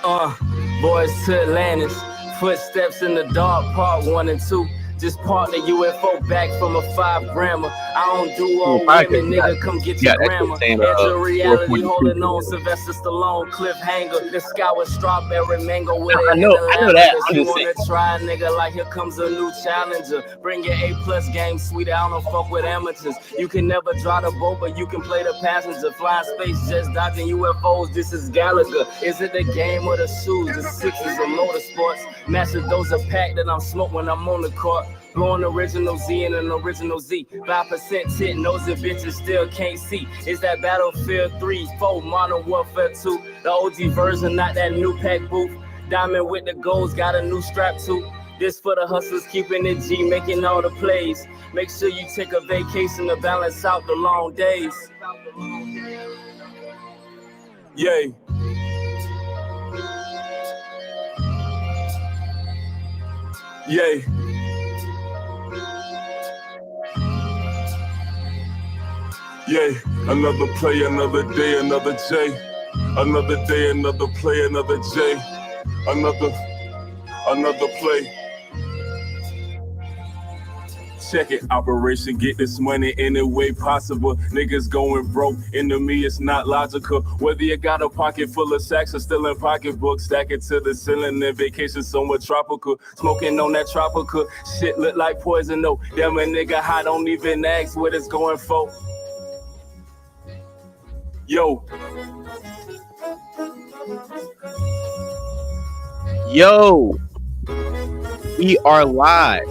Boys to Atlantis, footsteps in the dark, part 1 and 2. Just part the UFO back from a 5 grammer. I don't do all women, nigga, come get your grandma. Enter reality, holding on, Sylvester Stallone, cliffhanger. The sky with strawberry mango with I know that. I'm You just wanna try, nigga, like here comes a new challenger. Bring your A+ game, sweetie, I don't fuck with amateurs. You can never drive the boat, but you can play the passenger. Flying space jets, dodging UFOs, this is Gallagher. Is it the game or the shoes? The sixes or motorsports? Master those are packed that I'm smoking when I'm on the court. Blowing original Z and an original Z. 5% tit, nosy bitches still can't see. Is that Battlefield 3, 4, Modern Warfare 2? The OG version, not that new pack booth. Diamond with the goals, got a new strap too. This for the hustlers, keeping it G, making all the plays. Make sure you take a vacation to balance out the long days. Yay. Yay. Yay, another play, another day, another J. Another day, another play, another J. Another play. Check it, operation, get this money any way possible. Niggas going broke, into me it's not logical. Whether you got a pocket full of sacks or still in pocketbooks, stack it to the ceiling and vacation somewhere tropical. Smoking on that tropical, shit look like poison though. Damn a nigga high, don't even ask what it's going for. Yo, we are live.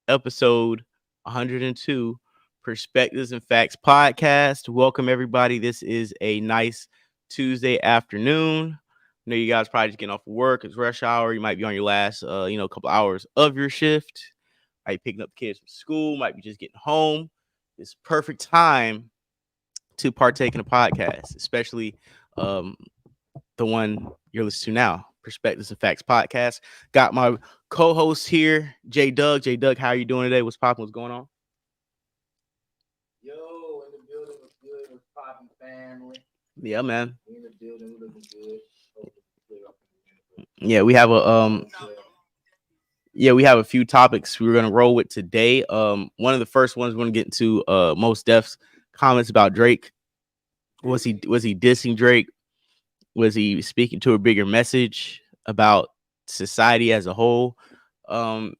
Episode 102, Perspectives and Facts podcast. Welcome everybody. This is a nice Tuesday afternoon. I know you guys probably just getting off of work. It's rush hour. You might be on your last, couple hours of your shift. Might be picking up the kids from school. Might be just getting home. It's perfect time to partake in a podcast, especially the one you're listening to now, Perspectives and Facts podcast. Got my co-host here, J Doug. J Doug, how are you doing today? What's popping? What's going on? Yo, in the building, what's good? What's popping, family? Yeah, man. In the building, we're looking good. Yeah, we have a few topics we're gonna roll with today. One of the first ones we're gonna get into Mos Def's comments about Drake. Was he dissing Drake? Was he speaking to a bigger message about society as a whole? And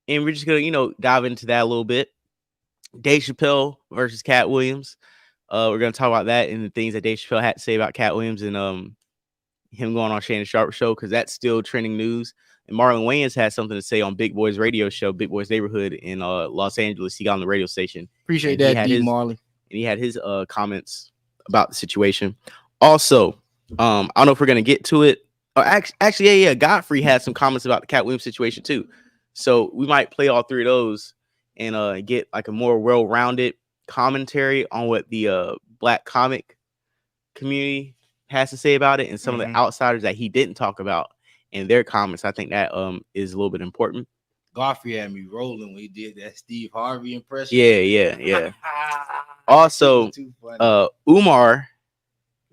we're just gonna dive into that a little bit. Dave Chappelle versus Katt Williams. We're gonna talk about that and the things that Dave Chappelle had to say about Katt Williams and him going on Shannon Sharp show, because that's still trending news. And Marlon Wayans had something to say on Big Boy's radio show, Big Boy's Neighborhood in Los Angeles. He got on the radio station. Appreciate that, D. Marley. And he had his comments about the situation. Also, I don't know if we're gonna get to it. Actually, Godfrey had some comments about the Katt Williams situation too. So we might play all three of those and get like a more well-rounded commentary on what the black comic community has to say about it, and some of the outsiders that he didn't talk about in their comments. I think that is a little bit important. Godfrey had me rolling when he did that Steve Harvey impression. Yeah. Also, Umar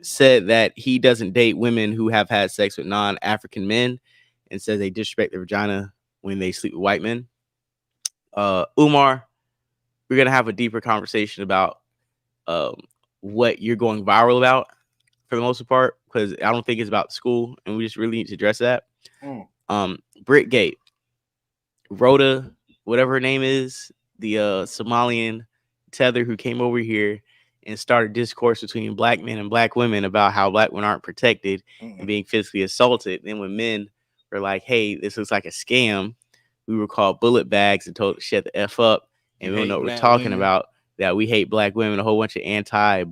said that he doesn't date women who have had sex with non-African men, and says they disrespect their vagina when they sleep with white men. Umar, we're gonna have a deeper conversation about what you're going viral about for the most part, because I don't think it's about school, and we just really need to address that. Britgate, Rhoda, whatever her name is, the Somalian tether who came over here and started discourse between black men and black women about how black women aren't protected and being physically assaulted. Then when men were like, hey, this looks like a scam, we were called bullet bags and told to shut the F up, and we don't know what we're talking about, that we hate black women, a whole bunch of anti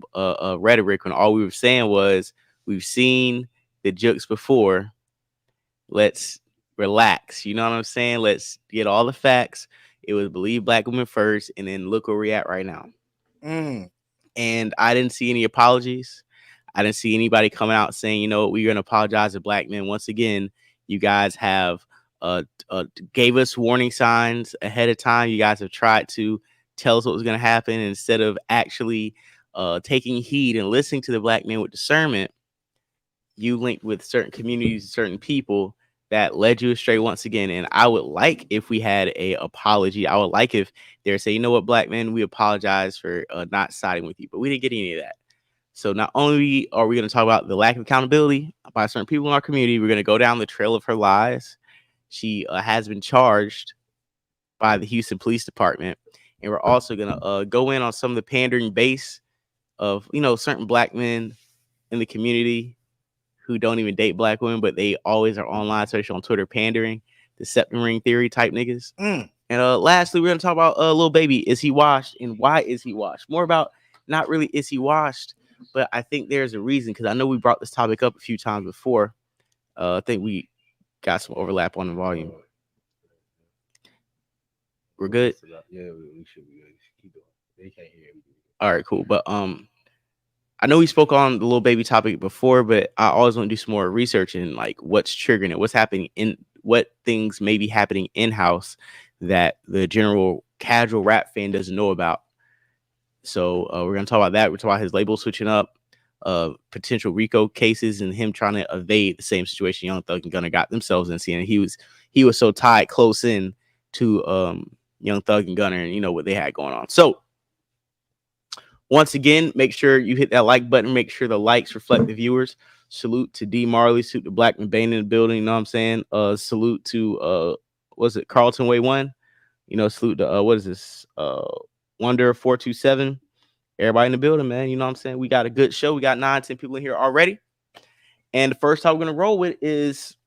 rhetoric, when all we were saying was, we've seen the jokes before. Let's relax. You know what I'm saying? Let's get all the facts. It was believe black women first, and then look where we're at right now. And I didn't see any apologies. I didn't see anybody coming out saying, we're going to apologize to black men. Once again, you guys have gave us warning signs ahead of time. You guys have tried to tell us what was going to happen instead of actually taking heed and listening to the black men with discernment. you linked with certain communities, certain people that led you astray once again. And I would like if we had a apology. I would like if they say, you know what, black men, we apologize for not siding with you, but we didn't get any of that. So not only are we going to talk about the lack of accountability by certain people in our community, we're going to go down the trail of her lies. She has been charged by the Houston Police Department, and we're also going to go in on some of the pandering base of, you know, certain black men in the community who don't even date black women, but they always are online, especially on Twitter, pandering, the septum ring theory type niggas. And lastly, we're going to talk about Lil Baby. Is he washed, and why is he washed? More about not really is he washed, but I think there's a reason, because I know we brought this topic up a few times before. I think we got some overlap on the volume. We're good? Yeah, we should be good. Keep going. They can't hear me. All right, cool. But I know we spoke on the Lil Baby topic before, but I always want to do some more research in like what's triggering it, what's happening in what things may be happening in-house that the general casual rap fan doesn't know about. So we're going to talk about that. We're talking about his label switching up, potential RICO cases, and him trying to evade the same situation Young Thug and Gunna got themselves in. And he was so tied close in to Young Thug and Gunna, and you know what they had going on. So once again, make sure you hit that like button. Make sure the likes reflect the viewers. Salute to D Marley. Salute to Blackman Bane in the building. You know what I'm saying? Salute to what's it? Carlton Way 1. You know, salute to what is this? Wonder 427. Everybody in the building, man. You know what I'm saying? We got a good show. We got 9-10 people in here already. And the first time we're gonna roll with is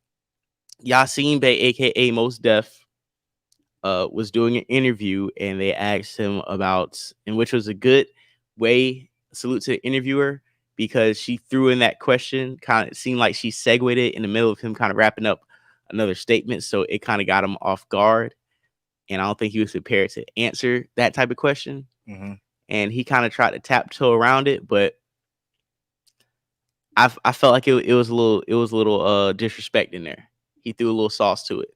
Yasin Bey, aka Mos Def, was doing an interview, and they asked him about, and which was a good way. Salute to the interviewer, because she threw in that question. Kind of seemed like she segued it in the middle of him kind of wrapping up another statement, so it kind of got him off guard. And I don't think he was prepared to answer that type of question. Mm-hmm. And he kind of tried to tiptoe around it, but I felt like it was a little disrespect in there. He threw a little sauce to it.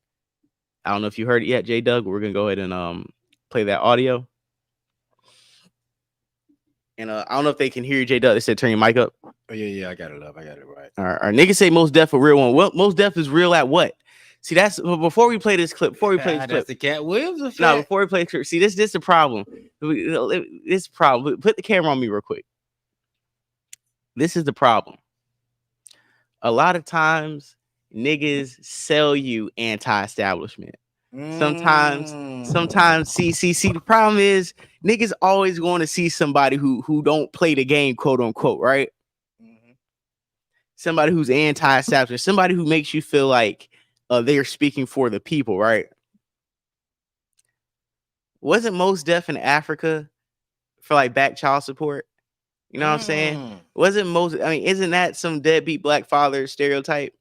I don't know if you heard it yet, J Doug. We're gonna go ahead and play that audio. And I don't know if they can hear you, J Doug. They said turn your mic up. Oh yeah, I got it up. I got it right. Our niggas say Mos Def a real one. Well, Mos Def is real at what? See, that's before we play this clip. That's the Katt Williams effect. No, before we play this clip. See, this the problem. This problem. Put the camera on me real quick. This is the problem. A lot of times, niggas sell you anti-establishment. Sometimes, see, the problem is niggas always going to see somebody who don't play the game, quote unquote, right? Mm-hmm. Somebody who's anti-establishment, somebody who makes you feel like they are speaking for the people, right? Wasn't Mos Def in Africa for like back child support? You know what I'm saying? Isn't that some deadbeat black father stereotype?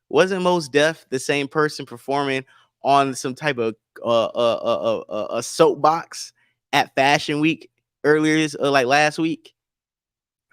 Wasn't Mos Def the same person performing on some type of a soapbox at Fashion Week earlier, like last week,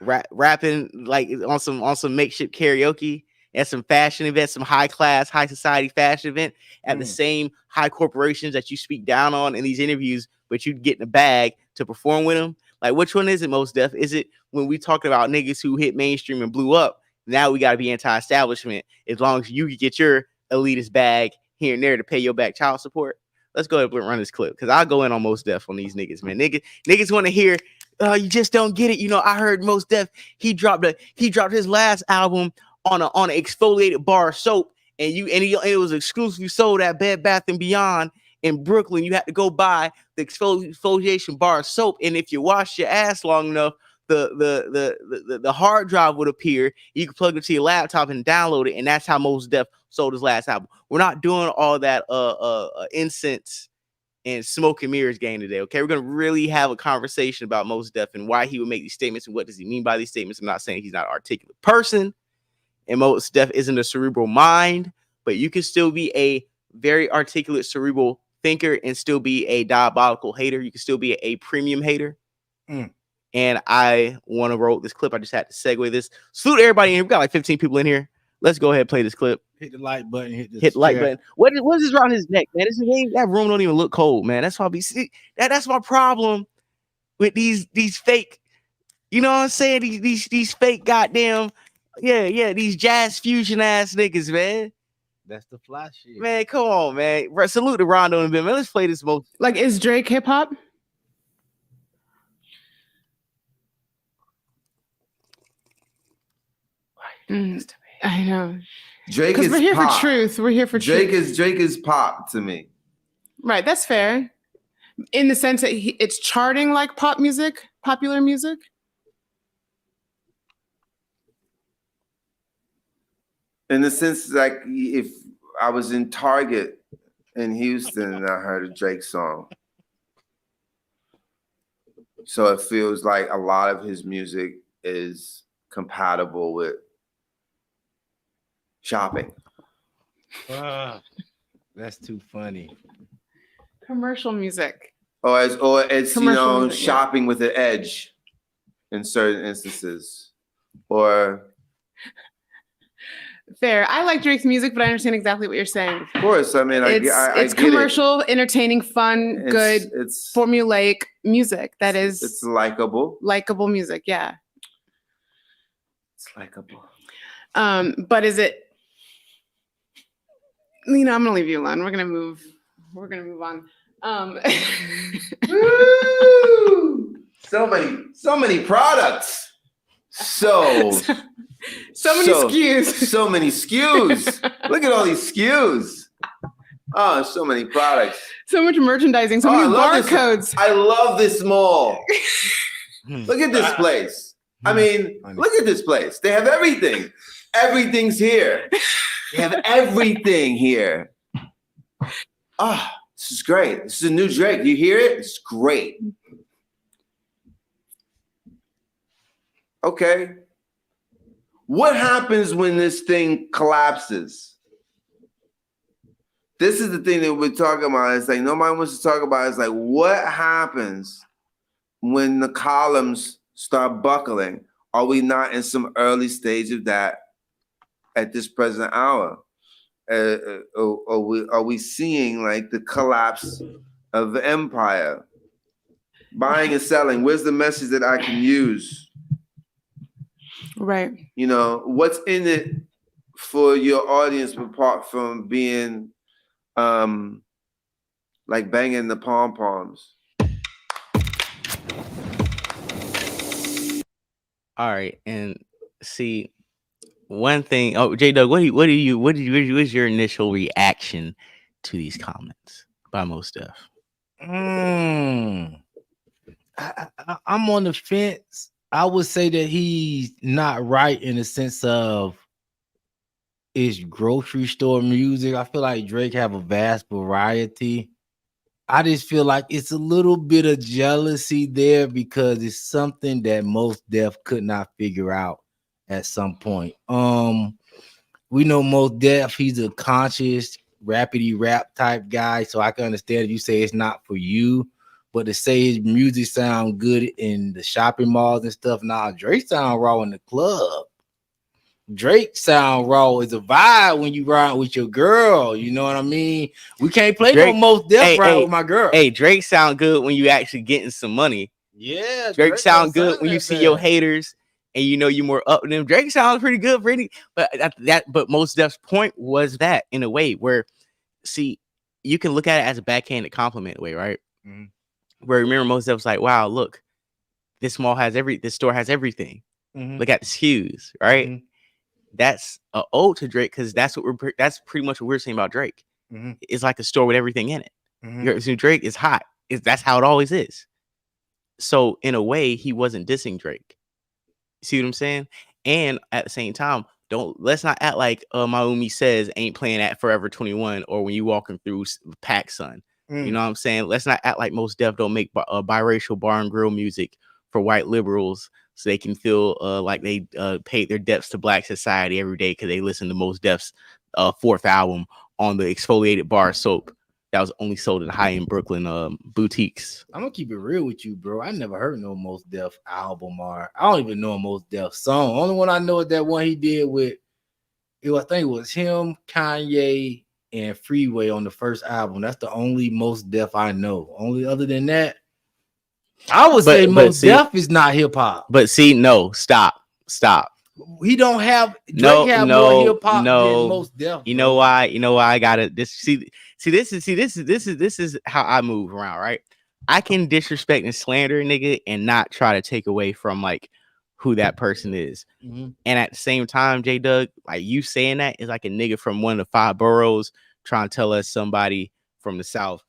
rapping like on some makeshift karaoke at some fashion event, some high class, high society fashion event at the same high corporations that you speak down on in these interviews, but you get in a bag to perform with them? Like, which one is it, Mos Def? Is it when we talking about niggas who hit mainstream and blew up? Now we got to be anti-establishment as long as you get your elitist bag here and there to pay your back child support? Let's go ahead and run this clip, because I'll go in on Mos Def on these niggas, man. Niggas want to hear, you just don't get it. You know, I heard Mos Def, he dropped his last album on an exfoliated bar of soap, and it was exclusively sold at Bed Bath & Beyond in Brooklyn. You had to go buy the exfoliation bar of soap, and if you wash your ass long enough, the hard drive would appear. You could plug it to your laptop and download it, and that's how Mos Def sold his last album. We're not doing all that incense and smoke and mirrors game today, okay? We're gonna really have a conversation about Mos Def and why he would make these statements and what does he mean by these statements. I'm not saying he's not an articulate person, and Mos Def isn't a cerebral mind, but you can still be a very articulate cerebral thinker and still be a diabolical hater. You can still be a premium hater. And I want to roll this clip. I just had to segue this. Salute everybody in here. We got like 15 people in here. Let's go ahead and play this clip. Hit the like button. Hit the like button. What is this around his neck, man? That room don't even look cold, man. That's why that's my problem with these fake. You know what I'm saying? These fake goddamn Yeah, these jazz fusion ass niggas, man. That's the fly shit. Man, come on, man. Salute to Rondo and Ben. Man, let's play this most. Like, is Drake hip hop? I know. Drake is we're here pop. for truth. We're here for Drake truth. Drake is pop to me. Right, that's fair. In the sense that it's charting like pop music, popular music. In the sense, like if I was in Target in Houston and I heard a Drake song. So it feels like a lot of his music is compatible with shopping. That's too funny. Commercial music. Or it's Commercial music, shopping with an edge in certain instances. Or fair. I like Drake's music, but I understand exactly what you're saying. of course, I mean, it's get commercial, entertaining, fun, good, it's formulaic music. It's likable. Likable music, yeah. It's likable. But is it? I'm gonna leave you alone. We're gonna move on. Woo! So many products. So many SKUs. So many SKUs. Look at all these SKUs. Oh, so many products. So much merchandising. So many barcodes. I love this mall. Look at this place. I mean, look at this place. They have everything. Everything's here. They have everything here. Oh, this is great. This is a new Drake. You hear it? It's great. Okay. What happens when this thing collapses? This is the thing that we're talking about. It's like nobody wants to talk about. It's like, what happens when the columns start buckling? Are we not in some early stage of that at this present hour? Are we seeing like the collapse of the empire? Buying and selling. Where's the message that I can use? Right. What's in it for your audience apart from being like banging the pom-poms? All right, and see one thing. Oh, J Doug, what was your initial reaction to these comments by Mos Def? I'm on the fence. I would say that he's not right in the sense of it's grocery store music. I feel like Drake have a vast variety. I just feel like it's a little bit of jealousy there because it's something that Mos Def could not figure out at some point. We know Mos Def, he's a conscious rapidy rap type guy, so I can understand if you say it's not for you. But to say his music sound good in the shopping malls and stuff, Drake sound raw in the club. Drake sound raw is a vibe when you ride with your girl. You know what I mean? We can't play no Mos Def ride with my girl. Hey, Drake sound good when you actually getting some money. Yeah, Drake sound good when you see your haters and you more up than them. Drake sounds pretty good, but Mos Def's point was that in a way where, see, you can look at it as a backhanded compliment way, right? Mm-hmm. Where remember Mos Def was like, wow, look, this store has everything. Mm-hmm. Look at the SKUs, right? Mm-hmm. That's an ode to Drake because that's pretty much what we're saying about Drake. Mm-hmm. It's like a store with everything in it. Mm-hmm. So Drake is hot. That's how it always is. So in a way, he wasn't dissing Drake. See what I'm saying? And at the same time, let's not act like Maumi Says ain't playing at Forever 21 or when you walking through Pac Sun. You know what I'm saying? Let's not act like Mos Def don't make biracial bar and grill music for white liberals so they can feel like they paid their debts to black society every day because they listen to Mos Def's fourth album on the exfoliated bar soap that was only sold in high-end Brooklyn boutiques. I'm gonna keep it real with you, bro. I never heard no Mos Def album, or I don't even know a Mos Def song. Only one I know is that one he did with, I think it was him, Kanye, and Freeway on the first album. That's the only Mos Def I know. Only other than that, I would say Mos Def is not hip hop. But see, no, stop. He don't have No, Drake have no, more hip hop no. than Mos Def. You know why? You know why I got it. This this is how I move around, right? I can disrespect and slander a nigga and not try to take away from like who that person is. Mm-hmm. And at the same time, J Doug, like you saying that is like a nigga from one of the 5 boroughs trying to tell us somebody from the South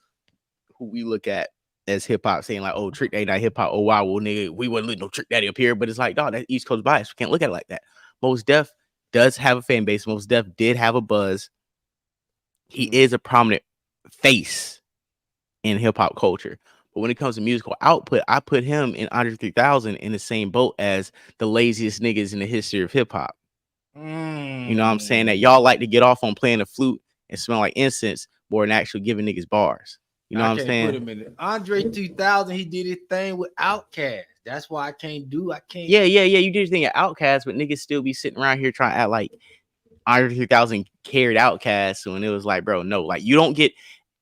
who we look at as hip hop saying like, oh, Trick Daddy not hip hop. Oh, wow, well, nigga, we wouldn't let no Trick Daddy up here. But it's like, dog, that's East Coast bias. We can't look at it like that. Mos Def does have a fan base. Mos Def did have a buzz. He is a prominent face in hip hop culture. But when it comes to musical output, I put him in Andre 3000 in the same boat as the laziest niggas in the history of hip hop. You know what I'm saying? That y'all like to get off on playing the flute and smell like incense more than actually giving niggas bars. You know what I'm saying? Put him in it. Andre 2000, he did his thing with Outkast. That's why I can't. Yeah. You did your thing at Outkast, but niggas still be sitting around here trying to act like Andre 3000 carried Outkast when it was like, bro, no, like you don't get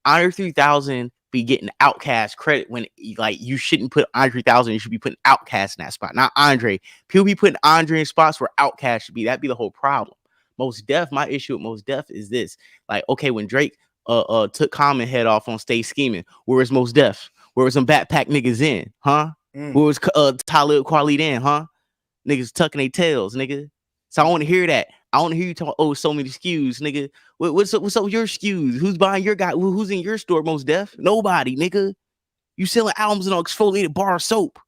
Andre 3000 be getting Outkast credit when like you shouldn't put Andre 3000. You should be putting Outkast in that spot, not Andre. People be putting Andre in spots where Outkast should be. That'd be the whole problem. Mos Def, my issue with Mos Def is this: like, okay, when Drake took Common head off on Stay Scheming, where was Mos Def? Where was some backpack niggas in? Huh? Where was Talib Kweli in? Huh? Niggas tucking their tails, nigga. So I want to hear that. I want to hear you talk. Oh, so many SKUs, nigga. What's up with your SKUs? Who's buying your guy? Who's in your store? Mos Def? Nobody, nigga. You selling albums and exfoliated bar soap,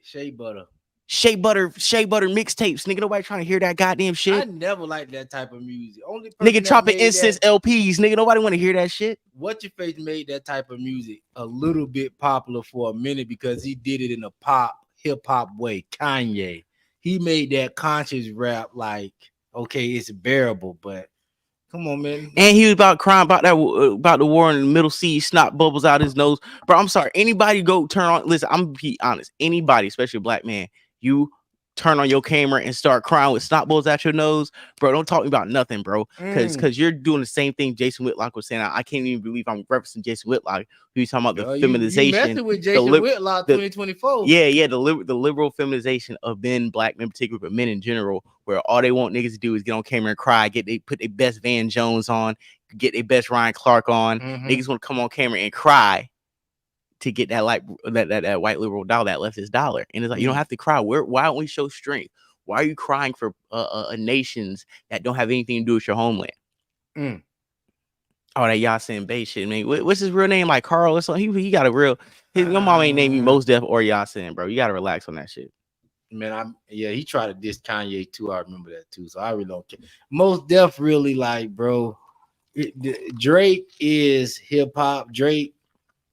shea butter mixtapes, nigga. Nobody trying to hear that goddamn shit. I never liked that type of music. Only nigga chopping incense LPs, nigga. Nobody want to hear that shit. What's your face made that type of music a little bit popular for a minute because he did it in a pop hip hop way. Kanye, he made that conscious rap like, okay, it's bearable, but come on, man. And he was about crying about that about the war in the Middle Sea, snot bubbles out his nose. Bro, I'm sorry. Anybody go turn on. Listen, I'm gonna be honest. Anybody, especially a black man, you turn on your camera and start crying with snot bubbles out your nose, bro. Don't talk to me about nothing, bro. Because you're doing the same thing Jason Whitlock was saying. I can't even believe I'm referencing Jason Whitlock. Who's talking about the feminization? You with Jason Whitlock 2024. Yeah, the liberal feminization of men, black men in particular, but men in general, where all they want niggas to do is get on camera and cry, put their best Van Jones on, get their best Ryan Clark on. Niggas want to come on camera and cry to get that that white liberal dollar that left his dollar. And it's like, you don't have to cry. Why don't we show strength? Why are you crying for nations that don't have anything to do with your homeland? Oh, that Yasin Bey shit, man. What's his real name? Like Carl or something? He got a real. Your mom ain't named me Mos Def or Yasin, bro. You gotta relax on that shit. Man, he tried to diss Kanye too. I remember that too. So I really don't care. Mos Def really like, bro. Drake is hip hop. Drake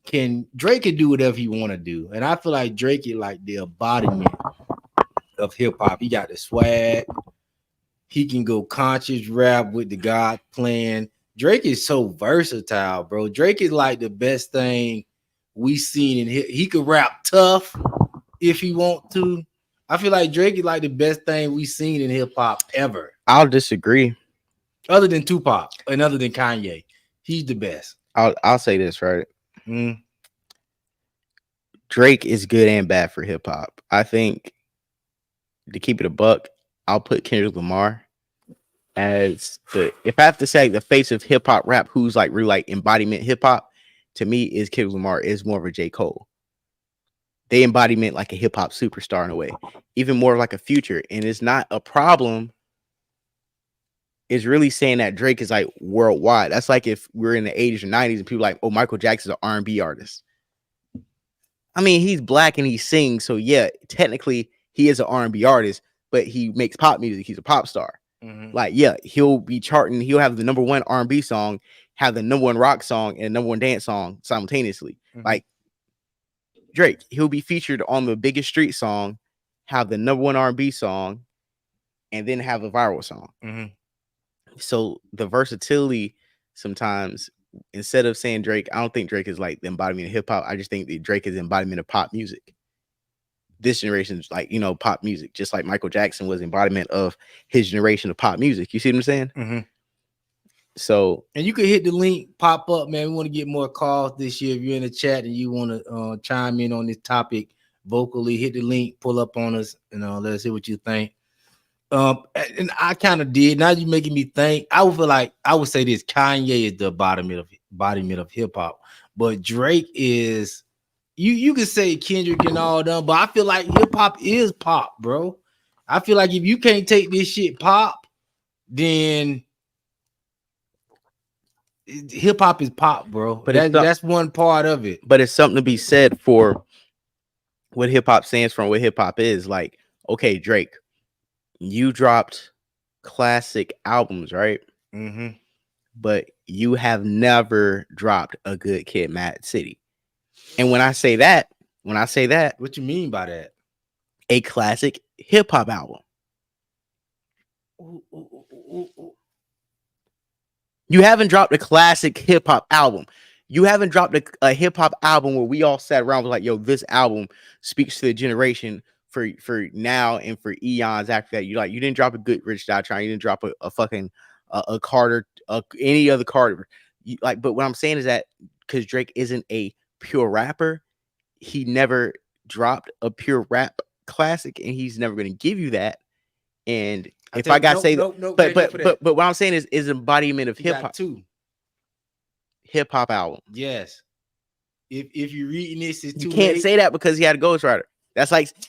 can do whatever he want to do, and I feel like Drake is like the embodiment of hip hop. He got the swag. He can go conscious rap with the God plan. Drake is so versatile, bro. Drake is like the best thing we seen in he could rap tough if he want to. I feel like Drake is like the best thing we seen in hip hop ever. I'll disagree. Other than Tupac and other than Kanye, he's the best. I'll say this, right? Drake is good and bad for hip hop. I think, to keep it a buck, I'll put Kendrick Lamar as if I have to say the face of hip hop rap, who's like really like embodiment hip hop, to me is Kendrick Lamar is more of a J. Cole. They embodiment like a hip hop superstar in a way, even more like a Future. And it's not a problem. It's really saying that Drake is like worldwide. That's like if we're in the 80s or 90s and people like, oh, Michael Jackson's an R&B artist. I mean, he's black and he sings. So yeah, technically he is an R&B artist, but he makes pop music. He's a pop star. Like, yeah, he'll be charting. He'll have the #1 R&B song, have the #1 rock song, and #1 dance song simultaneously. Like Drake, he'll be featured on the biggest street song, have the #1 R&B song, and then have a viral song. So the versatility sometimes, instead of saying Drake, I don't think Drake is like the embodiment of hip hop. I just think that Drake is the embodiment of pop music. This generation's like, pop music, just like Michael Jackson was the embodiment of his generation of pop music. You see what I'm saying? So, and you can hit the link, pop up, man. We want to get more calls this year. If you're in the chat and you want to chime in on this topic vocally, hit the link, pull up on us, and let us hear what you think. And I kind of did. Now you're making me think. I would feel like I would say this: Kanye is the embodiment of hip hop, but Drake is. You could say Kendrick and all them, but I feel like hip hop is pop, bro. I feel like if you can't take this shit pop, then hip hop is pop, bro. But that's one part of it. But it's something to be said for what hip hop stands for and what hip hop is. Like, okay, Drake, you dropped classic albums, right? Mm-hmm. But you have never dropped a Good Kid, Mad City. And when I say that, what you mean by that? A classic hip hop album. You haven't dropped a classic hip hop album. You haven't dropped a hip hop album where we all sat around with like, yo, this album speaks to the generation for now and for eons after that. You didn't drop a Good Rich Die Trying. You didn't drop a fucking a Carter, any other Carter. But what I'm saying is that because Drake isn't a pure rapper, he never dropped a pure rap classic, and he's never going to give you that. And but what I'm saying is embodiment of hip hop too. Hip hop album. Yes. If you're reading this, it's too you can't late. say that because he had a ghostwriter. That's like saying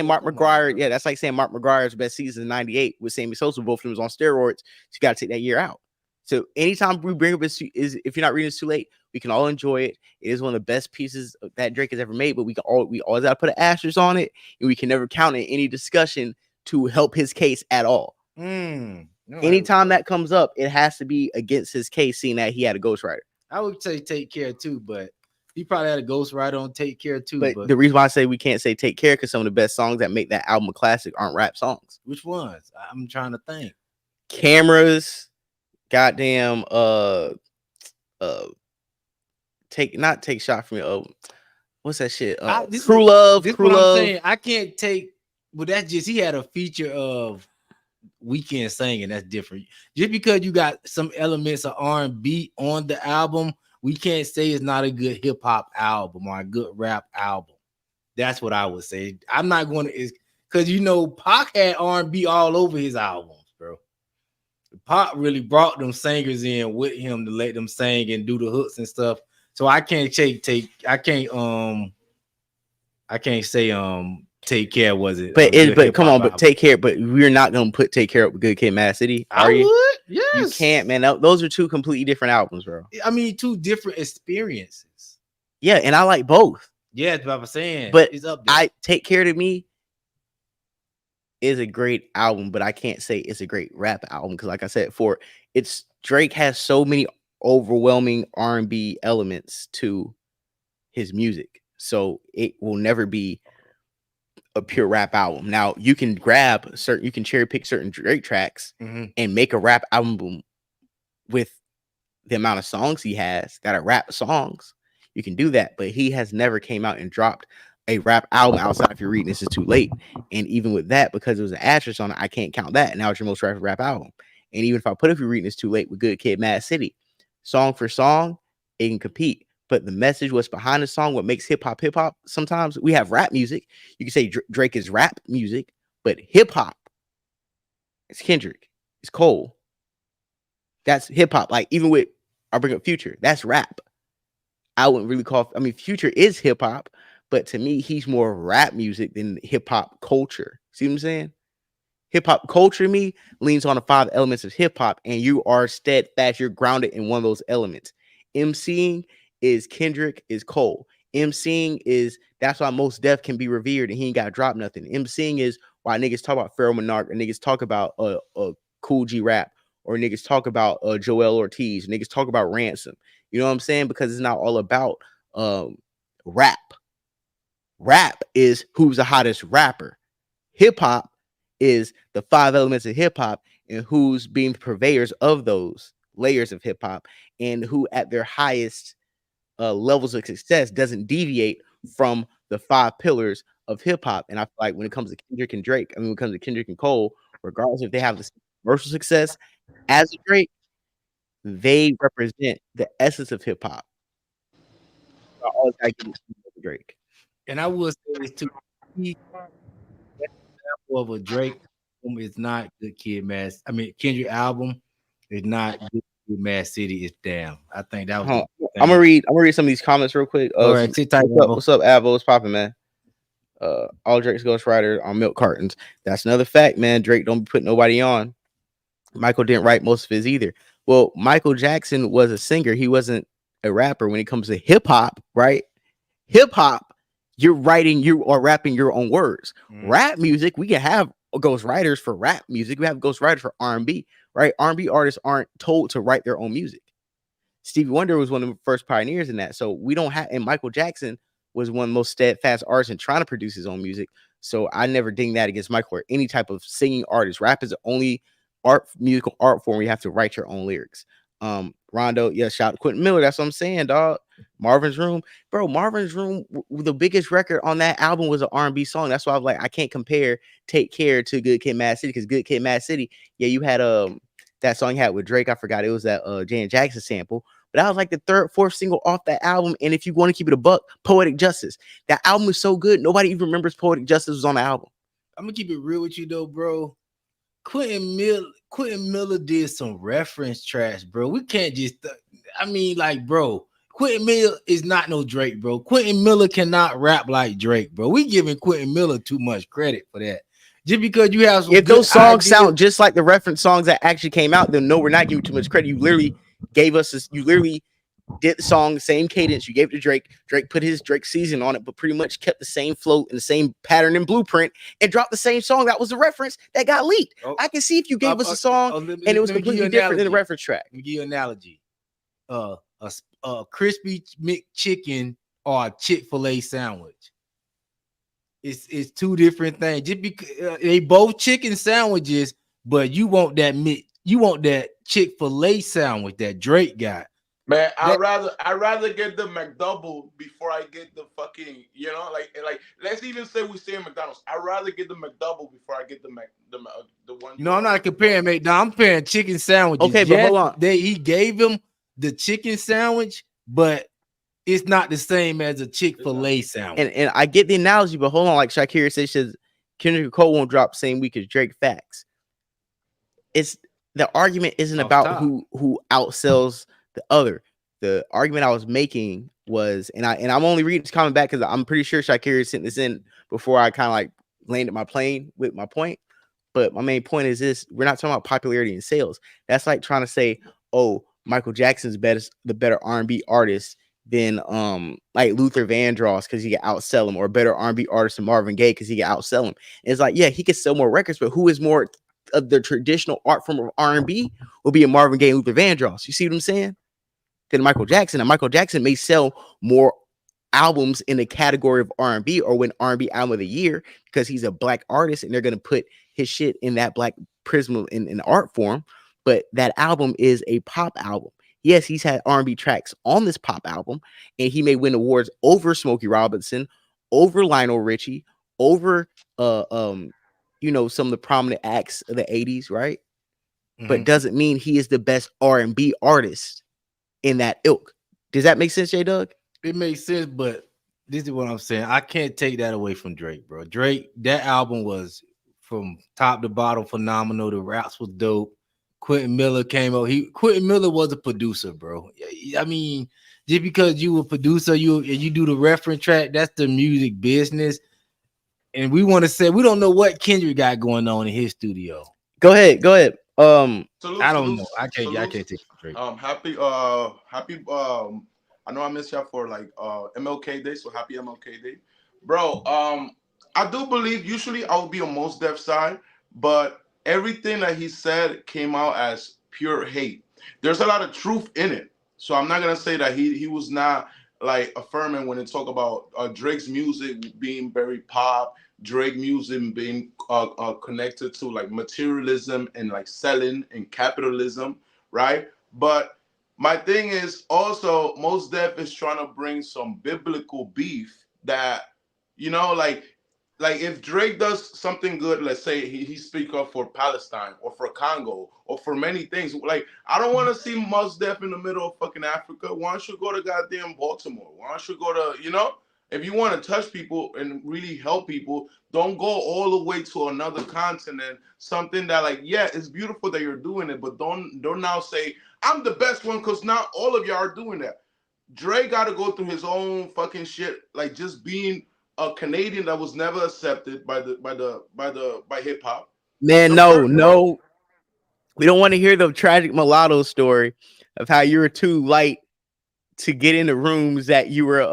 Mark McGuire. Yeah, that's like saying Mark McGuire's best season in '98 with Sammy Sosa. Both of them was on steroids. So you got to take that year out. So anytime we bring up this, if you're not reading, it's too late. We can all enjoy it. It is one of the best pieces that Drake has ever made. But we always got to put an asterisk on it, and we can never count in any discussion to help his case at all. Anytime that comes up, it has to be against his case, seeing that he had a ghostwriter. I would say Take Care too, but he probably had a ghostwriter on Take Care too. But the reason why I say we can't say Take Care because some of the best songs that make that album a classic aren't rap songs. Which ones? I'm trying to think. Cameras, goddamn, take shot from me. What's that shit? Crew Love. This is what I'm saying. I can't take. Well, that's just he had a feature of Weeknd singing. That's different. Just because you got some elements of R&B on the album, we can't say it's not a good hip hop album or a good rap album. That's what I would say. I'm not going to, because Pac had R&B all over his albums, bro. Pac really brought them singers in with him to let them sing and do the hooks and stuff. So I can't say Take Care was it? But come on, but Take Care. But we're not gonna put Take Care up with Good Kid, Mad City. I would, yes. You can't, man. Those are two completely different albums, bro. I mean, two different experiences. Yeah, and I like both. Yeah, that's what I'm saying. But it's up there. Take Care to me is a great album, but I can't say it's a great rap album because, like I said, Drake has so many overwhelming R&B elements to his music, so it will never be a pure rap album. Now you can you can cherry pick certain Drake tracks and make a rap album with the amount of songs he has that are rap songs. You can do that, but he has never came out and dropped a rap album outside If You're Reading This Is Too Late. And even with that, because it was an asterisk on it, I can't count that. Now it's your most rap album. And even if I put If You're Reading This Too Late with Good Kid, Mad City, song for song, it can compete. But the message, what's behind the song, what makes hip hop, sometimes we have rap music. You can say Drake is rap music, but hip hop, it's Kendrick, it's Cole. That's hip hop. Like even with, I bring up Future, that's rap. I wouldn't really Future is hip hop, but to me, he's more rap music than hip hop culture. See what I'm saying? Hip hop culture to me leans on the 5 elements of hip hop, and you are steadfast. You're grounded in one of those elements. MCing is Kendrick, is Cole. MCing is, that's why Mos Def can be revered and he ain't got to drop nothing. MCing is why niggas talk about Pharoah Monarch, or niggas talk about Cool G Rap, or niggas talk about Joel Ortiz, niggas talk about Ransom. You know what I'm saying? Because it's not all about rap. Rap is who's the hottest rapper. Hip hop is the 5 elements of hip hop and who's being purveyors of those layers of hip hop, and who at their highest levels of success doesn't deviate from the 5 pillars of hip hop. And I feel like when it comes to Kendrick and Drake, when it comes to Kendrick and Cole, regardless if they have the commercial success as a Drake, they represent the essence of hip hop. Drake. And I will say this too. of a Drake album is not Good Kid, Mad. I mean, Kendrick album is not Good Kid, Mad City. It's Damn. I think that was. Hold on. I'm gonna read some of these comments real quick. All right, sit tight, what's up, Avo? What's popping, man? All Drake's ghostwriter on milk cartons. That's another fact, man. Drake don't put nobody on. Michael didn't write most of his either. Well, Michael Jackson was a singer. He wasn't a rapper. When it comes to hip hop, right? Hip hop, you are rapping your own words. Rap music, we can have ghostwriters for rap music. We have ghostwriters for R&B, right? R&B artists aren't told to write their own music. Stevie Wonder was one of the first pioneers in that. So we don't have, and Michael Jackson was one of the most steadfast artists in trying to produce his own music. So I never ding that against Michael or any type of singing artist. Rap is the only musical art form where you have to write your own lyrics. Rondo, yeah, shout out to Quentin Miller. That's what I'm saying, dog. Marvin's Room, bro. Marvin's Room, the biggest record on that album was an R&B song. That's why I was like, I can't compare Take Care to Good Kid, Mad City, because Good Kid, Mad City, yeah, you had that song you had with Drake. I forgot it was that Janet Jackson sample, but that was like the third, fourth single off that album. And if you want to keep it a buck, Poetic Justice. That album was so good, nobody even remembers Poetic Justice was on the album. I'm gonna keep it real with you though, bro. Quentin Miller did some reference tracks, bro. We can't just, bro, Quentin Miller is not no Drake, bro. Quentin Miller cannot rap like Drake, bro. We giving Quentin Miller too much credit for that. Just because you have some, if those songs sound just like the reference songs that actually came out, then no, we're not giving too much credit. You literally gave us this, you literally did the song, same cadence. You gave it to Drake. Drake put his Drake season on it, but pretty much kept the same flow and the same pattern and blueprint and dropped the same song. That was the reference that got leaked. I can see if you gave us a song and it was completely different than the reference track. Let me give you an analogy. A crispy McChicken or a Chick-fil-A sandwich. It's two different things. Just because they both chicken sandwiches, but you want that Chick-fil-A sandwich that Drake got. Man, I'd rather get the McDouble before I get the fucking, like let's even say we stay in McDonald's. I'd rather get the McDouble before I get the one. No, I'm not comparing McDonald's. I'm comparing chicken sandwiches. Okay, but hold on. He gave him the chicken sandwich, but it's not the same as a Chick-fil-A sandwich. And I get the analogy, but hold on. Like Shakira says, Kendrick Cole won't drop same week as Drake. Facts. It's the argument isn't about who outsells the other. The argument I was making was, and I'm only reading this comment back because I'm pretty sure Shakira sent this in before I kind of like landed my plane with my point. But my main point is this: we're not talking about popularity and sales. That's like trying to say, oh, Michael Jackson's the better R&B artist than like Luther Vandross because he can outsell him, or a better R&B artist than Marvin Gaye because he can outsell him. And it's like, yeah, he could sell more records, but who is more of the traditional art form of R&B will be a Marvin Gaye and Luther Vandross. You see what I'm saying? Than Michael Jackson. And Michael Jackson may sell more albums in the category of R&B or win R&B album of the year because he's a black artist and they're going to put his shit in that black prism in art form. But that album is a pop album. Yes, he's had R&B tracks on this pop album, and he may win awards over Smokey Robinson, over Lionel Richie, over some of the prominent acts of the 80s, right? Mm-hmm. But doesn't mean he is the best R&B artist in that ilk. Does that make sense, J Doug? It makes sense, but this is what I'm saying. I can't take that away from Drake, bro. Drake, that album was from top to bottom phenomenal. The raps was dope. Quentin Miller came out. Quentin Miller was a producer, bro. I mean, just because you a producer, you do the reference track, that's the music business. And we want to say we don't know what Kendrick got going on in his studio. Go ahead. I don't know. I can't take it straight. Happy I know I missed y'all for like MLK Day, so happy MLK Day. Bro, I do believe usually I would be on Mos Def side, but everything that he said came out as pure hate. There's a lot of truth in it. So I'm not gonna say that he was not like affirming when they talk about Drake's music being very pop, Drake music being connected to like materialism and like selling and capitalism, right? But my thing is also Mos Def is trying to bring some biblical beef that, like if Drake does something good, let's say he speak up for Palestine or for Congo or for many things. Like, I don't want to see Mos Def in the middle of fucking Africa. Why don't you go to goddamn Baltimore? Why don't you go to, If you want to touch people and really help people, don't go all the way to another continent. Something that like, yeah, it's beautiful that you're doing it, but don't now say I'm the best one because not all of y'all are doing that. Dre got to go through his own fucking shit, like just being a Canadian that was never accepted by hip hop. Man, no. We don't want to hear the tragic mulatto story of how you were too light to get into rooms that you were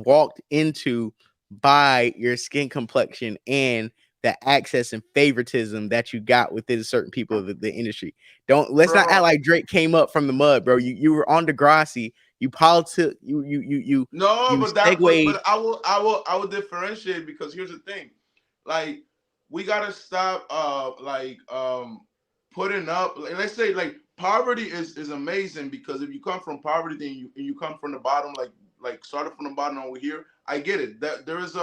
walked into by your skin complexion and the access and favoritism that you got within certain people of the industry. Let's not act like Drake came up from the mud, bro. You were on Degrassi. You politic. You. No, you but but I will differentiate because here's the thing, like we gotta stop putting up. Let's say like poverty is amazing because if you come from poverty, then you come from the bottom, like started from the bottom over here. I get it. That there's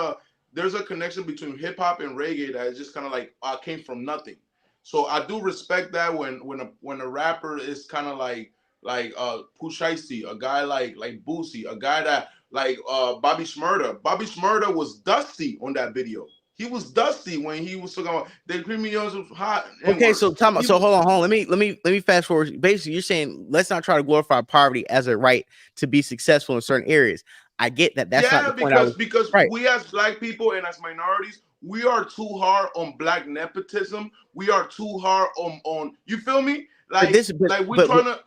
a connection between hip hop and reggae that is just kind of like I came from nothing. So I do respect that when a rapper is kind of like Pusha, a guy like Boosie, a guy that like Bobby Shmurda. Bobby Shmurda was dusty on that video. He was dusty when he was talking about the criminals was hot. Okay, so hold on. Let me fast forward. Basically, you're saying let's not try to glorify poverty as a right to be successful in certain areas. I get that. That's not the point. Because we as black people and as minorities, we are too hard on black nepotism. We are too hard on you feel me? Like we're trying to.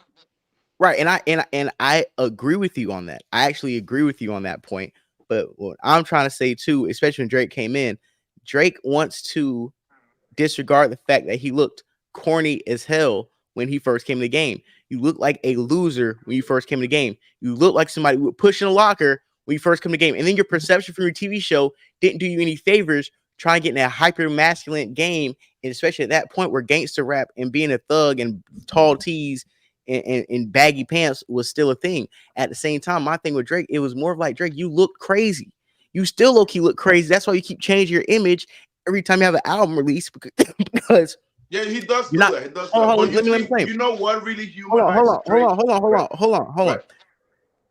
Right, and I agree with you on that. I actually agree with you on that point. But what I'm trying to say too, especially when Drake came in, Drake wants to disregard the fact that he looked corny as hell when he first came to the game. You look like a loser when you first came to the game. You look like somebody who would push in a locker when you first come to the game. And then your perception from your TV show didn't do you any favors trying to get in a hyper masculine game, and especially at that point where gangster rap and being a thug and tall tees and baggy pants was still a thing. At the same time, my thing with Drake, it was more of like, Drake, you look crazy. You still low-key look crazy. That's why you keep changing your image every time you have an album release because yeah, he does do that. He does hold on. You know what really humanizes Hold on.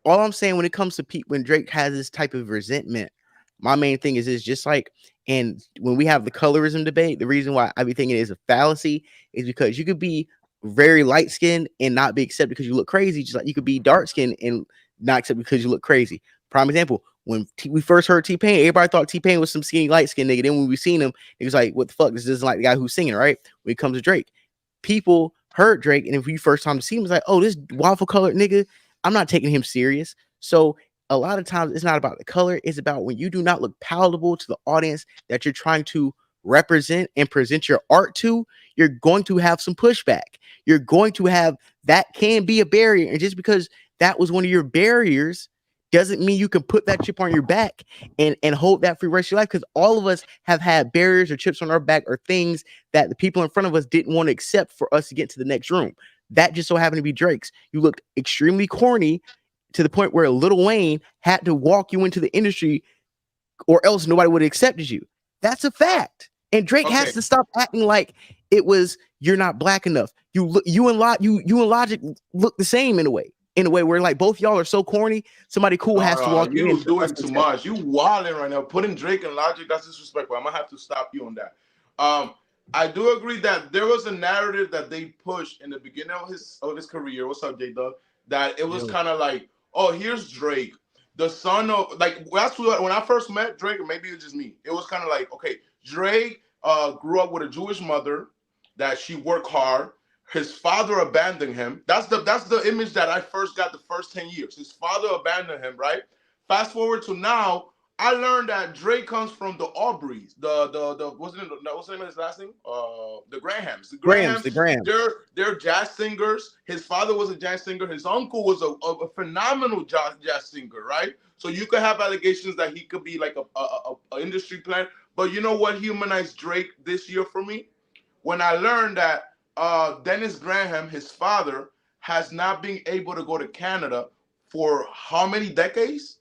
All I'm saying when it comes to when Drake has this type of resentment, my main thing is just like, and when we have the colorism debate, the reason why I be thinking it is a fallacy is because you could be very light skinned and not be accepted because you look crazy, just like you could be dark skinned and not accepted because you look crazy. Prime example, when we first heard T-Pain, everybody thought T-Pain was some skinny light skinned nigga. Then when we seen him, it was like, what the fuck? This isn't like the guy who's singing, right? When it comes to Drake, people heard Drake, and if we first time to see him, it's like, oh, this waffle colored nigga, I'm not taking him serious. So a lot of times it's not about the color, it's about when you do not look palatable to the audience that you're trying to represent and present your art to, you're going to have some pushback. You're going to have that can be a barrier. And just because that was one of your barriers doesn't mean you can put that chip on your back and hold that for the rest of your life. Because all of us have had barriers or chips on our back or things that the people in front of us didn't want to accept for us to get to the next room. That just so happened to be Drake's. You looked extremely corny to the point where Lil Wayne had to walk you into the industry or else nobody would have accepted you. That's a fact. And Drake has to stop acting like it was you're not black enough. You and Logic look the same in a way where like both y'all are so corny. Somebody cool has to walk you in. You doing too much. You wilding right now. Putting Drake and Logic, that's disrespectful. I'm gonna have to stop you on that. I do agree that there was a narrative that they pushed in the beginning of his career. What's up, J-Dub? That it was kind of like, oh, here's Drake, the son of, like, that's what, when I first met Drake, or maybe it's just me, it was kind of like, okay, Drake grew up with a Jewish mother that she worked hard. His father abandoned him. That's the image that I first got the first 10 years. His father abandoned him, right? Fast forward to now, I learned that Drake comes from the Aubreys, what's the name of his last name? The Grahams. The Grahams. They're jazz singers. His father was a jazz singer. His uncle was a phenomenal jazz singer, right? So you could have allegations that he could be like a industry plant. But you know what humanized Drake this year for me? When I learned that Dennis Graham, his father, has not been able to go to Canada for how many decades?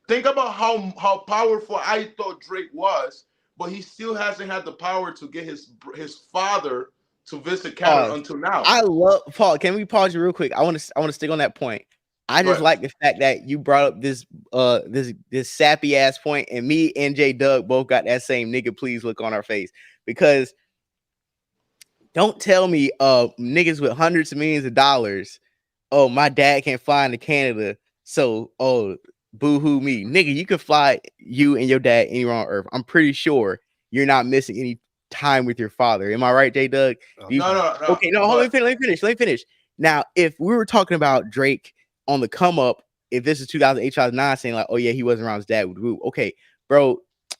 Think about how powerful I thought Drake was, but he still hasn't had the power to get his father to visit Canada until now. I love Paul. Can we pause you real quick? I want to stick on that point. I just But like the fact that you brought up this sappy ass point, and me and J Doug both got that same nigga please look on our face, because don't tell me niggas with hundreds of millions of dollars, oh, my dad can't fly into Canada, so boo-hoo me. Nigga, you can fly you and your dad anywhere on earth. I'm pretty sure you're not missing any time with your father. Am I right, J Doug? no. Okay, no, hold on, let me finish. Now, if we were talking about Drake on the come up, if this is 2008, 2009, saying like, oh yeah, he wasn't around his dad with Woo. Okay, bro.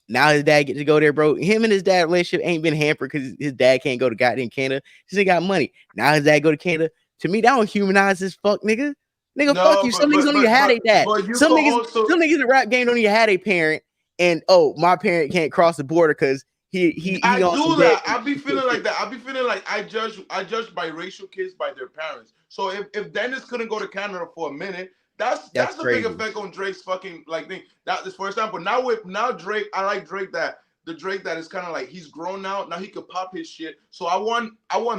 Now his dad gets to go there, bro. Him and his dad relationship ain't been hampered because his dad can't go to goddamn Canada. He got money. Now his dad go to Canada. To me, that don't humanize this fuck nigga. Nigga, No, fuck you. Some niggas don't even have a dad. But you Some can niggas also, in the rap game don't even have a parent. And my parent can't cross the border because he I on do some that. dead- I be feeling like that. I be feeling like I judge biracial kids by their parents. So if Dennis couldn't go to Canada for a minute, that's a big crazy. effect on Drake's fucking like thing. That is, for example, now Drake, I like Drake that the Drake that is kind of like he's grown now. Now he could pop his shit. So I want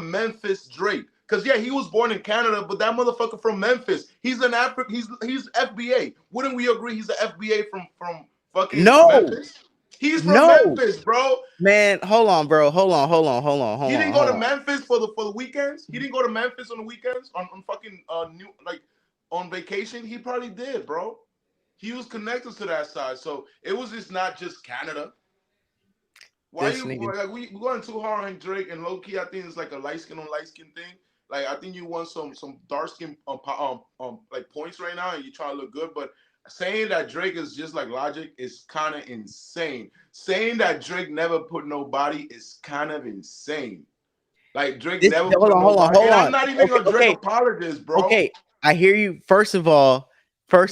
Memphis Drake. Cause yeah, he was born in Canada, but that motherfucker from Memphis, he's an African. He's FBA. Wouldn't we agree? He's an FBA from fucking Memphis. He's from Memphis, bro. Man, hold on, bro. Hold He didn't on. go to Memphis for the weekends. He didn't go to Memphis on the weekends on fucking new like on vacation. He probably did, bro. He was connected to that side, so it was just not just Canada. Why This you nigga- like we going too hard on Drake and low key? I think it's like a light skin on light skin thing. Like I think you want some dark skin like points right now, and you try to look good. But saying that Drake is just like Logic is kind of insane. Saying that Drake never put no body is kind of insane. Like Drake never put no body. And I'm not even a Drake apologist, bro. Okay, I hear you. First of all, my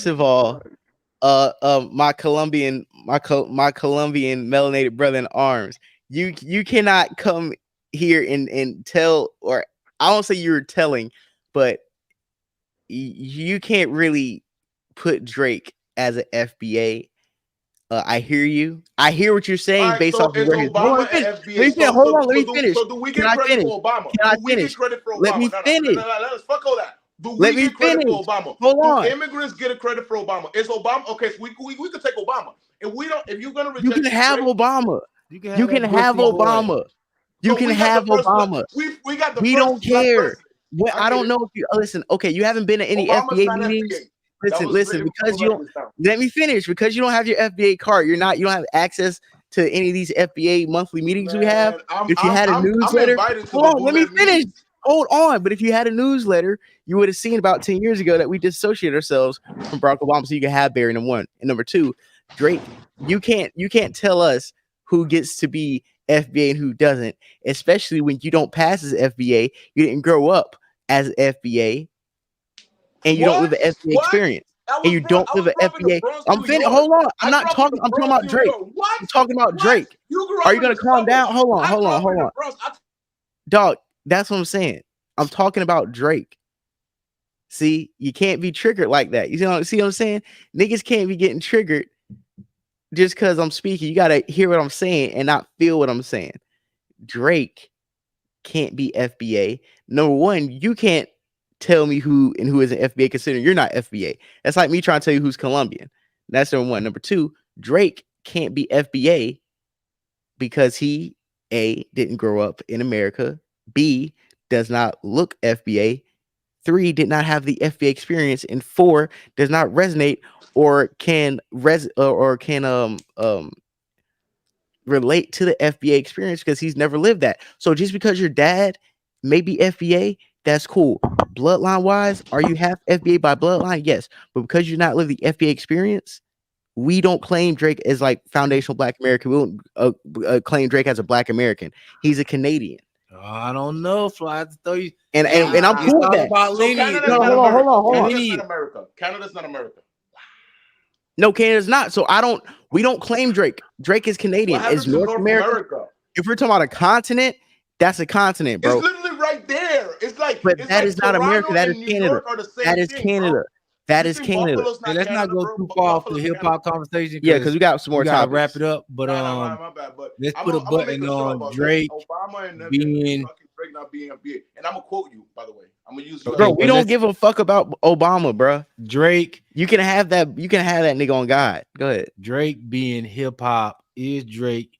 Colombian melanated brother in arms. You cannot come here and tell, or I won't say you're telling, but you can't really put Drake as an FBA. I hear you. I hear what you're saying Right, based so off of where his Obama and FBA. hold on, let me finish. So do we get credit for Obama? Can I finish? Let me finish. No, let's fuck all that. Do we Let me get credit finish. for Obama? Hold on. Do immigrants get a credit for Obama? Is Obama okay? So we could take Obama. If we don't, if you're gonna reject, You can have Drake, Obama. You can have Obama. You so can we got have the first Obama. we got the We first don't black care. president. Well, I don't know if you listen. Okay, you haven't been to any Obama's FBA not meetings. FBA. Listen, because you don't. Let me finish. Because you don't have your FBA card, you don't have access to any of these FBA monthly meetings we have. If you had a newsletter, hold on, let me finish. Hold on, but if you had a newsletter, you would have seen about 10 years ago that we dissociated ourselves from Barack Obama, so you can have Barry, number one. And number two, Drake, you can't tell us who gets to be FBA and who doesn't, especially when you don't pass as FBA. You didn't grow up as FBA, and you don't live an FBA experience. And you don't live an FBA. I'm finished. Hold on. I'm talking about Drake. I'm talking about Drake. Are you gonna calm down? Hold on. Dog, that's what I'm saying. I'm talking about Drake. See, you can't be triggered like that. You see what I'm saying? Niggas can't be getting triggered just because I'm speaking. You gotta hear what I'm saying and not feel what I'm saying. Drake can't be FBA. Number one, you can't tell me who isn't FBA considering you're not FBA. That's like me trying to tell you who's Colombian. That's number one. Number two, Drake can't be FBA because he A, didn't grow up in America, B, does not look FBA, 3, did not have the FBA experience, and 4, does not resonate or can relate to the FBA experience because he's never lived that. So just because your dad may be FBA, that's cool. Bloodline wise, are you half FBA by bloodline? Yes, but because you're not living the FBA experience, we don't claim Drake as like foundational Black American. We don't claim Drake as a Black American. He's a Canadian. I don't know, Fly. I have to throw you. And I'm cool with that. About So Canada's No, not America. hold on. Canada's not America. Canada's not America. No, Canada's not. So we don't claim Drake. Drake is Canadian. What happens It's to North America. If we're talking about a continent, that's a continent, bro. It's literally right there. It's like, but it's that like is not Toronto America. That is and New Canada. York are the same That is thing, Canada. bro. That You is think Canada. Buffalo's not Let's Canada, not go bro? too far off the Buffalo's hip hop conversation. Yeah, because we got some more we gotta topics. wrap it up. But my bad. But let's put a I'm gonna make button a show on about Drake Obama and being fucking Drake not being FBA. And I'm gonna quote you, by the way. I'm gonna use Bro, we don't give a fuck about Obama, bro. Drake, you can have that nigga on God. Go ahead. Drake being hip hop is Drake.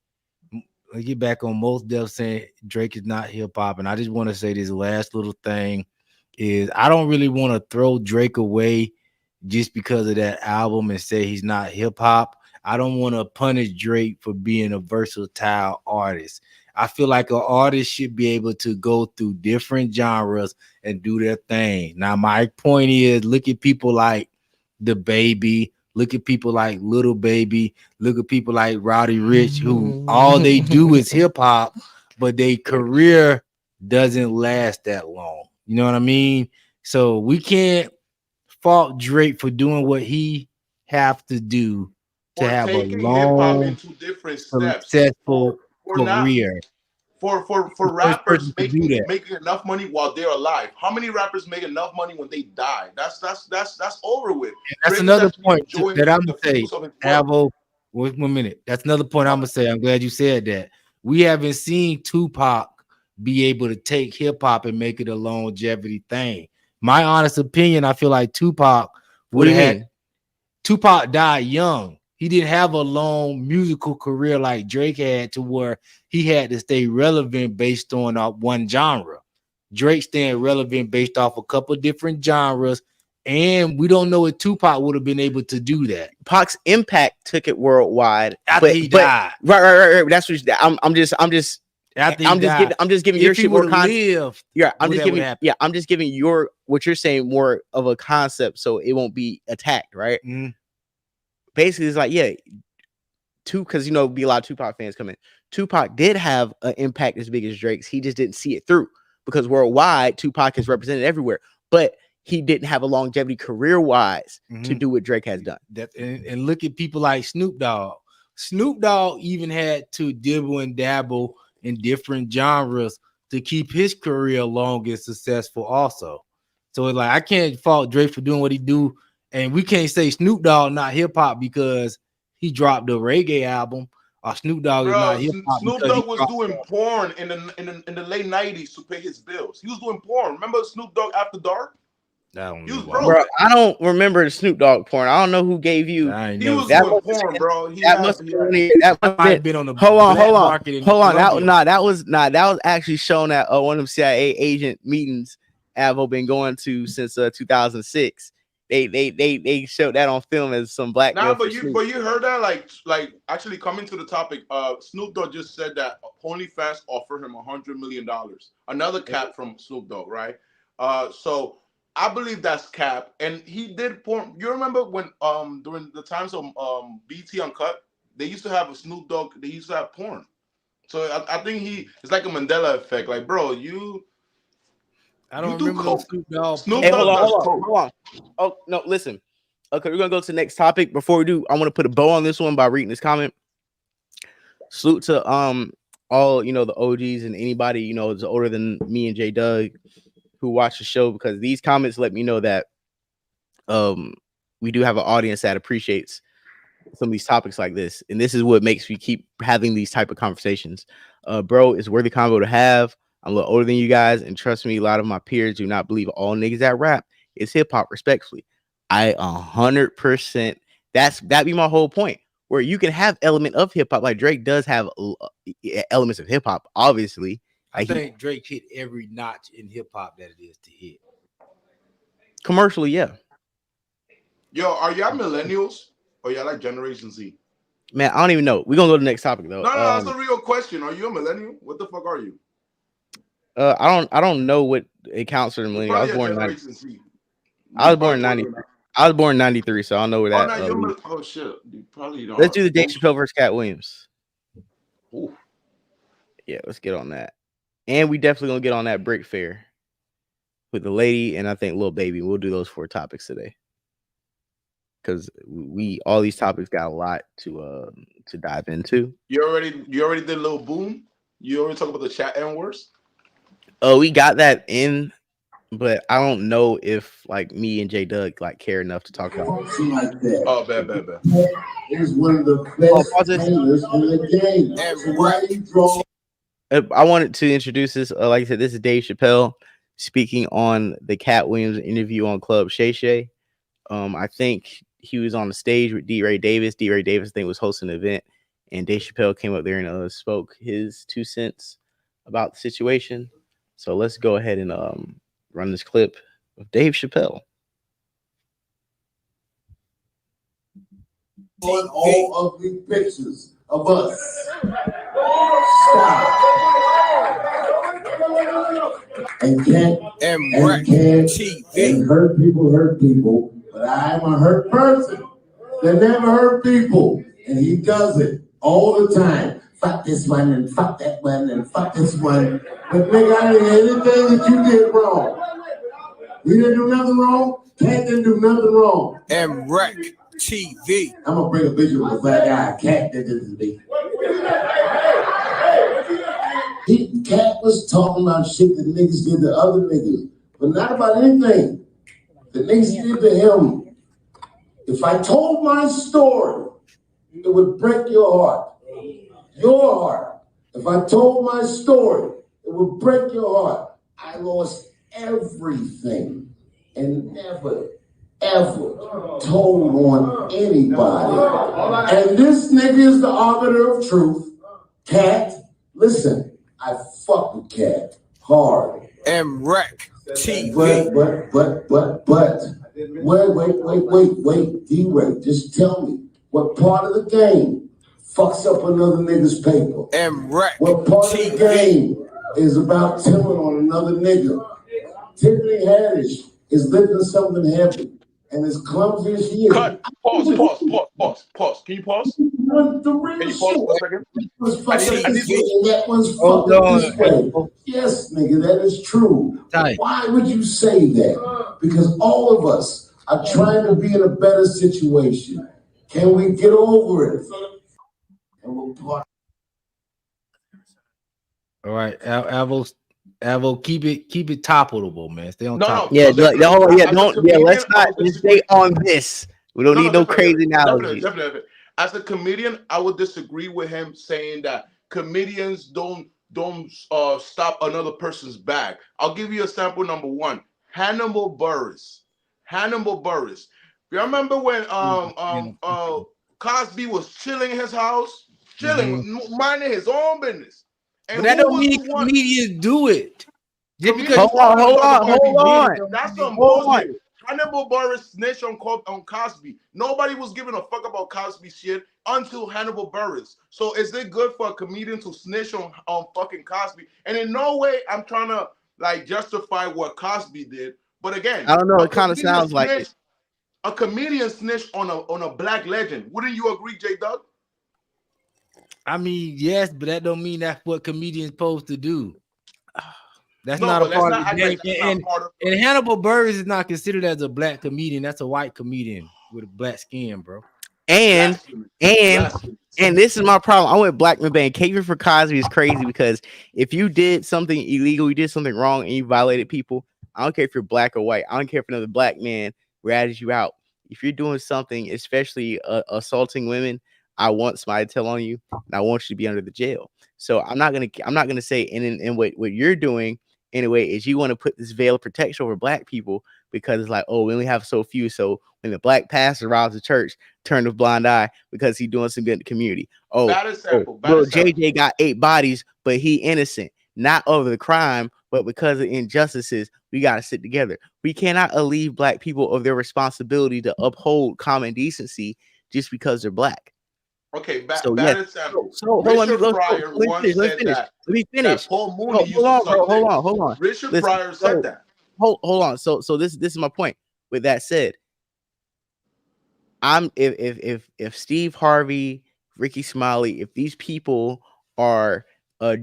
Let's get back on Mos Def saying Drake is not hip hop, and I just want to say this last little thing is I don't really want to throw Drake away just because of that album and say he's not hip hop. I don't want to punish Drake for being a versatile artist. I feel like an artist should be able to go through different genres and do their thing. Now, my point is, look at people like The Baby, look at people like Little Baby, look at people like Rowdy Rich, who all they do is hip hop, but their career doesn't last that long. You know what I mean? So we can't fault Drake for doing what he have to do to have a long, into different steps. successful career. For rappers making enough money while they're alive. How many rappers make enough money when they die? That's over with. And that's another point that I'm gonna say. Avo, 1 minute. That's another point I'm gonna say. I'm glad you said that. We haven't seen Tupac be able to take hip hop and make it a longevity thing. My honest opinion, I feel like Tupac would have had. Tupac died young. He didn't have a long musical career like Drake had, to where he had to stay relevant based on one genre. Drake staying relevant based off a couple different genres, and we don't know if Tupac would have been able to do that. Pac's impact took it worldwide after he died. Right. That's what I'm just giving your shit more context. Yeah, I'm just giving your what you're saying more of a concept, so it won't be attacked, right? Mm-hmm. Basically, it's like, because be a lot of Tupac fans coming. Tupac did have an impact as big as Drake's. He just didn't see it through, because worldwide Tupac is represented everywhere, but he didn't have a longevity career-wise to do what Drake has done. And look at people like Snoop Dogg. Snoop Dogg even had to dibble and dabble in different genres to keep his career long and successful also. So it's like, I can't fault Drake for doing what he do, and we can't say Snoop Dogg not hip-hop because he dropped a reggae album, or Snoop Dogg is not hip-hop. Snoop Dogg was doing porn in the late 90s to pay his bills. He was doing porn. Remember Snoop Dogg After Dark? Bro, I don't remember the Snoop Dogg porn. I don't know who gave you. He was doing porn, bro. That must have been on the hold on. That was actually shown at one of them CIA agent meetings Avo been going to since 2006. They showed that on film as some black. But you heard that like actually coming to the topic. Snoop Dogg just said that OnlyFans offered him $100 million. Another cap from Snoop Dogg, right? So I believe that's cap, and he did porn. You remember when during the times of BT Uncut, they used to have a Snoop Dogg. They used to have porn. So I think it's like a Mandela effect. Like, bro, I don't remember Snoop Dogg. Hold on. Oh no, listen. Okay, we're gonna go to the next topic. Before we do, I want to put a bow on this one by reading this comment. Salute to all the OGs and anybody is older than me and J Doug who watch the show, because these comments let me know that we do have an audience that appreciates some of these topics like this, and this is what makes me keep having these type of conversations. Bro, it's worthy combo to have. I'm a little older than you guys, and trust me, a lot of my peers do not believe all niggas that rap is hip hop. Respectfully, I 100%. That be my whole point. Where you can have element of hip hop, like Drake does have elements of hip hop. Obviously, I think Drake hit every notch in hip hop that it is to hit. Commercially, yeah. Yo, are y'all millennials or y'all like Generation Z? Man, I don't even know. We're gonna go to the next topic though. No, that's a real question. Are you a millennial? What the fuck are you? I don't know what it counts for the millennial. I was born in 90. I was born in 90. I was born in 93, so I don't know where that. Oh shit! You probably don't. Let's do the Dave Chappelle versus Katt Williams. Ooh. Yeah, let's get on that. And we definitely gonna get on that Brick Fair with the lady and I think Lil Baby. We'll do those 4 topics today, because all these topics got a lot to dive into. You already did Lil Boom. You already talked about the chat N-words. Oh, we got that in, but I don't know if like me and J Doug care enough to talk about it. Oh, bad. He's one of the best painters in the game. I wanted to introduce this. Like I said, this is Dave Chappelle. speaking on the Katt Williams interview on Club Shay Shay. I think he was on the stage with D. Ray Davis. D. Ray Davis, I think, was hosting an event, and Dave Chappelle came up there and spoke his 2 cents about the situation. So let's go ahead and run this clip of Dave Chappelle. On all ugly pictures of us. Stop. And can't and hurt people, but I'm a hurt person that never hurt people, and he does it all the time. Fuck this one and fuck that one and fuck this one. But nigga, I didn't hear anything that you did wrong. You didn't do nothing wrong. Katt didn't do nothing wrong. And wreck TV. I'm gonna bring a picture of a black guy. Katt did this to me. Katt was talking about shit that niggas did to other niggas, but not about anything the niggas did to him. If I told my story, it would break your heart. Your heart. If I told my story, it would break your heart. I lost everything and never, ever told on anybody. And this nigga is the arbiter of truth. Katt, listen. I fuck with Katt hard. And wreck TV. But wait, D-Ray, just tell me what part of the game fucks up another nigga's paper? And wreck What part TV. of the game is about telling on another nigga? Tiffany Haddish is lifting something heavy, and as clumsy as she is. Cut. Pause. Can you pause? The real Can you pause for a second? was fucking I need this way, and that one's fucking this way. Yes, nigga, that is true. Tight. Why would you say that? Because all of us are trying to be in a better situation. Can we get over it? And we'll part. All right, Avo, keep it topical, man. Stay on top. Yeah, let's not just stay on this. We don't need no crazy analogy. Definitely. As a comedian, I would disagree with him saying that comedians don't stop another person's back. I'll give you a sample number one. Hannibal Buress. You remember when Cosby was chilling in his house, minding his own business. And but that don't mean comedians do it. Hold on. That's some bullshit. Hannibal Buress snitched on Cosby. Nobody was giving a fuck about Cosby shit until Hannibal Buress. So is it good for a comedian to snitch on fucking Cosby? And in no way I'm trying to like justify what Cosby did. But again, I don't know. It kind of sounds like it. A comedian snitched on a black legend. Wouldn't you agree, J Doug? I mean, yes, but that don't mean that's what comedians supposed to do. That's not a part of the game. And Hannibal Buress is not considered as a black comedian. That's a white comedian with a black skin, bro. And this is my problem. I went black man ban. Catering for Cosby is crazy because if you did something illegal, you did something wrong, and you violated people, I don't care if you're black or white. I don't care if another black man ratted you out. If you're doing something, especially assaulting women, I want somebody to tell on you, and I want you to be under the jail. So I'm not gonna say and what you're doing anyway is you want to put this veil of protection over black people because it's like, oh, we only have so few. So when the black pastor robs the church, turn a blind eye because he's doing some good in the community. Oh, JJ got 8 bodies, but he innocent, not over the crime, but because of injustices. We got to sit together. We cannot alleviate black people of their responsibility to uphold common decency just because they're black. Okay, So hold on, let me finish. Hold on. Richard Pryor said that. Hold on. So this is my point. With that said, if Steve Harvey, Ricky Smiley, if these people are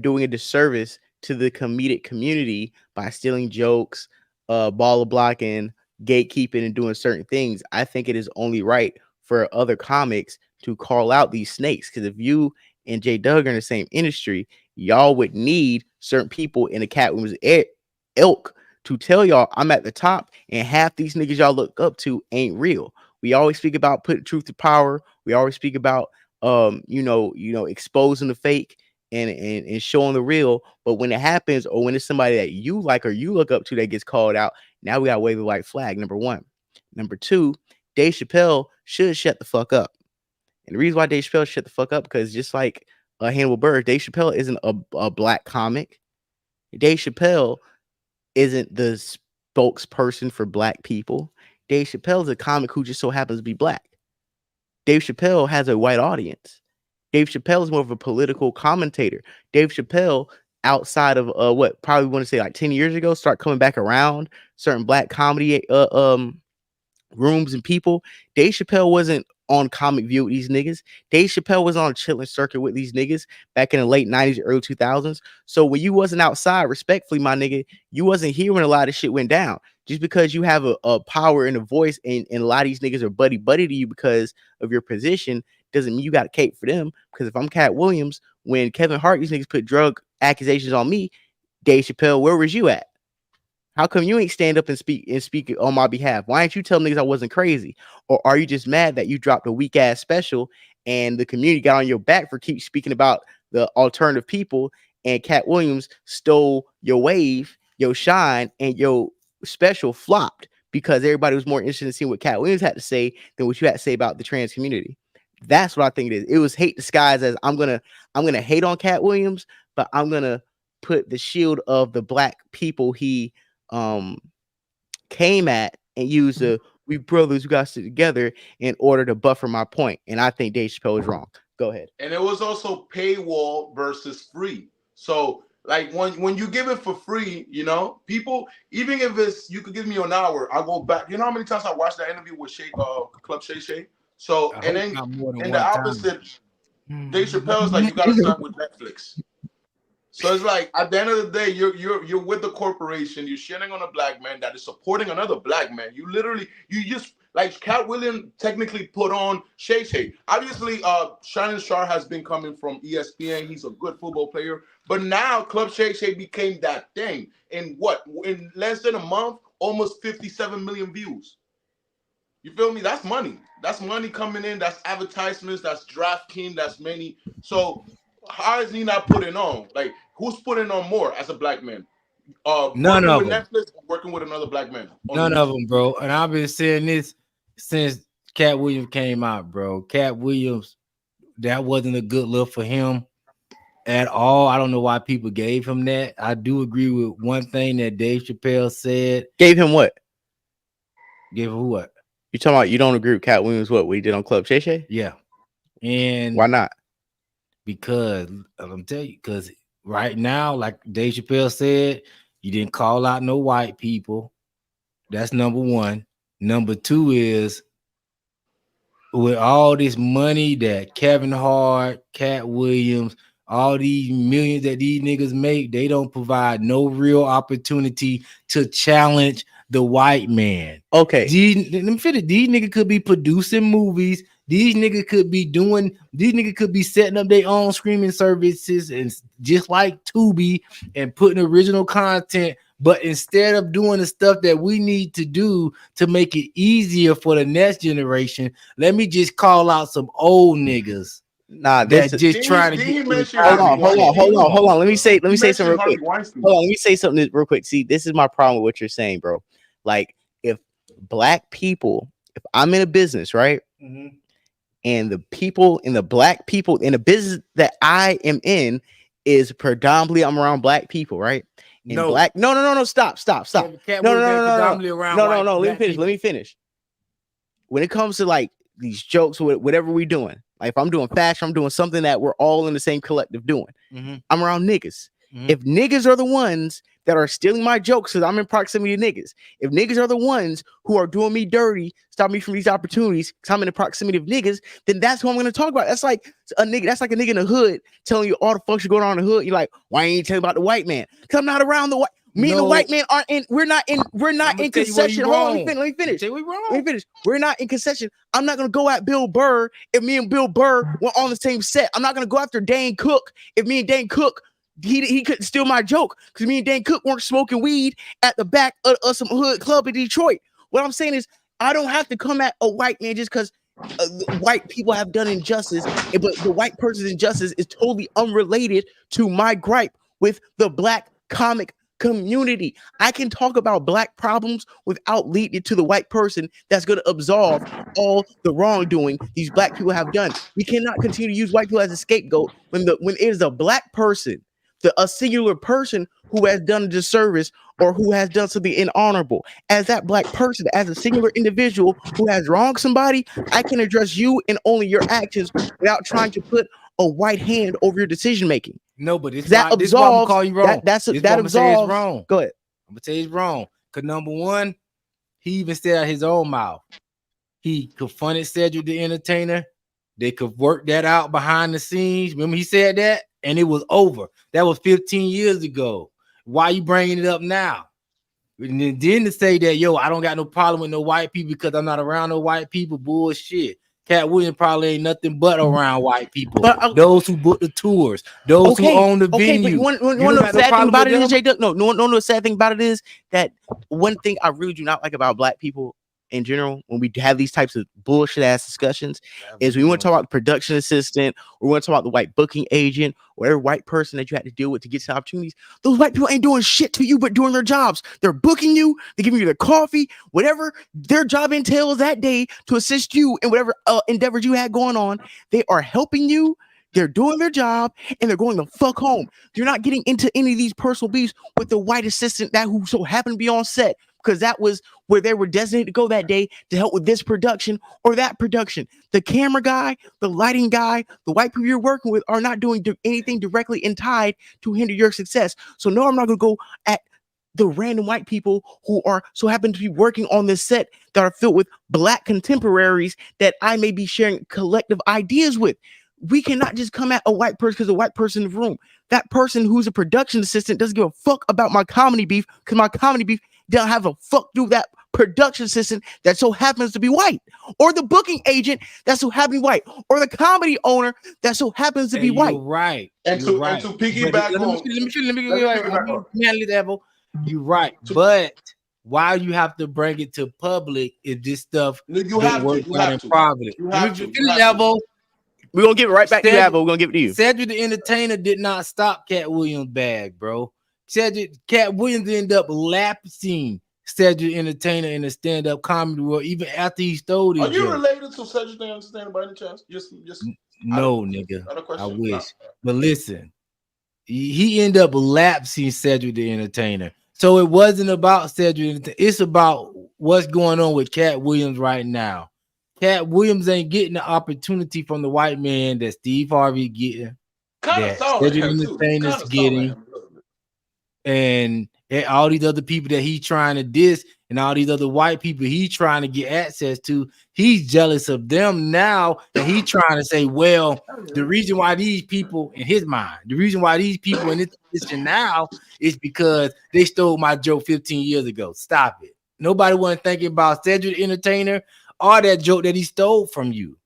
doing a disservice to the comedic community by stealing jokes, baller blocking, gatekeeping, and doing certain things, I think it is only right for other comics to call out these snakes. Because if you and J Doug are in the same industry, y'all would need certain people in the Katt Williams ilk to tell y'all I'm at the top, and half these niggas y'all look up to ain't real. We always speak about putting truth to power. We always speak about exposing the fake and showing the real. But when it happens, or when it's somebody that you like or you look up to that gets called out, now we got to wave the white flag. Number one. Number two, Dave Chappelle should shut the fuck up. And the reason why Dave Chappelle shut the fuck up, because just like Hannibal Buress, Dave Chappelle isn't a black comic. Dave Chappelle isn't the spokesperson for black people. Dave Chappelle is a comic who just so happens to be black. Dave Chappelle has a white audience. Dave Chappelle is more of a political commentator. Dave Chappelle, outside of what probably want to say like 10 years ago, start coming back around certain black comedy rooms and people. Dave Chappelle wasn't on Comic View with these niggas. Dave Chappelle was on a chilling circuit with these niggas back in the late 90s, early 2000s. So when you wasn't outside, respectfully, my nigga, you wasn't here when a lot of shit went down. Just because you have a power and a voice, and a lot of these niggas are buddy to you because of your position, doesn't mean you got to cape for them. Because if I'm Katt Williams, when Kevin Hart, these niggas put drug accusations on me, Dave Chappelle, where was you at? How come you ain't stand up and speak on my behalf? Why ain't you tell niggas I wasn't crazy? Or are you just mad that you dropped a weak ass special and the community got on your back for keep speaking about the alternative people, and Katt Williams stole your wave, your shine, and your special flopped because everybody was more interested in seeing what Katt Williams had to say than what you had to say about the trans community? That's what I think it is. It was hate disguised as I'm gonna hate on Katt Williams, but I'm gonna put the shield of the black people he came at and use we brothers who got to stick together in order to buffer my point. And I think Dave Chappelle is wrong. Go ahead. And it was also paywall versus free. So like when you give it for free, you know, people, even if it's you could give me an hour, I'll go back. You know how many times I watched that interview with Club Shay Shay? So and then in the opposite, Dave Chappelle's like, you gotta start with Netflix. So it's like at the end of the day, you're with the corporation, you're shitting on a black man that is supporting another black man. You just like Katt Williams technically put on Shay Shay. Obviously, Shannon Sharp has been coming from ESPN. He's a good football player, but now Club Shay Shay became that thing. In less than a month, almost 57 million views. You feel me? That's money. That's money coming in. That's advertisements. That's DraftKings. That's many. So how is he not putting on? Like, who's putting on more as a black man? None of them. Netflix, working with another black man. None of them, bro. And I've been saying this since Katt Williams came out, bro. Katt Williams, that wasn't a good look for him at all. I don't know why people gave him that. I do agree with one thing that Dave Chappelle said. Gave him what? Gave him what? You talking about you don't agree with Katt Williams what he did on Club Shay Shay? Yeah. And why not? Because I'm telling you, because right now, like Dave Chappelle said, you didn't call out no white people. That's number one. Number two is with all this money that Kevin Hart, Katt Williams, all these millions that these niggas make, they don't provide no real opportunity to challenge the white man. Okay. These niggas could be producing movies. These niggas could be setting up their own streaming services and just like Tubi and putting original content. But instead of doing the stuff that we need to do to make it easier for the next generation, let me just call out some old niggas. Nah, that's just trying to get. Hold on. Let me say something real quick. Hold on, let me say something real quick. See, this is my problem with what you're saying, bro. Like, if black people, if I'm in a business, right? Mm-hmm. And the people in the black people in the business that I am in is predominantly I'm around black people, right? And no, stop. No. Let me finish. When it comes to like these jokes or whatever we're doing, like if I'm doing fashion, I'm doing something that we're all in the same collective doing. Mm-hmm. I'm around niggas. Mm-hmm. If niggas are the ones that are stealing my jokes because I'm in proximity to niggas, if niggas are the ones who are doing me dirty, stop me from these opportunities because I'm in the proximity of niggas, then that's who I'm going to talk about. That's like a nigga. That's like a nigga in the hood telling you all the functions going on in the hood. You're like, why ain't you telling about the white man? Because I'm not around the white. Me and the white man aren't in. We're not in concession. Hold on, let me finish. We're not in concession. I'm not gonna go at Bill Burr if me and Bill Burr were on the same set. I'm not gonna go after Dane Cook if me and Dane Cook he couldn't steal my joke because me and Dane Cook weren't smoking weed at the back of some hood club in Detroit. What I'm saying is I don't have to come at a white man just because white people have done injustice, but the white person's injustice is totally unrelated to my gripe with the black comic community. I can talk about black problems without leading it to the white person that's going to absolve all the wrongdoing these black people have done. We cannot continue to use white people as a scapegoat when it is a black person, a singular person who has done a disservice or who has done something inhonorable. As that black person, as a singular individual who has wronged somebody, I can address you and only your actions without trying to put a white hand over your decision making. No, but it's that why, this why I'm gonna call you wrong. That absolves. Wrong. Go ahead. I'm gonna tell you it's wrong. Cause number one, he even said out his own mouth, he confronted Cedric the Entertainer. They could work that out behind the scenes. Remember, he said that, and it was over. That was 15 years ago. Why you bringing it up now? And then to say that, yo, I don't got no problem with no white people because I'm not around no white people, bullshit. Katt Williams probably ain't nothing but around white people. But, those who book the tours, those who own the venue. But one of the sad thing about it is, J-Duck, no, the sad thing about it is that one thing I really do not like about black people in general, when we have these types of bullshit ass discussions, is we want to talk about the production assistant, or we want to talk about the white booking agent, or every white person that you had to deal with to get to opportunities. Those white people ain't doing shit to you but doing their jobs. They're booking you, they're giving you their coffee, whatever their job entails that day to assist you in whatever endeavors you had going on. They are helping you. They're doing their job and they're going the fuck home. You're not getting into any of these personal beefs with the white assistant that who so happened to be on set, because that was where they were designated to go that day to help with this production or that production. The camera guy, the lighting guy, the white people you're working with are not doing anything directly tied to hinder your success. So no, I'm not going to go at the random white people who are so happen to be working on this set that are filled with black contemporaries that I may be sharing collective ideas with. We cannot just come at a white person because a white person in the room. That person who's a production assistant doesn't give a fuck about my comedy beef because my comedy beef don't have a fuck to do with that production assistant that so happens to be white, or the booking agent that so happens to be white, or the comedy owner that so happens to be white. Right. And to piggyback on, you're right. But why you have to bring it to public if this stuff you have to. Private? We're gonna give it right back to you, Avo. We're gonna give it to you. Cedric the Entertainer did not stop Katt Williams' bag, bro. Katt Williams ended up lapsing Cedric the Entertainer in the stand-up comedy world, even after he stole it. Are you related to Cedric the Entertainer by any chance? Just no, nigga. I wish. But listen, he ended up lapsing Cedric the Entertainer. So it wasn't about Cedric. It's about what's going on with Katt Williams right now. Katt Williams ain't getting the opportunity from the white man that Steve Harvey getting, that Cedric Entertainer's getting, and all these other people that he's trying to diss, and all these other white people he's trying to get access to. He's jealous of them now, and he's trying to say, well, the reason why these people, in his mind, the reason why these people in this position now is because they stole my joke 15 years ago. Stop it. Nobody wasn't thinking about Cedric the Entertainer or that joke that he stole from you.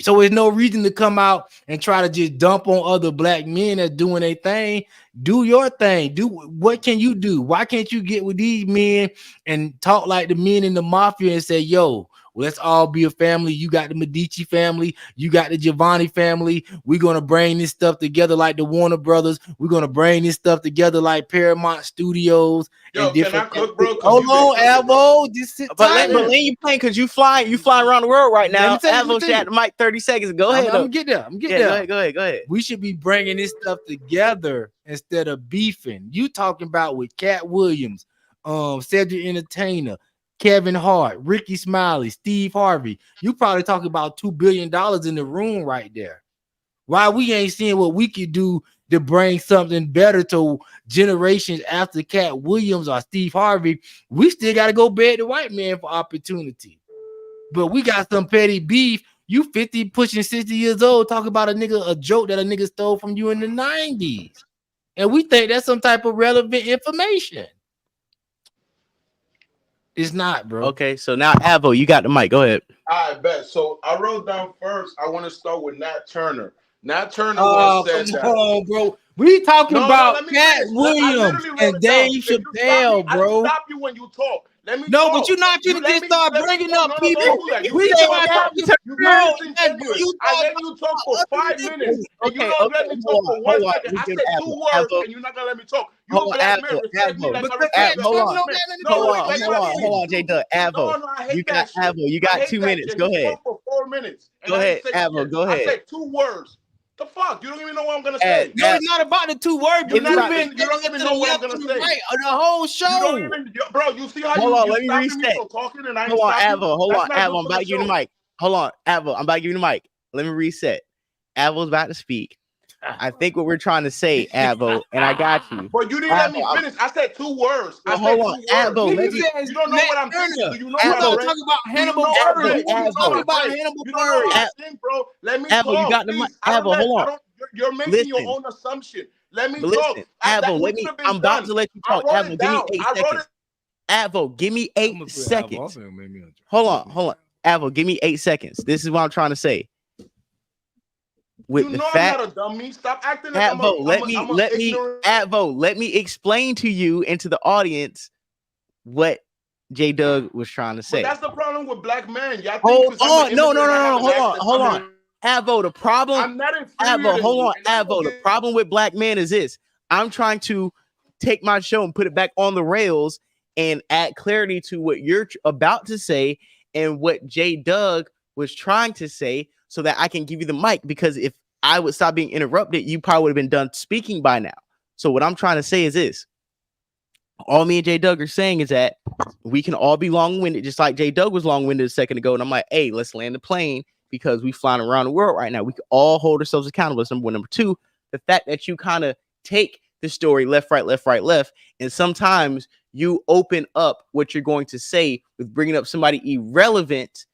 So there's no reason to come out and try to just dump on other black men that's doing their thing. Do your thing. Do what can you do? Why can't you get with these men and talk like the men in the mafia and say, yo, let's all be a family. You got the Medici family. You got the Giovanni family. We're going to bring this stuff together like the Warner Brothers. We're going to bring this stuff together like Paramount Studios. Yo, can I cook, bro? Hold on, Avo. Just sit but let you playing because you fly around the world right now. Avo shot the mic 30 seconds. Go ahead. I'm get there. Go ahead. We should be bringing this stuff together instead of beefing. You talking about with Katt Williams, Cedric Entertainer, Kevin Hart, Ricky Smiley, Steve Harvey. You probably talking about $2 billion in the room right there. Why we ain't seeing what we could do to bring something better to generations after Katt Williams or Steve Harvey? We still got to go beg the white man for opportunity. But we got some petty beef. You 50 pushing 60 years old, talk about a joke that a nigga stole from you in the 90s. And we think that's some type of relevant information. It's not, bro. Okay, so now Avo, you got the mic. Go ahead. I bet. So I wrote down first. I want to start with Nat Turner. Nat Turner said that. On, bro. We talking about Katt Williams and Dave Chappelle, bro. I stop you when you talk. Let me No, talk. but you're not You gonna let just me- start let me bringing talk. up No, people. don't do that. You We keep said on about talking. to You girls, listen and ignorant. you I talk let you talk for about 5 other minutes, and you Okay, don't let me talk for 1 second. We I give said Avo, 2 words, Avo. and you're not gonna let me talk. You Hold a on, black man, Avo, respect me Avo. like I Because respect that a Hold black on. no man. got nothing to No, do with Hold that. on, J Dub. Avo. No, I You hate got that shit. Avo. You I got hate 2 that minutes. shit. Go You ahead. spoke for 4 minutes, and Go I ahead, didn't say Avo. shit. Go I ahead. said 2 words. The fuck? You don't even know what I'm gonna Ed, say. No, it's not about the 2 words. You're But not you've even- been you don't taking even it to know the what I'm left gonna and the say. right of the whole show. You don't even, bro. You see how Hold on, you let me stopping me reset. from talking, and I ain't Hold on, stop you? Avo. Hold That's on, not Avo. good I'm for about the to give you the show. mic. Hold on, Avo. I'm about to give you the mic. Let me reset. Avo's about to speak. I think what we're trying to say, Avo, and I got you. But you didn't let me Avo, finish. I said 2 words. Well, I said hold 2 on, words. Avo, let Nigga me. says You don't know Nat what I'm thinking. Turner. Do you know You how I don't break? talk about Do you Hannibal know how I Buress. think? Do you know Avo, how Talk I about break? Hannibal You don't know how Buress. I think, bro. Let me Avo, you talk, got the mic. please. I don't Avo, hold on. let. You're making your Listen, own assumption. Let me but talk. listen, That Avo, we let me. could have been I'm about done. to let you I talk. wrote Avo, it give me down. 8 I wrote seconds. it. Avo, give me 8 seconds. Hold on, hold on. Avo, give me 8 seconds. This is what I'm trying to say. With You the know fact, I'm not a dummy. Stop acting like Avo, let I'm a ignorant. Avo, let me explain to you and to the audience what J Doug was trying to But say. that's the problem with black men. Y'all think Hold because I'm an on, no, immigrant, I have an hold on, accent. hold on. Avo, the problem, I'm not inferior Avo, to hold you. on, And that's Avo. The okay. problem with black men is this: I'm trying to take my show and put it back on the rails and add clarity to what you're about to say and what J Doug was trying to say, so that I can give you the mic. Because if I would stop being interrupted, you probably would have been done speaking by now. So what I'm trying to say is this: all me and J Doug are saying is that we can all be long-winded, just like J Doug was long-winded a second ago. And I'm like, hey, let's land the plane because we flying around the world right now. We can all hold ourselves accountable. That's number one. Number two, the fact that you kind of take the story left, right, left, right, left, and sometimes you open up what you're going to say with bringing up somebody irrelevant,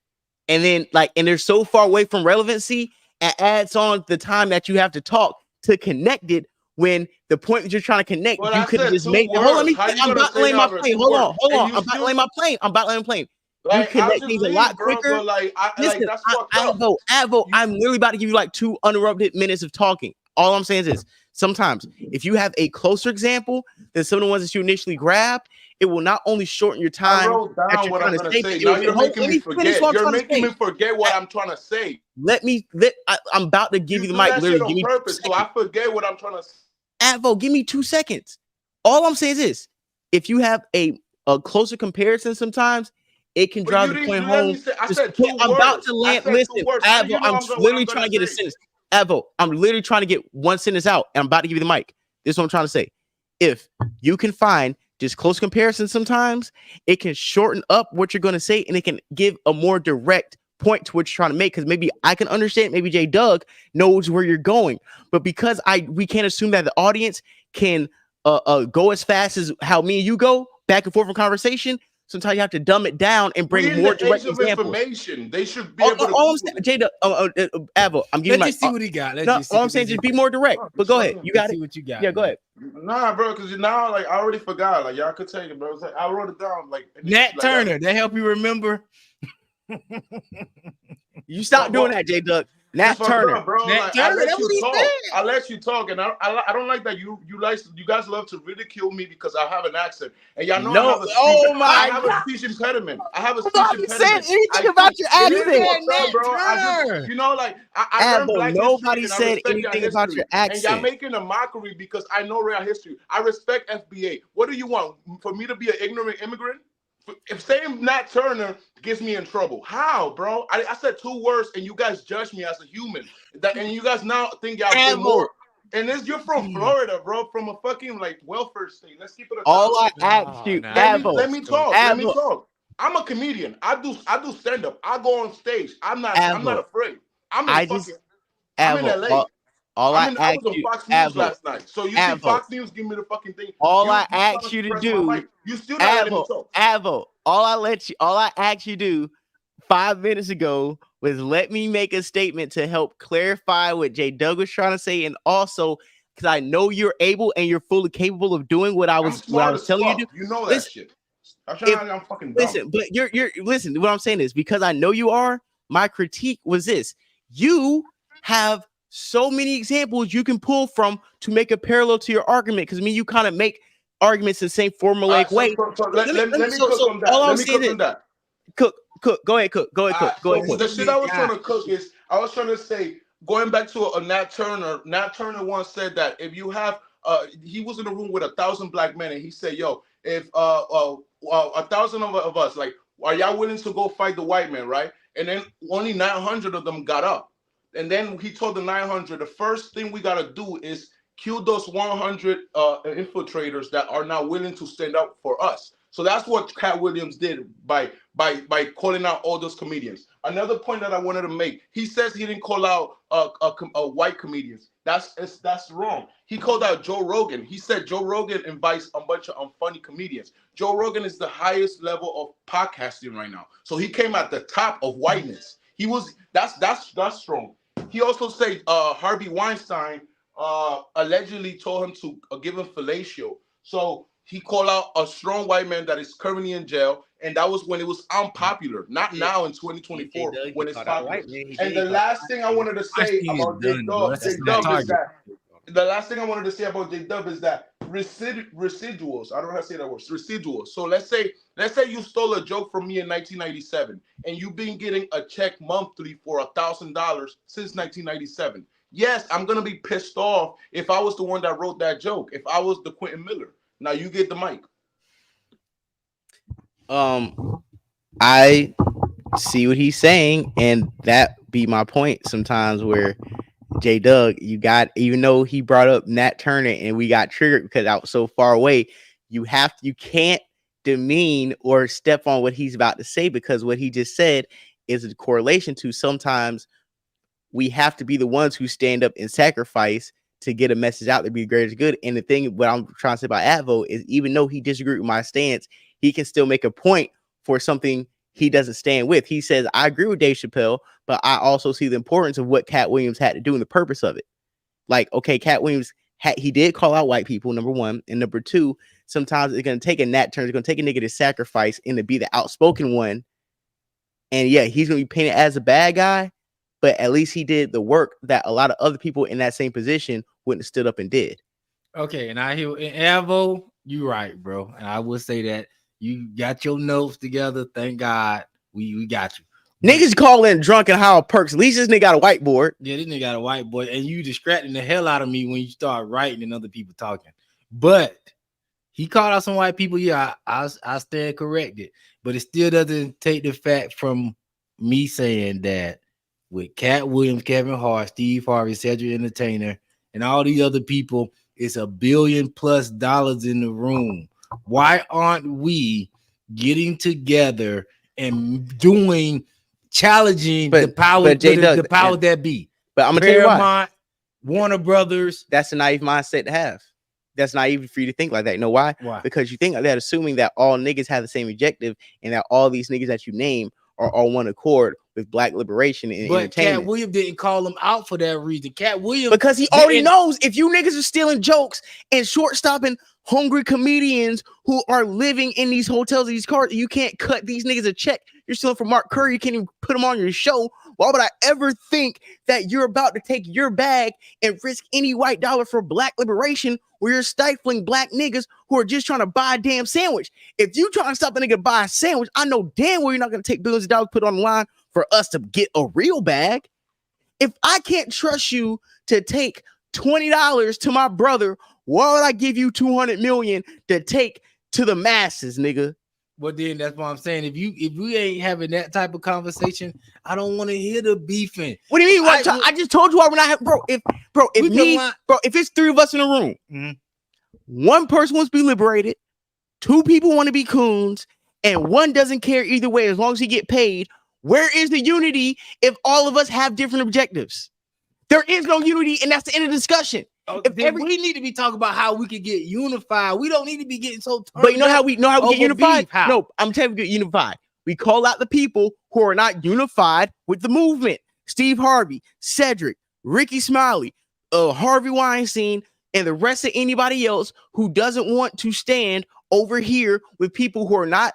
and then and they're so far away from relevancy, and adds on the time that you have to talk to connect it. When the point that you're trying to connect, But you I could have said just 2 made. words. Hold on, let me. How you I'm gonna about to say land my that plane. 2 Hold words? on, hold And on. you I'm about to still land my plane. I'm about to land my plane. You I'll connect just things a leave, lot bro. quicker. But Listen, that's fucked up. Avo, I'm literally about to give you like 2 uninterrupted minutes of talking. All I'm saying is this: sometimes if you have a closer example than some of the ones that you initially grabbed, it will not only shorten your I time wrote that down you're what trying I'm to gonna say, but say. it Now will you're hold, making let me me finish forget. what I'm You're trying to making say. me forget what I'm trying to say. I'm about to give You you the do mic. that shit Literally, give on me 2 purpose, so seconds. I forget what I'm trying to say. Avo, give me 2 seconds. All I'm saying is this: if you have a closer comparison, sometimes it can But drive you the didn't point let me home. say. I Just said 2 I'm about words. to I land. said 2 Listen, words. How do Avo, you know what literally I'm trying gonna to get a say? sentence. Avo, I'm literally trying to get one sentence out, and I'm about to give you the mic. This is what I'm trying to say. If you can find just close comparisons, sometimes it can shorten up what you're going to say, and it can give a more direct point to what you're trying to make. Because maybe I can understand, maybe J Doug knows where you're going, but because we can't assume that the audience can go as fast as how me and you go back and forth in conversation. Sometimes you have to dumb it down and We bring in more the age direct of examples. information. They should be able to All I'm Google saying, it. Jada, Avo, I'm giving Let's my. just see what he got. Let's No, just see. all I'm saying, just be more direct. Oh, But go ahead, you got Let's it. see what you got. Yeah, go ahead. Nah, bro, because now I already forgot. Like y'all could take it, bro. It's like, I wrote it down. Nat Turner. That help you remember? You stop doing that, J Doug. Nat Turner. Up, bro. Nat Turner, I let that's you what he talk. said. I let you talk, and I don't like that you guys love to ridicule me because I have an accent, and y'all know I No, have a speech. oh my I have God. a speech impediment. I have a speech Nobody impediment. said anything about your It is accent. fucked up, bro. I Turner. just I learned Avo, black history, nobody and I said respect your anything about history. your And y'all accent. making a mockery because I know real history. I respect FBA. What do you want for me to be an ignorant immigrant? If saying Nat Turner gets me in trouble, how, bro? I said 2 words and you guys judge me as a human. And you guys now think y'all been Avo, more. And you're from Florida, bro, from a fucking welfare state. Let's keep it a all I thousand. asked you, Let me talk. Let me Avo, talk. I'm a comedian. I do stand up. I go on stage. I'm not Avo. afraid. I'm in Avo, LA. all I I asked was on you, Fox News last night. So you think Avo, Fox News give me the fucking thing? all I You asked you to press my do, mic. You still not letting me talk. Avo, all I asked you to do 5 minutes ago was let me make a statement to help clarify what J Doug was trying to say, and also because I know you're able and you're fully capable of doing what I was telling you to do. You know that shit. I'm fucking dumb. Listen, but you're listen. What I'm saying is because I know you are. My critique was this: you have so many examples you can pull from to make a parallel to your argument. Because you kind of make arguments in the same formulaic way. Let me cook on that. Let me cook on that. Cook. Go ahead, Cook. Go ahead, Cook. The shit I was trying to cook is I was trying to say, going back to a Nat Turner. Nat Turner once said that if you have he was in a room with 1,000 black men, and he said, "Yo, if 1,000 of us, like, are y'all willing to go fight the white man, right?" And then only 900 of them got up. And then he told the 900, the first thing we gotta do is kill those 100 infiltrators that are not willing to stand up for us. So that's what Katt Williams did by calling out all those comedians. Another point that I wanted to make: he says he didn't call out white comedians. That's wrong. He called out Joe Rogan. He said Joe Rogan invites a bunch of unfunny comedians. Joe Rogan is the highest level of podcasting right now. So he came at the top of whiteness. That's strong. He also said Harvey Weinstein allegedly told him to give him fellatio. So he called out a strong white man that is currently in jail, and that was when it was unpopular, not now in 2024 when it's popular. And the last thing I wanted to say about J-Dub is that the last thing I wanted to say about J-Dub is that residuals. I don't know how to say that word. Residuals. So let's say you stole a joke from me in 1997, and you've been getting a check monthly for $1,000 since 1997. Yes, I'm gonna be pissed off if I was the one that wrote that joke. If I was the Quentin Miller. Now you get the mic. I see what he's saying, and that be my point sometimes where J-Doug, even though he brought up Nat Turner and we got triggered because I was so far away, you can't demean or step on what he's about to say, because what he just said is a correlation to sometimes we have to be the ones who stand up and sacrifice to get a message out to be the greatest good. And the thing, what I'm trying to say about Advo is, even though he disagreed with my stance, he can still make a point for something he doesn't stand with. He says, I agree with Dave Chappelle, but I also see the importance of what Katt Williams had to do and the purpose of it. Like, okay, Katt Williams, he did call out white people, number one. And number two, sometimes it's going to take a Nat Turner, it's going to take a nigga to sacrifice and to be the outspoken one. And yeah, he's going to be painted as a bad guy, but at least he did the work that a lot of other people in that same position wouldn't have stood up and did. Okay, and I hear Avo, you right, bro. And I will say that you got your notes together. Thank God we got you. Niggas call in drunk and how perks. At least this nigga got a whiteboard. Yeah, this nigga got a whiteboard, and you distracting the hell out of me when you start writing and other people talking. But he called out some white people. Yeah, I stand corrected, but it still doesn't take the fact from me saying that with Katt Williams, Kevin Hart, Steve Harvey, Cedric Entertainer, and all these other people, it's $1 billion+ in the room. Why aren't we getting together and challenging the power that be? But I'm gonna tell you why. Warner Brothers. That's a naive mindset to have. That's naive for you to think like that. You know why? Why? Because you think like that, assuming that all niggas have the same objective and that all these niggas that you name are all one accord with black liberation and entertainment. Katt Williams didn't call him out for that reason. Katt Williams, because he already knows if you niggas are stealing jokes and short-stopping hungry comedians who are living in these hotels, these cars, you can't cut these niggas a check. You're stealing from Mark Curry. You can't even put them on your show. Why would I ever think that you're about to take your bag and risk any white dollar for black liberation where you're stifling black niggas who are just trying to buy a damn sandwich? If you trying to stop a nigga to buy a sandwich, I know damn well you're not going to take billions of dollars put on the line for us to get a real bag. If I can't trust you to take $20 to my brother, why would I give you 200 million to take to the masses, nigga? Well, then that's what I'm saying. If we ain't having that type of conversation, I don't want to hear the beefing. What do you mean? I just told you why we're not having, if it's three of us in a room, one person wants to be liberated, two people want to be coons, and one doesn't care either way as long as he get paid. Where is the unity if all of us have different objectives? There is no unity, and that's the end of the discussion. We need to be talking about how we can get unified. We don't need to be getting so. But you know how we get unified? No, I'm telling you, we get unified. We call out the people who are not unified with the movement. Steve Harvey, Cedric, Ricky Smiley, Harvey Weinstein, and the rest of anybody else who doesn't want to stand over here with people who are not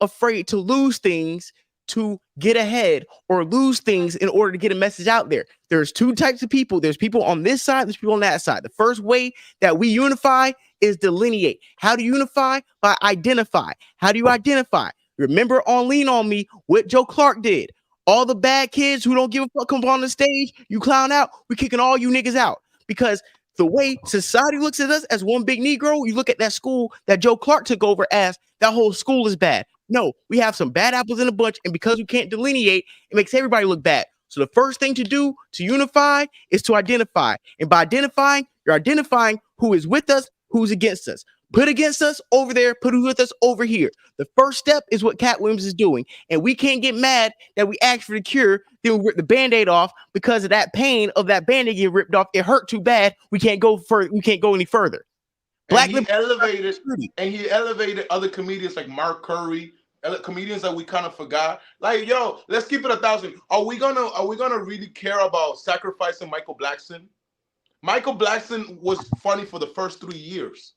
afraid to lose things to get ahead or lose things in order to get a message out there. There's two types of people. There's people on this side, there's people on that side. The first way that we unify is delineate. How do you unify? By identify. How do you identify? Remember on Lean On Me what Joe Clark did. All the bad kids who don't give a fuck come on the stage, you clown out, we kicking all you niggas out. Because the way society looks at us as one big Negro, you look at that school that Joe Clark took over as that whole school is bad. No, we have some bad apples in a bunch, and because we can't delineate, it makes everybody look bad. So the first thing to do to unify is to identify. And by identifying, you're identifying who is with us, who's against us. Put against us over there, put who's with us over here. The first step is what Katt Williams is doing. And we can't get mad that we asked for the cure, then we rip the Band-Aid off because of that pain of that Band-Aid getting ripped off. It hurt too bad. We can't go any further. And he elevated other comedians like Mark Curry, comedians that we kind of forgot. Like, yo, let's keep it 1,000. Are we gonna really care about sacrificing Michael Blackson? Michael Blackson was funny for the first 3 years.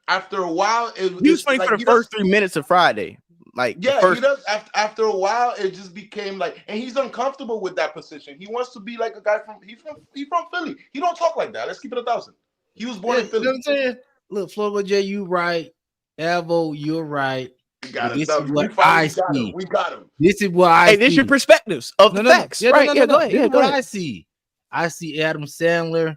After a while, he was funny for the first 3 minutes of Friday. Like, yeah, he does. After a while, it just became like, and he's uncomfortable with that position. He wants to be like a guy from Philly. He don't talk like that. Let's keep it 1,000. He was born in Philly. You know what I'm saying? Look, Florida J, you right. Avo, you're right. We got this him. is what I see. We got him. This is what I see. Hey, this is your perspectives of the facts. Right? Yeah, go ahead. This is go what ahead. I see. I see Adam Sandler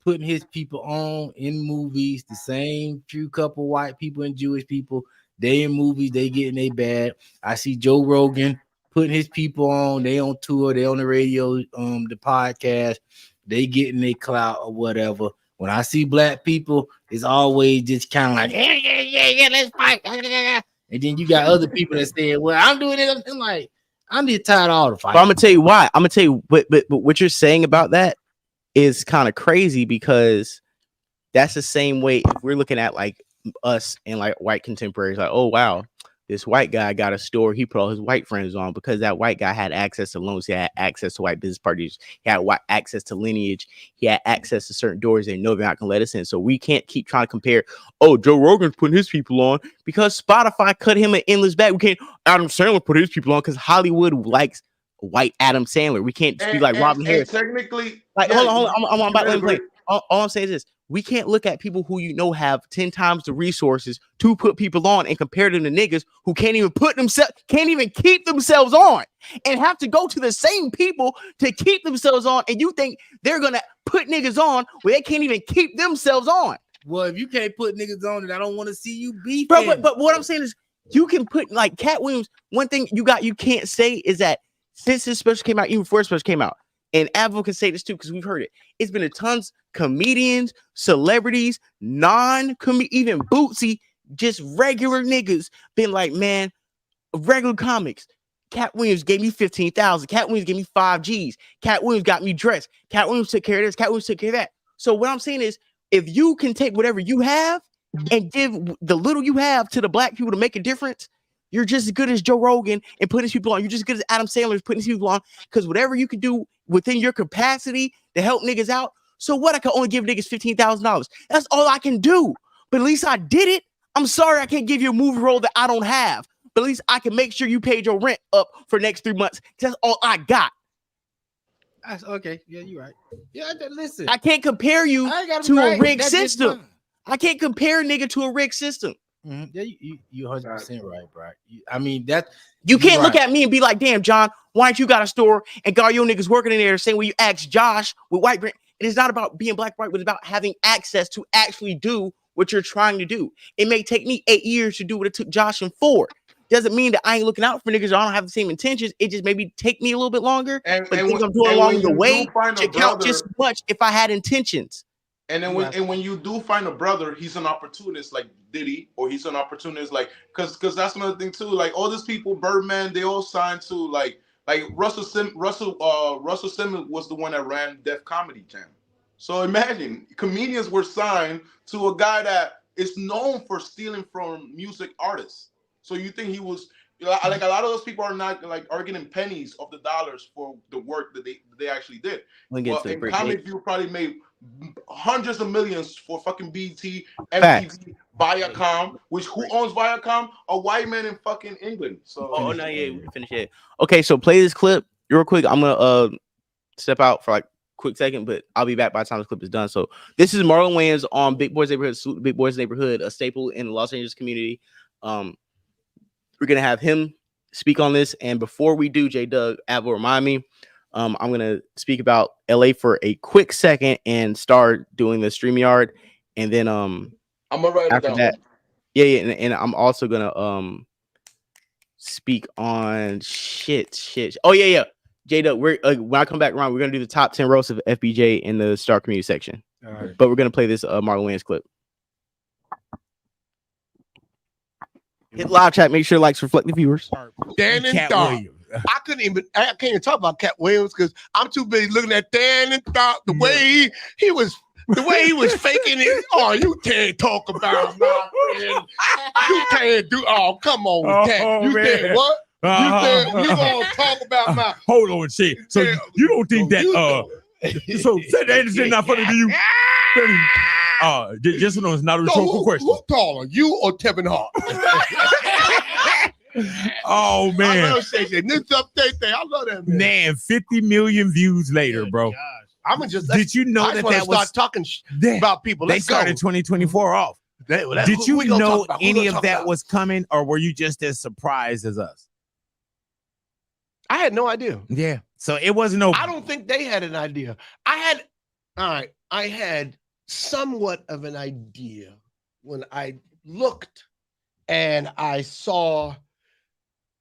putting his people on in movies, the same few couple white people and Jewish people. They in movies, they getting they bad. I see Joe Rogan putting his people on. They on tour, they on the radio, the podcast. They getting their clout or whatever. When I see black people, it's always just kind of like, yeah, let's fight. And then you got other people that say, well, I'm doing it. I'm like, I'm just tired of all the fighting. But I'm gonna tell you why. I'm gonna tell you but what you're saying about that is kind of crazy, because that's the same way if we're looking at like us and like white contemporaries, like, oh wow, this white guy got a store, he put all his white friends on because that white guy had access to loans, he had access to white business parties, he had access to lineage, he had access to certain doors they know they're not gonna let us in. So we can't keep trying to compare, oh, Joe Rogan's putting his people on because Spotify cut him an endless bag. We can't Adam Sandler put his people on because Hollywood likes white Adam Sandler. We can't just be like Robin Harris. Technically, like, hold on. I'm about to play. All I'm saying is this: we can't look at people who have 10 times the resources to put people on and compare them to niggas who can't even keep themselves on, and have to go to the same people to keep themselves on. And you think they're gonna put niggas on where they can't even keep themselves on? Well, if you can't put niggas on, then I don't want to see you beefing. Bro, but what I'm saying is, you can put like Katt Williams. One thing you can't say is that since this special came out, even before this special came out, and Avo can say this too because we've heard it. It's been a tons comedians, celebrities, even Bootsy, just regular niggas been like, man, regular comics. Katt Williams gave me 15,000. Katt Williams gave me 5 G's. Katt Williams got me dressed. Katt Williams took care of this. Katt Williams took care of that. So what I'm saying is, if you can take whatever you have and give the little you have to the black people to make a difference, you're just as good as Joe Rogan and putting his people on. You're just as good as Adam Sandler putting his people on, because whatever you can do within your capacity to help niggas out. So what? I can only give niggas $15,000. That's all I can do. But at least I did it. I'm sorry I can't give you a movie role that I don't have. But at least I can make sure you paid your rent up for next 3 months. That's all I got. That's okay. Yeah, you're right. Yeah, listen. I can't compare you to a rigged system. I can't compare a nigga to a rigged system. Mm-hmm. Yeah, you 100% right, bro. I mean, that you can't look at me and be like, damn, John, why don't you got a store and got your niggas working in there? Same way you ask Josh with white brand. It is not about being black, white, but it's about having access to actually do what you're trying to do. It may take me 8 years to do what it took Josh in 4. Doesn't mean that I ain't looking out for niggas or I don't have the same intentions. It just maybe take me a little bit longer. But things I'm doing along the way should count just as much if I had intentions. And then when you do find a brother, he's an opportunist like Diddy, or he's an opportunist like because that's another thing too. Like all these people, Birdman, they all signed to like Russell Simmons was the one that ran Def Comedy Jam. So imagine comedians were signed to a guy that is known for stealing from music artists. So you think he was like a lot of those people are not like are getting pennies of the dollars for the work that they actually did. Well, in Comic View probably made hundreds of millions for fucking BT, MTV, Viacom, which who owns Viacom? A white man in fucking England. So Oh no, yeah, we can finish it. Okay, so play this clip real quick. I'm gonna step out for like a quick second, but I'll be back by the time this clip is done. So this is Marlon Wayans on Big Boys Neighborhood, Big Boys Neighborhood, a staple in the Los Angeles community. We're gonna have him speak on this, and before we do, J Doug, Ab will remind me. I'm gonna speak about LA for a quick second and start doing the StreamYard, and then I'm gonna write after it down. that, yeah, and I'm also gonna speak on shit. Oh yeah. J-Dub, we're when I come back around, we're gonna do the top 10 roasts of FBJ in the Star Community section. All right. But we're gonna play this Marlon Wayans clip. Hit live chat, make sure likes reflect the viewers. Dan and Katt Thought. Williams. I can't even talk about Katt Williams because I'm too busy looking at Dan and Thought, the way he was faking it. Oh, you can't talk about my friend. You can't do. Oh, come on, Katt. You man. said what? You said you gonna talk about my. Hold on, shit. So Yeah, you don't think that so said that is not funny to you? Just know it's not a rhetorical question. Who taller, you or Tevin Hart? Oh I man, love Shay-Shay. This update thing, I love that man. man, 50 million views later, bro. I'm gonna just. Did you know I just that wanna that start was talking they, about people? they Let's started go. 2024 off? Did you Who we gonna know talk about? Who we any gonna of talk that about? was coming, or were you just as surprised as us? I had no idea. Yeah. So it wasn't no. I don't think they had an idea. I had somewhat of an idea when I looked and I saw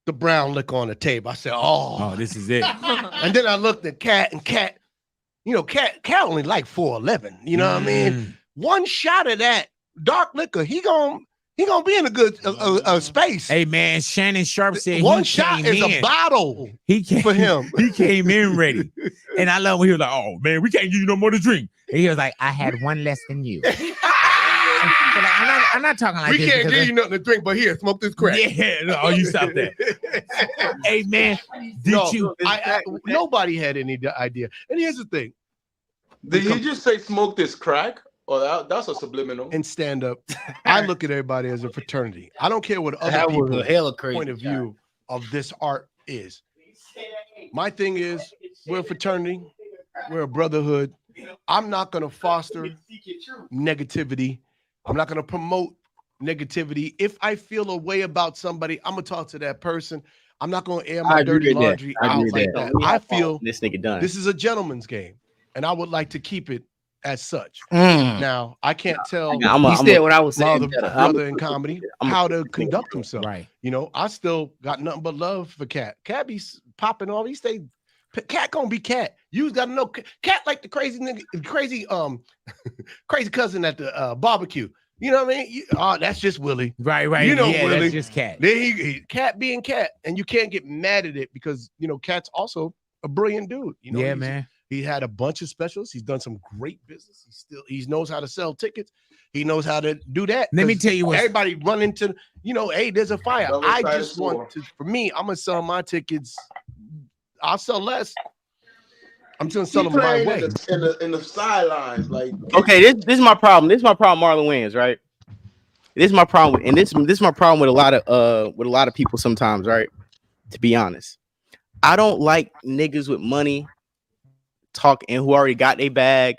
the brown liquor on the table. I said, Oh, this is it. and then I looked at Katt, and Katt, Katt only like 4'11. You know what I mean? One shot of that dark liquor, he gonna be in a good space. Hey man, Shannon Sharp said One he shot came is in. a bottle He came for him. He came in ready, and I love when he was like, "Oh man, we can't give you no more to drink." And he was like, "I had one less than you." I'm not talking like We this. can't because give you nothing to drink, but here, smoke this crack. Yeah, no, you stop that. Hey man, Nobody had any idea. And here's the thing: Did he just say smoke this crack? Oh, that's a subliminal. in stand up, I look at everybody as a fraternity. I don't care what other That was people's a hella crazy point of view of this art is. My thing is, we're a fraternity, we're a brotherhood. I'm not going to foster negativity. I'm not going to promote negativity. If I feel a way about somebody, I'm going to talk to that person. I'm not going to air my dirty laundry out like that. I feel this nigga done. this is a gentleman's game, and I would like to keep it as such. Now, I can't tell He said what I was my saying. other brother in comedy how to conduct himself. right? I still got nothing but love for Katt. Katt be popping off. He stay. Katt gonna be Katt. You got to know Katt like the crazy nigga, crazy cousin at the barbecue. You know what I mean? That's just Willie. Right. You know yeah, Willie. that's just Katt. Then he Katt being Katt, and you can't get mad at it because Katt's also a brilliant dude. Yeah, man. He had a bunch of specials. He's done some great business. He knows how to sell tickets. He knows how to do that. Let me 'Cause tell you what. everybody run into, hey, there's a fire. Double I sided just want sword. to, for me, I'm gonna sell my tickets. I'll sell less. I'm just gonna sell them my way. In the sidelines, like Okay, this is my problem. This is my problem, Marlon Wayans, right? This is my problem, and this is my problem with a lot of people sometimes, right? To be honest, I don't like niggas with money talking and who already got their bag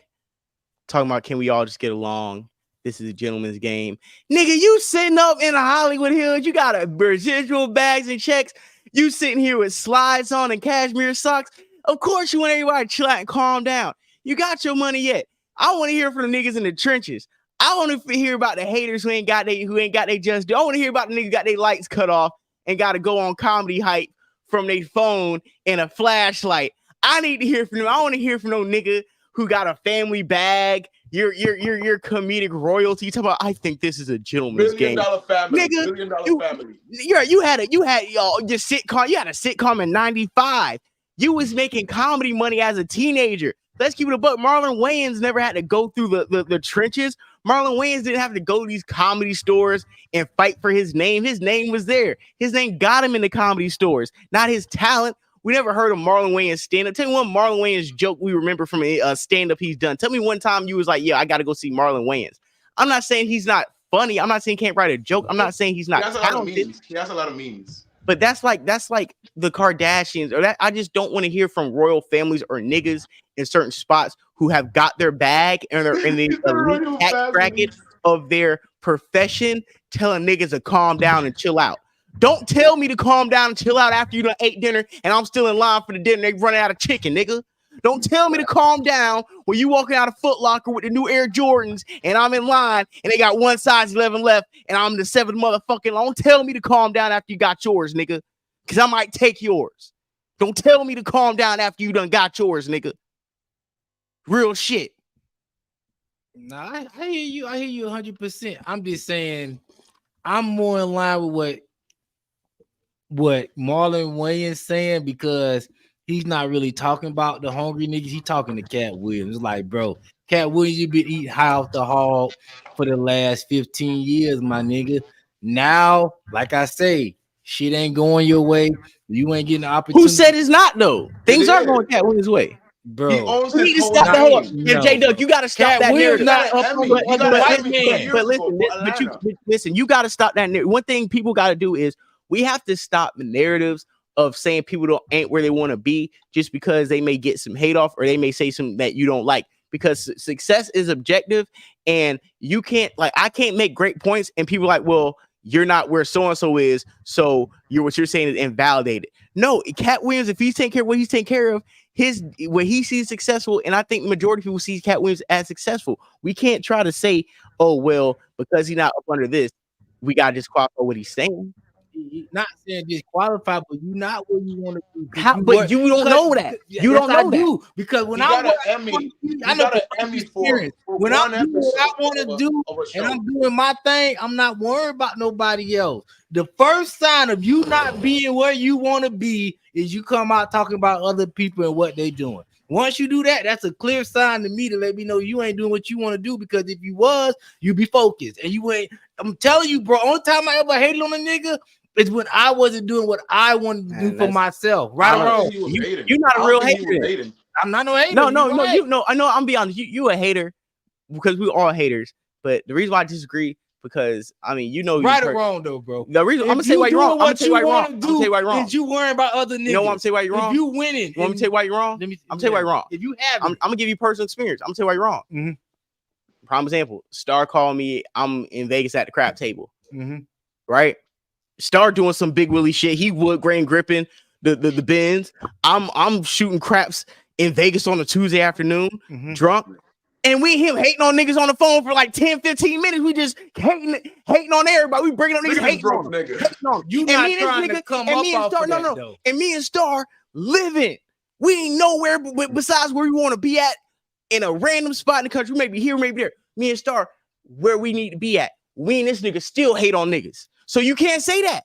talking about can we all just get along? This is a gentleman's game, nigga. You sitting up in the Hollywood Hills, you got a residual bags and checks. You sitting here with slides on and cashmere socks. Of course, you want everybody to chill out and calm down. You got your money yet? I want to hear from the niggas in the trenches. I want to hear about the haters who ain't got they just do. I want to hear about the niggas got their lights cut off and got to go on comedy hype from their phone and a flashlight. I need to hear from them. I want to hear from no nigga who got a family bag. Your comedic royalty. Talk about. I think this is a gentleman's $1 billion game. family. Nigga, $1 billion family. You had your sitcom. You had a sitcom in '95. You was making comedy money as a teenager. Let's keep it a buck. Marlon Wayans never had to go through the trenches. Marlon Wayans didn't have to go to these comedy stores and fight for his name. His name was there. His name got him in the comedy stores, not his talent. We never heard of Marlon Wayans stand up. Tell me one Marlon Wayans joke we remember from a stand up he's done. Tell me one time you was like, yeah, I got to go see Marlon Wayans. I'm not saying he's not funny. I'm not saying he can't write a joke. I'm not saying he's not talented. He has a lot of memes. But that's like the Kardashians, or that I just don't want to hear from royal families or niggas in certain spots who have got their bag and they're in the elite tax bracket of their profession, telling niggas to calm down and chill out. Don't tell me to calm down and chill out after you done ate dinner and I'm still in line for the dinner. They running out of chicken, nigga. Don't tell me to calm down when you walking out of Foot Locker with the new Air Jordans and I'm in line and they got one size 11 left and I'm the 7th motherfucking. Don't tell me to calm down after you got yours, nigga, because I might take yours. Don't tell me to calm down after you done got yours, nigga. Real shit. Nah, I hear you. I hear you 100%. I'm just saying, I'm more in line with what Marlon Wayans saying, because he's not really talking about the hungry niggas. He's talking to Katt Williams. It's like, bro, Katt Williams, you been eating high off the hog for the last 15 years, my nigga. Now, like I say, shit ain't going your way. You ain't getting the opportunity. Who said it's not though? Things are going Katt Williams' way. Bro, he owns you need to his stop that. whole Hold up. name. And J Duck, you got to stop Katt that Williams narrative. not up on the other white man. But you got to stop that narrative. One thing people got to do is we have to stop the narratives of saying people ain't where they want to be just because they may get some hate off or they may say something that you don't like. Because success is objective, and you can't, like, I can't make great points and people are like, well, you're not where so-and-so is, so what you're saying is invalidated. No, Katt Williams, if he's taking care of what he's taking care of, what he sees successful, and I think the majority of people see Katt Williams as successful. We can't try to say, oh, well, because he's not up under this, we got to disqualify what he's saying. Not saying disqualified, but you're not where you want to be. How? But you don't know that. You don't know that. Because when I know the experience. When I'm doing what I want to do and I'm doing my thing, I'm not worried about nobody else. The first sign of you not being where you want to be is you come out talking about other people and what they doing. Once you do that, that's a clear sign to me to let me know you ain't doing what you want to do, because if you was, you'd be focused. And you ain't, I'm telling you, bro, only time I ever hated on a nigga is when I wasn't doing what I wanted to do for myself. Right or wrong? You're not a real hater. I'm not no hater. No, I know. I'm be honest. You a hater because we all haters. But the reason why I disagree, because I mean, you know, right or wrong though, bro. The reason I'm gonna say why you're wrong. I'm gonna tell you why you're wrong. I'm gonna tell you why you're wrong. Is you worrying about other niggas? You know what I'm saying? Why you're wrong? If you winning, I'm gonna tell you why you're wrong. I'm gonna tell you why you're wrong. If you have, I'm gonna give you personal experience. I'm gonna tell you why you're wrong. Mm-hmm. Prime example: Star called me. I'm in Vegas at the crap table. Mm-hmm. Right? Star doing some big willy shit. He wood grain gripping the bins. I'm shooting craps in Vegas on a Tuesday afternoon, drunk. And we him hating on niggas on the phone for like 10, 15 minutes. We just hating on everybody. We bringing on niggas hating on them. You not trying to come up off of that, though. And me and Star living. We ain't nowhere besides where we want to be at, in a random spot in the country. Maybe here, maybe there. Me and Star, where we need to be at. We and this nigga still hate on niggas. So you can't say that.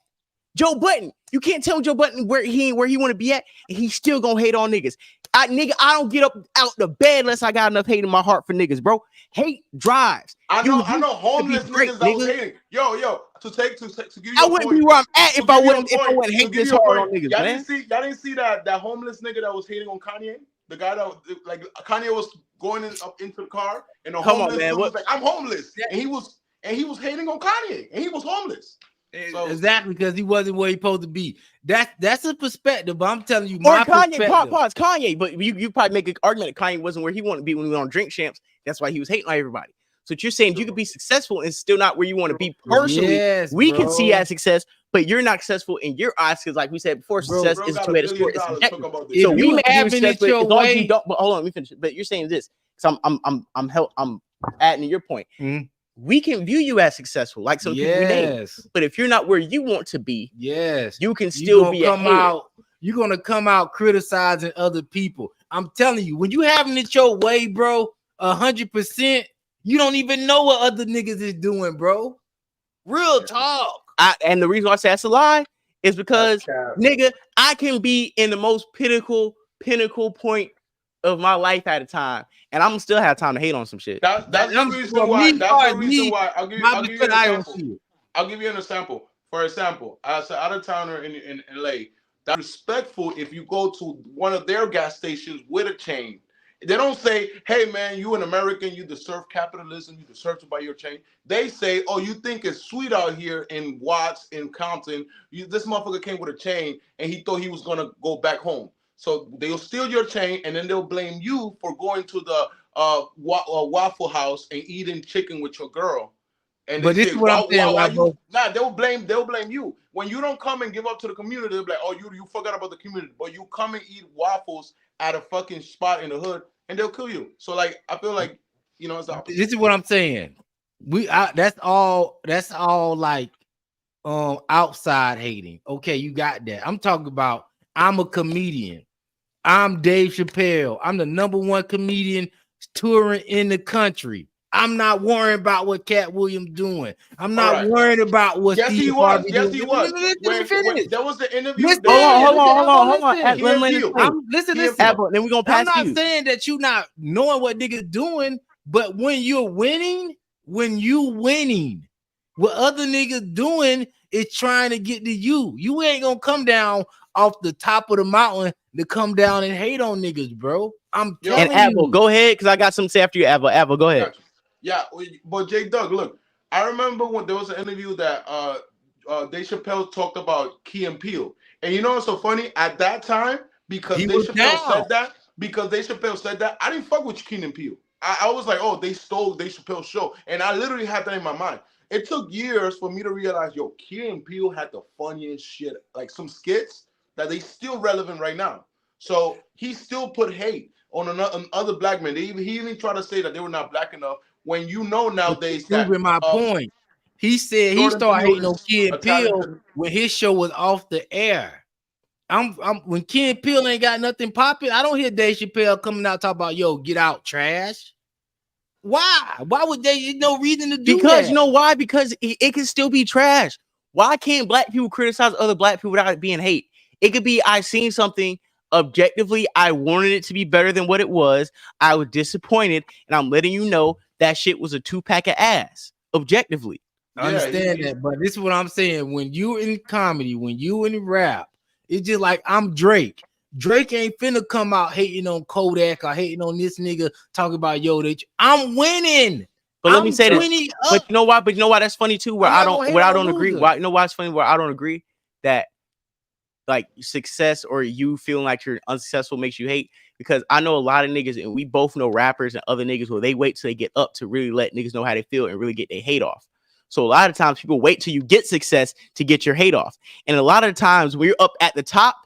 Joe Budden, you can't tell Joe Budden where he want to be at, and he's still gonna hate on niggas. I don't get up out the bed unless I got enough hate in my heart for niggas, bro. Hate drives. I know homeless niggas that was hating. Yo, to give you I wouldn't be where I'm at if I wouldn't hate this hard on niggas, man. Y'all didn't see that homeless nigga that was hating on Kanye? The guy that like Kanye was going up into the car and the homeless dude was like, I'm homeless. And he was hating on Kanye, and he was homeless. So, exactly, because he wasn't where he supposed to be. That's a perspective, but I'm telling you, my Kanye, perspective. Kanye, but you probably make an argument that Kanye wasn't where he wanted to be when he was on Drink Champs. That's why he was hating on everybody. So what you're saying, you could be successful and still not where you want to be personally. Yes, we can see as success, but you're not successful in your eyes, because like we said before, success is a two-headed sword. It's subjective. So we having it your way. But hold on, let me finish. But you're saying this, because I'm adding to your point. Mm-hmm. We can view you as successful, like some people we name. But if you're not where you want to be, you can still be you're gonna come out criticizing other people. I'm telling you, when you having it your way, bro, 100%, you don't even know what other niggas is doing, bro. Real talk. And the reason why I say that's a lie is because, nigga, I can be in the most pinnacle point of my life at a time, and I'm still have time to hate on some shit. That's the reason why. That's the reason why. I'll give you an example. I'll give you an example. For example, as an out-of-towner in LA, that's respectful if you go to one of their gas stations with a chain They don't say, hey man, you an American, you deserve capitalism, you deserve to buy your chain. They say, oh, you think it's sweet out here in Watts, in Compton. This motherfucker came with a chain and he thought he was gonna go back home. So they'll steal your chain and then they'll blame you for going to the Waffle House and eating chicken with your girl. And but this is what I'm saying. They'll blame you. When you don't come and give up to the community, they'll be like, oh, you forgot about the community. But you come and eat waffles at a fucking spot in the hood and they'll kill you. So like I feel like, you know, it's the opposite. This is what I'm saying. That's all like outside hating. Okay, you got that. I'm talking about I'm a comedian. I'm Dave Chappelle. I'm the #1 comedian touring in the country. I'm not worrying about what Katt Williams doing. I'm not worrying about what Yes, he was. Yes, he was. When there was the interview. Hold on. Listen. Then we're gonna pass I'm not saying that you not knowing what niggas doing, but when you're winning, what other niggas doing is trying to get to you. You ain't gonna come down off the top of the mountain to come down and hate on niggas, bro. I'm telling you. And Abel, go ahead, because I got something to say after you, Abel. Abel, go ahead. Yeah, but J Doug, look, I remember when there was an interview that Dave Chappelle talked about Key and Peele. And you know what's so funny? At that time, because Dave Chappelle said that, I didn't fuck with Key and Peele. I was like, oh, they stole Dave Chappelle's show. And I literally had that in my mind. It took years for me to realize, yo, Key and Peele had the funniest shit, like some skits that they still relevant right now. So he still put hate on other black men. He even tried to say that they were not black enough. When you know nowadays that proving my point. He said he started hating on Key and Peele when his show was off the air. When Key and Peele ain't got nothing popping, I don't hear Dave Chappelle coming out talking about, yo, get out, trash. Why? Why would they? No reason to do that. Because you know why? Because it can still be trash. Why can't black people criticize other black people without it being hate? It could be I seen something objectively, I wanted it to be better than what it was. I was disappointed, and I'm letting you know that shit was a 2-pack of ass. Objectively, I understand that, but this is what I'm saying. When you in comedy, when you in rap, it's just like I'm Drake. Drake ain't finna come out hating on Kodak or hating on this nigga talking about yo. I'm winning. But let me say this. But you know why? But you know why that's funny too. Where I don't agree. Why? You know why it's funny? Where I don't agree that like success or you feeling like you're unsuccessful makes you hate. Because I know a lot of niggas, and we both know rappers and other niggas where they wait till they get up to really let niggas know how they feel and really get their hate off. So a lot of times people wait till you get success to get your hate off. And a lot of times when you're up at the top,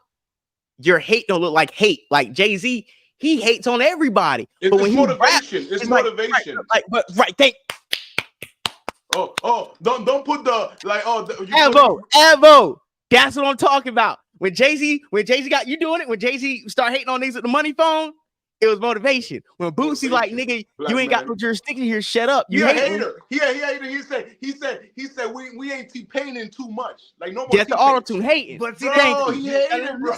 your hate don't look like hate. Like Jay-Z, he hates on everybody. But when motivation. It's motivation. Don't put the like Evo. That's what I'm talking about. When Jay-Z got you doing it, when Jay-Z start hating on niggas with the money phone, it was motivation. When Boosie like, nigga, you ain't got no jurisdiction here. Shut up. You a hater. He said we ain't T-Paining too much. Like no more. That's the auto-tune hating. But he hated, bro.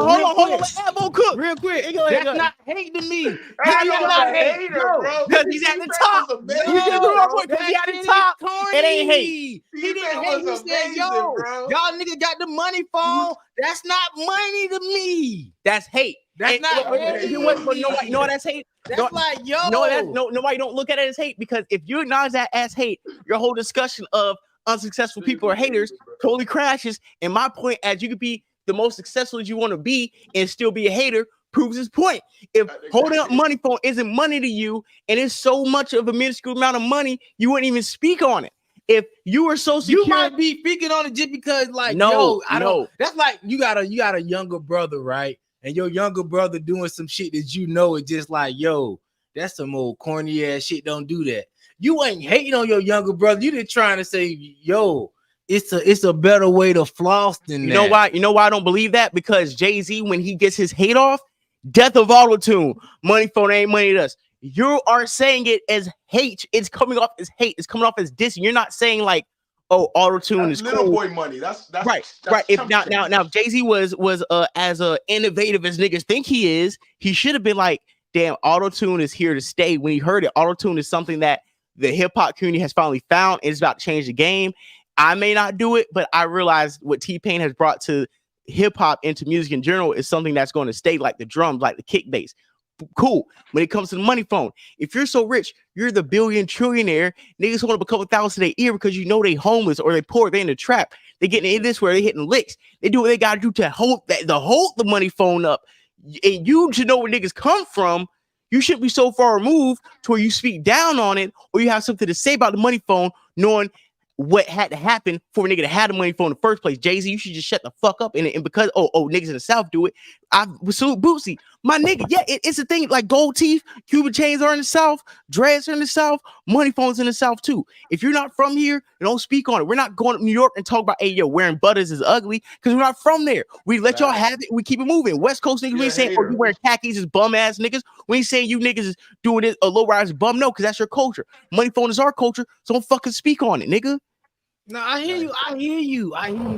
Hold on. Elbow cook. Real quick. That's not hate to me. How you not hater, bro? Because he's at the top. Because he at the top. It ain't hate. He didn't hate. He said, yo, y'all niggas got the money phone. That's not money to me. That's hate. That's not hate. You know what that's hate? That's like, yo. Nobody don't look at it as hate, because if you acknowledge that as hate, your whole discussion of unsuccessful people or haters totally crashes. And my point, as you could be the most successful as you want to be and still be a hater, proves his point. If holding up money phone isn't money to you and it's so much of a minuscule amount of money, you wouldn't even speak on it. If you were so secure, you might be speaking on it just because, like, I don't. That's like you got a younger brother, right? And your younger brother doing some shit that you know is just like, yo, that's some old corny ass shit. Don't do that. You ain't hating on your younger brother. You just trying to say, yo, it's a better way to floss than that. You know why I don't believe that? Because Jay-Z, when he gets his hate off, death of auto-tune, money phone ain't money to us. You are saying it as hate. It's coming off as hate. It's coming off as dissing. You're not saying like, oh, auto-tune is little cool. Boy money. That's right. If now Jay-Z was as innovative as niggas think he is, he should have been like, damn, auto-tune is here to stay. When he heard it, auto-tune is something that the hip-hop community has finally found. It's about to change the game. I may not do it, but I realize what T-Pain has brought to hip-hop into music in general is something that's going to stay, like the drums, like the kick bass. Cool. When it comes to the money phone, if you're so rich, you're the billion trillionaire. Niggas hold up a couple thousand a year because you know they homeless or they poor, they in the trap. They getting in this where they hitting licks. They do what they gotta do to hold the money phone up. And you should know where niggas come from. You shouldn't be so far removed to where you speak down on it or you have something to say about the money phone, knowing what had to happen for a nigga to have the money phone in the first place. Jay-Z, you should just shut the fuck up. And because niggas in the South do it, I salute Boosie. My nigga, yeah, it's a thing. Like gold teeth, Cuban chains are in the South, dreads are in the South, money phones in the South too. If you're not from here, don't speak on it. We're not going to New York and talk about, hey, yo, wearing butters is ugly because we're not from there. We let y'all have it. We keep it moving. West Coast niggas, we ain't saying, oh, you wearing khakis is bum ass niggas. We ain't saying you niggas is doing it a low rise bum. No, because that's your culture. Money phone is our culture. So don't fucking speak on it, nigga. No, I hear you.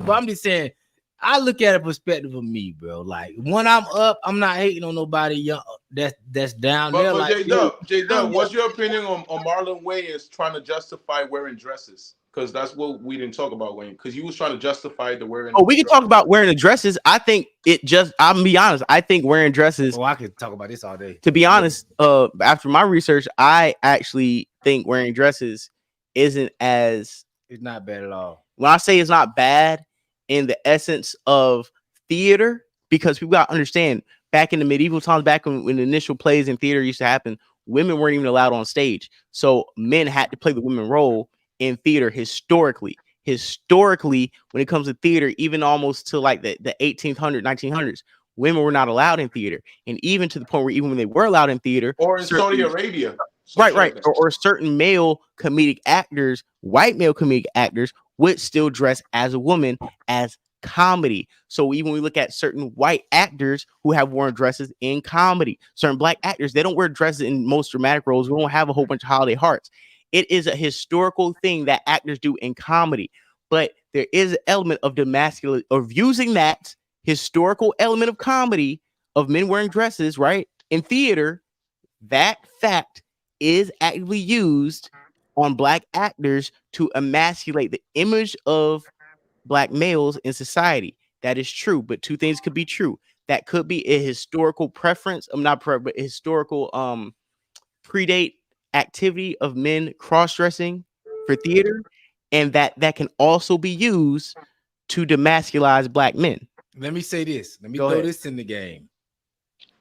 But I'm just saying, I look at a perspective of me, bro. Like when I'm up, I'm not hating on nobody young that's down there. But like, J-Dub, what's your opinion on Marlon Wayans trying to justify wearing dresses? Because that's what we didn't talk about, Wayne. Because you was trying to justify the wearing. Oh, we can talk about wearing the dresses. I think I'm gonna be honest. I think wearing dresses. Oh, I could talk about this all day. To be honest, after my research, I actually think wearing dresses isn't as. It's not bad at all. When I say it's not bad in the essence of theater, because people got to understand back in the medieval times, back when the initial plays in theater used to happen, women weren't even allowed on stage. So men had to play the women role in theater historically. Historically, when it comes to theater, even almost to like the 1800s, 1900s, women were not allowed in theater. And even to the point where even when they were allowed in theater. Or in Saudi Arabia. Right. Or certain male comedic actors, white male comedic actors would still dress as a woman as comedy. So even when we look at certain white actors who have worn dresses in comedy, certain black actors, they don't wear dresses in most dramatic roles. We don't have a whole bunch of holiday hearts. It is a historical thing that actors do in comedy. But there is an element of of using that historical element of comedy of men wearing dresses, right, in theater. That fact is actively used on black actors to emasculate the image of black males in society. That is true, but two things could be true. That could be a historical preference, but a historical predate activity of men cross-dressing for theater, and that can also be used to demasculize black men. Let me say this. Let me throw this in the game.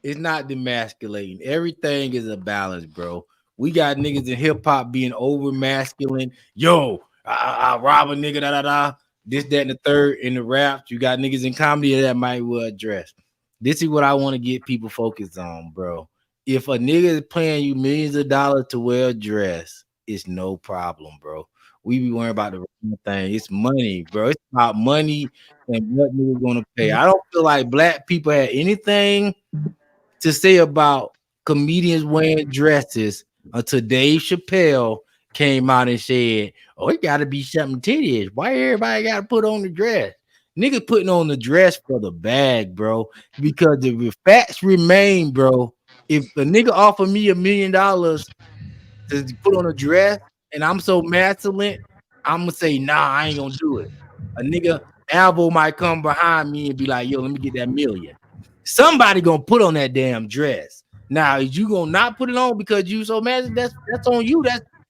It's not demasculating. Everything is a balance, bro. We got niggas in hip hop being over masculine. Yo, I rob a nigga, this, that, and the third. In the rap, you got niggas in comedy that might well dress. This is what I want to get people focused on, bro. If a nigga is paying you millions of dollars to wear a dress, it's no problem, bro. We be worrying about the wrong thing. It's money, bro. It's about money and what niggas gonna pay. I don't feel like black people had anything to say about comedians wearing dresses until Dave Chappelle came out and said, oh, it gotta be something titties. Why everybody gotta put on the dress? Niggas putting on the dress for the bag, bro. Because the facts remain, bro. If a nigga offer me $1 million to put on a dress and I'm so masculine, I'm gonna say, nah, I ain't gonna do it. A nigga Alvo might come behind me and be like, yo, let me get that million. Somebody gonna put on that damn dress. Now, is you gonna not put it on because you so mad? That's on you.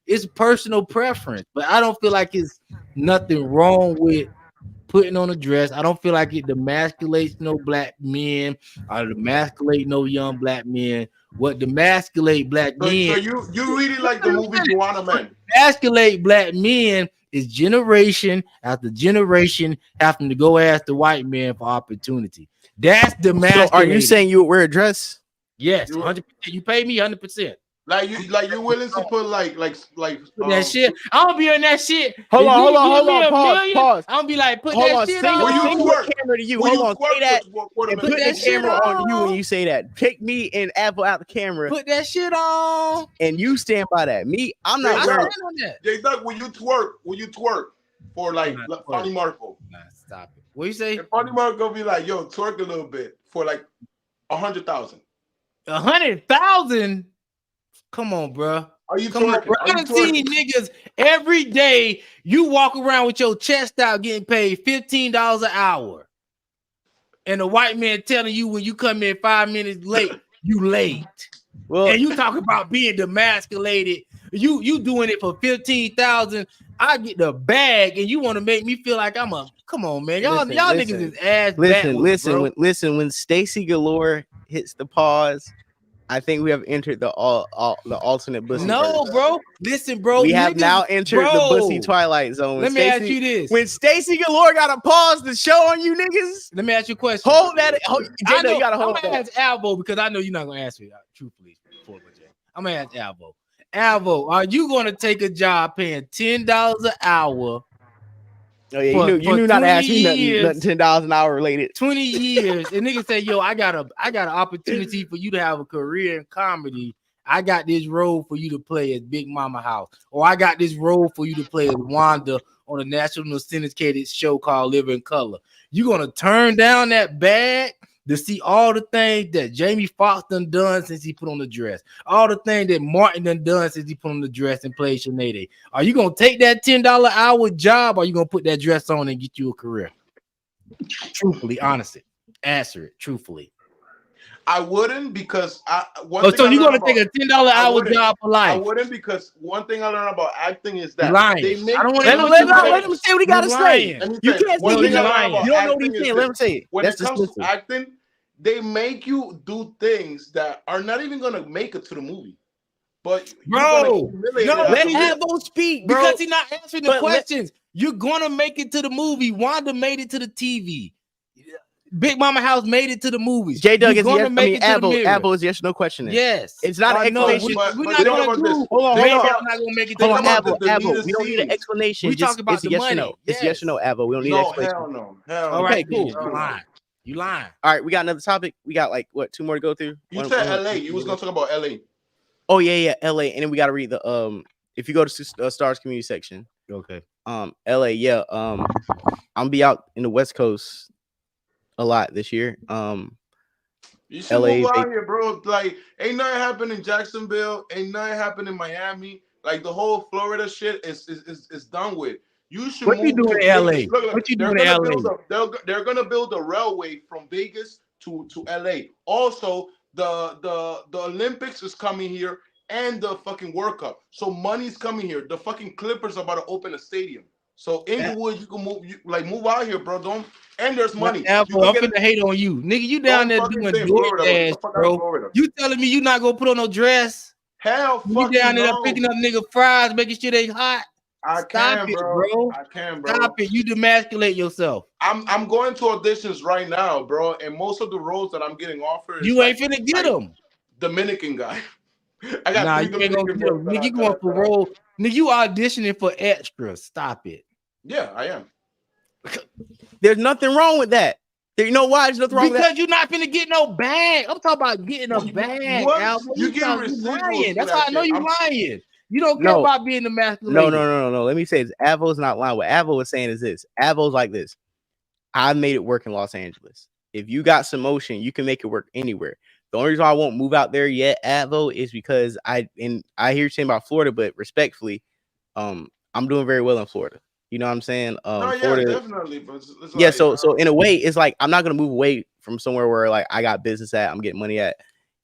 It's personal preference. But I don't feel like it's nothing wrong with putting on a dress. I don't feel like it demasculates no black men or demasculate no young black men. What demasculate black men? So you really like the movie Juana Man? Demasculate black men is generation after generation having to go ask the white man for opportunity. That's demasculating. So are you saying you would wear a dress? Yes, 100%. You pay me 100%. Like you willing to put like that shit. I don't be on that shit. Hold on. Pause. I don't be like put that shit on. Single camera to you. Hold on. Say that. And put that camera on you when you say that. Pick me and Apple out the camera. Put that shit on. And you stand by that. Me, I'm not wearing that. Jay Doug, will you twerk for like Funny Marco? Nah, stop it. What you say? And Funny Marco be like, yo, twerk a little bit for like 100,000. 100,000. Come on, bro. Are you Come on, bro. I done seen niggas every day. You walk around with your chest out getting paid $15 an hour. And the white man telling you when you come in 5 minutes late, you late. Well, and you talk about being demasculated. You doing it for 15,000. I get the bag, and you want to make me feel like I'm a. Come on, man, y'all niggas is ass backwards, bro. When Stacy Galore hits the pause, I think we have entered the alternate Bussy. No, bro. Listen, bro. We have now entered the Bussy Twilight Zone. Let me ask you this: when Stacy Galore got to pause the show on you niggas, let me ask you a question. Hold that. I know you gotta hold that. I'm gonna ask Alvo because I know you're not gonna answer it truthfully. I'm gonna ask Alvo. Alvo, are you gonna take a job paying $10 an hour? Oh yeah, you knew not to ask me nothing $10 an hour related. 20 years, and niggas say, "Yo, I got an opportunity for you to have a career in comedy. I got this role for you to play at Big Mama House, or I got this role for you to play as Wanda on a national syndicated show called Live in Color." You gonna turn down that bag to see all the things that Jamie Foxx done since he put on the dress, all the things that Martin done since he put on the dress and played Sinead? Are you gonna take that $10 hour job, or are you gonna put that dress on and get you a career? Truthfully, honestly, answer it truthfully. I wouldn't because so you're gonna take a $10 hour job for life? I wouldn't because one thing I learned about acting is that they make. I don't want let him say what he gotta say. You can't say you don't know what he's saying. Let him say it. When it comes to acting, they make you do things that are not even gonna make it to the movie. But bro, let Avo speak, bro, because he's not answering the questions. You're gonna make it to the movie. Wanda made it to the TV. Big Mama House made it to the movies. J Doug is Avo is yes, no question. Yes, it's not an explanation. We're not gonna do. Hold on, not gonna make it to the movie. Avo, we don't need an explanation. We talk about the yes money. or no. It's yes or no, Avo. We don't need an explanation. Hell no. All right, cool. You lying. All right, we got another topic. We got like what, 2 more to go through. You said LA. You was gonna talk about LA. Oh yeah, LA, and then we got to read the If you go to Stars community section, okay. LA, yeah. I'm gonna be out in the West Coast a lot this year. You should move out here, bro. Like, ain't nothing happening in Jacksonville. Ain't nothing happening in Miami. Like the whole Florida shit is done with. You should. What move you doing in LA? What you doing in LA? They're gonna build a railway from Vegas to LA. Also, the Olympics is coming here and the fucking World Cup. So money's coming here. The fucking Clippers are about to open a stadium. So Inglewood, you can move out here, bro. And there's money. I'm finna hate on you, nigga. You down there doing DoorDash, bro? You telling me you not gonna put on no dress? Hell, you down there picking up nigga fries, making sure they hot. Stop it, bro. I can, bro. Stop it. You demasculate yourself. I'm going to auditions right now, bro. And most of the roles that I'm getting offered, you ain't finna get them. Dominican guy. I got you ain't gonna get them. Nigga, you going for role? Nigga, you auditioning for extras. Stop it. Yeah, I am. There's nothing wrong with that. You know why there's nothing wrong with that? Because you're not finna get no bag. I'm talking about getting a bag. You getting receipts? That's how I know you lying. You don't care about being the master. No. Let me say this. Avo's not lying. What Avo is saying is this. Avo's like this. I made it work in Los Angeles. If you got some motion, you can make it work anywhere. The only reason I won't move out there yet, Avo, is because I hear you saying about Florida, but respectfully, I'm doing very well in Florida. You know what I'm saying? Florida, definitely. But it's yeah, so in a way, it's like I'm not gonna move away from somewhere where like I got business at, I'm getting money at,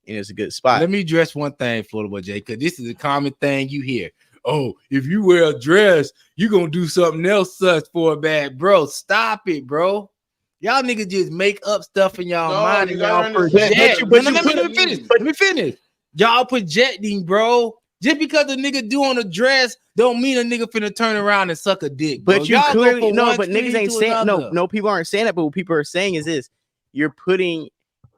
and it's a good spot. Let me address one thing, Florida boy Jay, because this is a common thing you hear. Oh, if you wear a dress, you're gonna do something else such for a bag. Bro, stop it, bro. Y'all niggas just make up stuff in y'all mind and y'all project. Let me finish. Y'all projecting, bro. Just because a nigga do on a dress don't mean a nigga finna turn around and suck a dick. Bro. But you clearly no, but niggas ain't saying no, people aren't saying that, but what people are saying is this: you're putting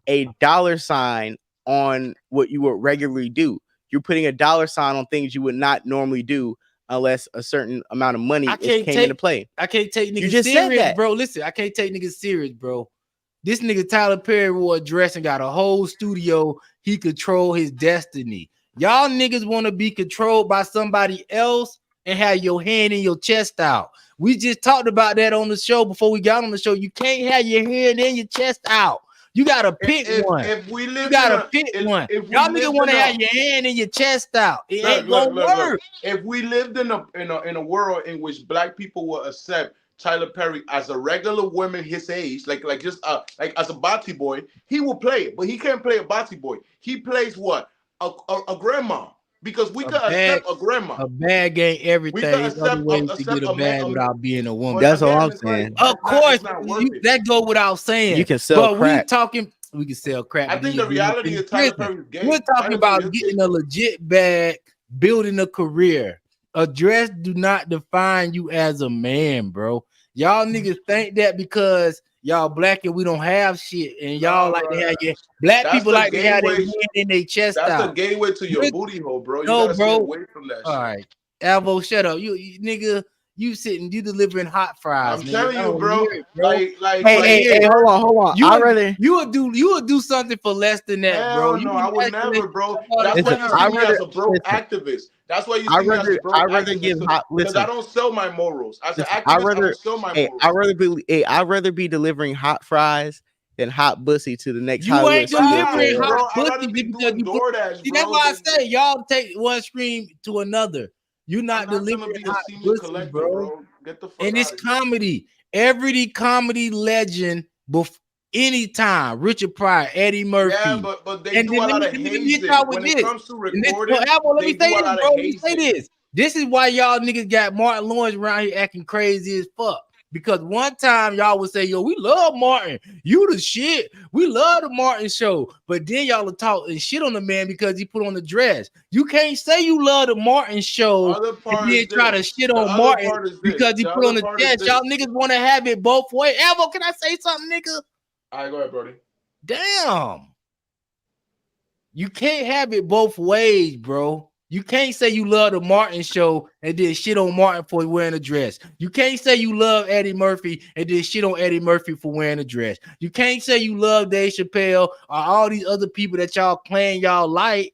a $sign on what you would regularly do. You're putting a $sign on things you would not normally do unless a certain amount of money came into play. I can't take niggas serious, bro. Listen, I can't take niggas serious, bro. This nigga Tyler Perry wore a dress and got a whole studio. He control his destiny. Y'all niggas want to be controlled by somebody else and have your hand in your chest out. We just talked about that on the show before we got on the show. You can't have your hand in your chest out. You gotta pick one. You gotta pick one. Y'all niggas want to have your hand in your chest out. It ain't gonna work. If we lived in a world in which black people will accept Tyler Perry as a regular woman his age, like just like as a body boy, he will play it, but he can't play a body boy. He plays what? a grandma because we A could bag- accept a grandma. A bag ain't everything. could There's other accept- ways to accept get a a bag man- without being a woman. But That's all again, I'm it's like, saying. Of it's course, not worth it. that go without saying. You can sell but crack. we talking. We can sell crap. I but think then the you reality finish is Tyler prison. Perry's gay. We're talking Tyler about Perry is getting gay. a legit bag, building a career. A dress do not define you as a man, bro. Y'all niggas think that because y'all black and we don't have shit, and y'all like to have your black That's people the like to have their gateway- hand in their chest That's out. the gateway to your We're- booty hole, bro. You No, gotta bro. stay away from that All shit. right, Alvo, shut up. You nigga, you delivering hot fries. I'm nigga. telling I you, don't bro. hear it, bro. Hey, hold on. You I would, rather you would do something for less than that, bro. Hell You no, I would actually- never, bro. That's Listen, why you see I me rather- as a broke listen. activist. That's why you I see me as rather- a broke I rather activist. give hot- Because listen. I don't sell my morals. As an Listen, activist, I don't sell my morals. I'd rather be delivering hot fries than hot pussy to the next You Hollywood ain't studio delivering player. hot Bro, I'd rather pussy be because doing you put. DoorDash, See, that's bro, why I than- say y'all take one stream to another. You're not I'm not gonna delivering be a hot semen pussy, collector, bro. bro. Get the fuck And it's out of here. comedy. Every comedy legend before anytime. Richard Pryor, Eddie Murphy. Yeah, but they And do then a lot of let me get hazing. y'all with When it this. comes to And this, recording, well, Alvo, let they me do say a this, lot bro. of Let me say hazing. this. This is why y'all niggas got Martin Lawrence around here acting crazy as fuck. Because one time y'all would say, yo, we love Martin. You the shit. We love the Martin show. But then y'all will talk and shit on the man because he put on the dress. You can't say you love the Martin show Other part and then is try to this. shit The on other Martin part is this. because he The put on other the part is dress. this. Y'all niggas want to have it both ways. Alvo, can I say something, nigga? All right, go ahead, Brody. Damn. You can't have it both ways, bro. You can't say you love the Martin show and then shit on Martin for wearing a dress. You can't say you love Eddie Murphy and then shit on Eddie Murphy for wearing a dress. You can't say you love Dave Chappelle or all these other people that y'all claim y'all like.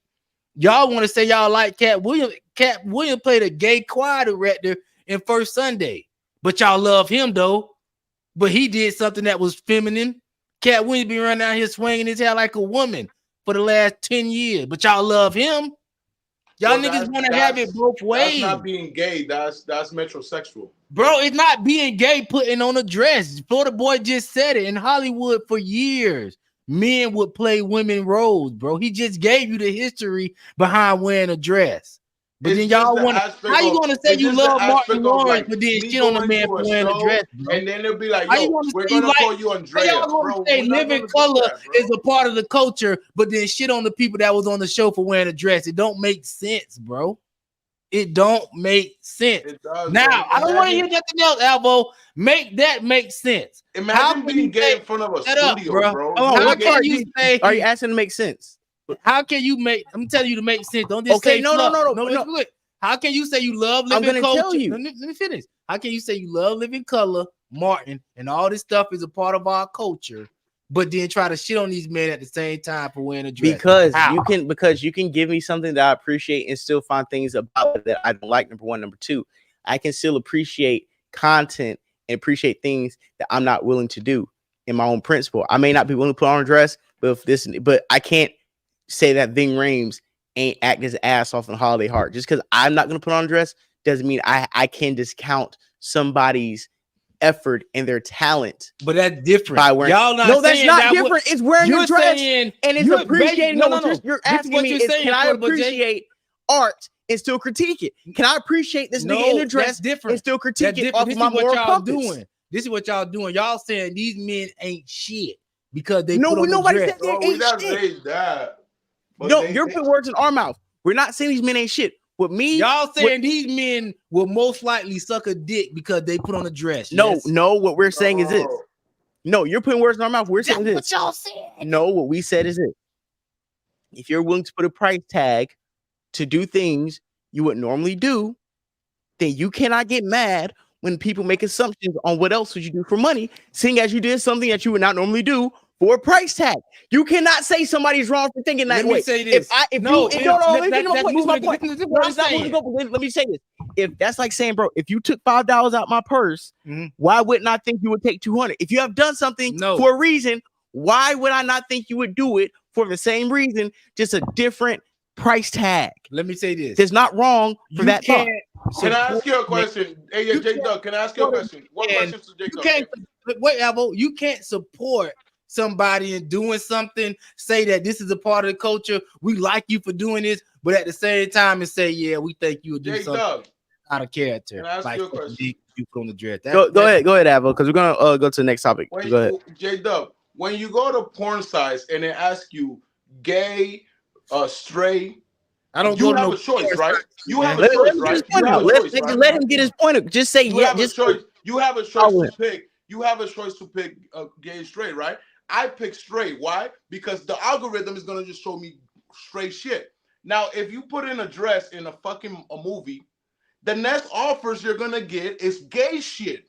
Y'all want to say y'all like Katt Williams. Katt Williams played a gay choir director in First Sunday, but y'all love him though. But he did something that was feminine. Katt Williams been running out here swinging his hair like a woman for the last 10 years, but y'all love him. Y'all Well, niggas want to have it both ways. That's not being gay. That's metrosexual. Bro, it's not being gay putting on a dress. Florida Boy just said it. In Hollywood for years, men would play women roles, bro. He just gave you the history behind wearing a dress. But It's then just y'all the want to, aspect how you of- going to say it's you just the love Martin aspect of, Lawrence, like, but then me shit on the going man to for a wearing a show, dress, bro? and then they'll be like, How you yo, gonna we're say you gonna like- call you How Andrea. y'all gonna Bro, say we're not living gonna do color that, bro. is a part of the culture, but then shit on the people that was on the show for wearing a dress? It don't make sense, bro. It don't make sense. It does, Now, bro. I don't want to hear nothing else, Alvo. Make that make sense. Imagine can being you gay say- in front of a Shut up, studio, bro. bro. Hold on, How what can part you say? are you asking to make sense? How can you make? I'm telling you to make sense. Don't just Okay, say no. Look. How can you say you love I'm living gonna culture? tell you. Let me finish. How can you say you love living color, Martin, and all this stuff is a part of our culture, but then try to shit on these men at the same time for wearing a dress? Because How? you can give me something that I appreciate and still find things about it that I don't like. Number one. Number two, I can still appreciate content and appreciate things that I'm not willing to do in my own principle. I may not be willing to put on a dress, but I can't say that Ving Rhames ain't act his ass off in Holiday Heart. Just because I'm not gonna put on a dress doesn't mean I can discount somebody's effort and their talent. But that's different. By wearing, Y'all not no, that's saying not that different. It's wearing you're a dress saying, and it's you're appreciating. no. You're This is asking what me you're is, saying, can I Florida Boy J. appreciate art and still critique it? Can I appreciate this nigga in the dress that's different. and still critique That's it different. off This of my is what moral y'all compass? doing. This is what y'all doing. Y'all saying these men ain't shit because they No, put on nobody the dress. said they Bro, we ain't not shit. saying that. But No, they- you're they- putting words in our mouth. We're not saying these men ain't shit. With me, Y'all saying these men will most likely suck a dick because they put on a dress. no, yes? no. What we're saying is this. No. No, you're putting words in our mouth. We're saying That's this. what y'all said. No, what we said is this. If you're willing to put a price tag to do things you would normally do, then you cannot get mad when people make assumptions on what else would you do for money, seeing as you did something that you would not normally do for a price tag. You cannot say somebody's wrong for thinking that Let way. me say this. Let me get to my point. This is my point. This is No, what it's I'm not moving saying. to go, but let me say this. If that's like saying, bro, if you took $5 out my purse, Mhm. why wouldn't I think you would take 200? If you have done something No. for a reason, why would I not think you would do it for the same reason, just a different price tag? Let me say this. There's not wrong for You that thought. can't Can I ask support- you a question? Hey, yeah, You J can't- Dub, can I ask you a question? One and question to J You Dub. can't wait, Alvo. You can't support somebody and doing something, say that this is a part of the culture. We like you for doing this, but at the same time, and say, yeah, we think you would do something out of character. Can I ask you a question? You on the dress. Go ahead, Avo, because we're gonna go to the next topic. Go ahead. J-Dub, when you go to porn sites and they ask you gay, straight, I don't you go to have no a choice, right? You have a Let choice, him right? Let him get his point. Just say You yeah. have a Just choice. You have a choice to pick. You have a choice to pick gay and straight, right? I pick straight. Why? Because the algorithm is gonna just show me straight shit. Now, if you put in a dress in a movie, the next offers you're gonna get is gay shit.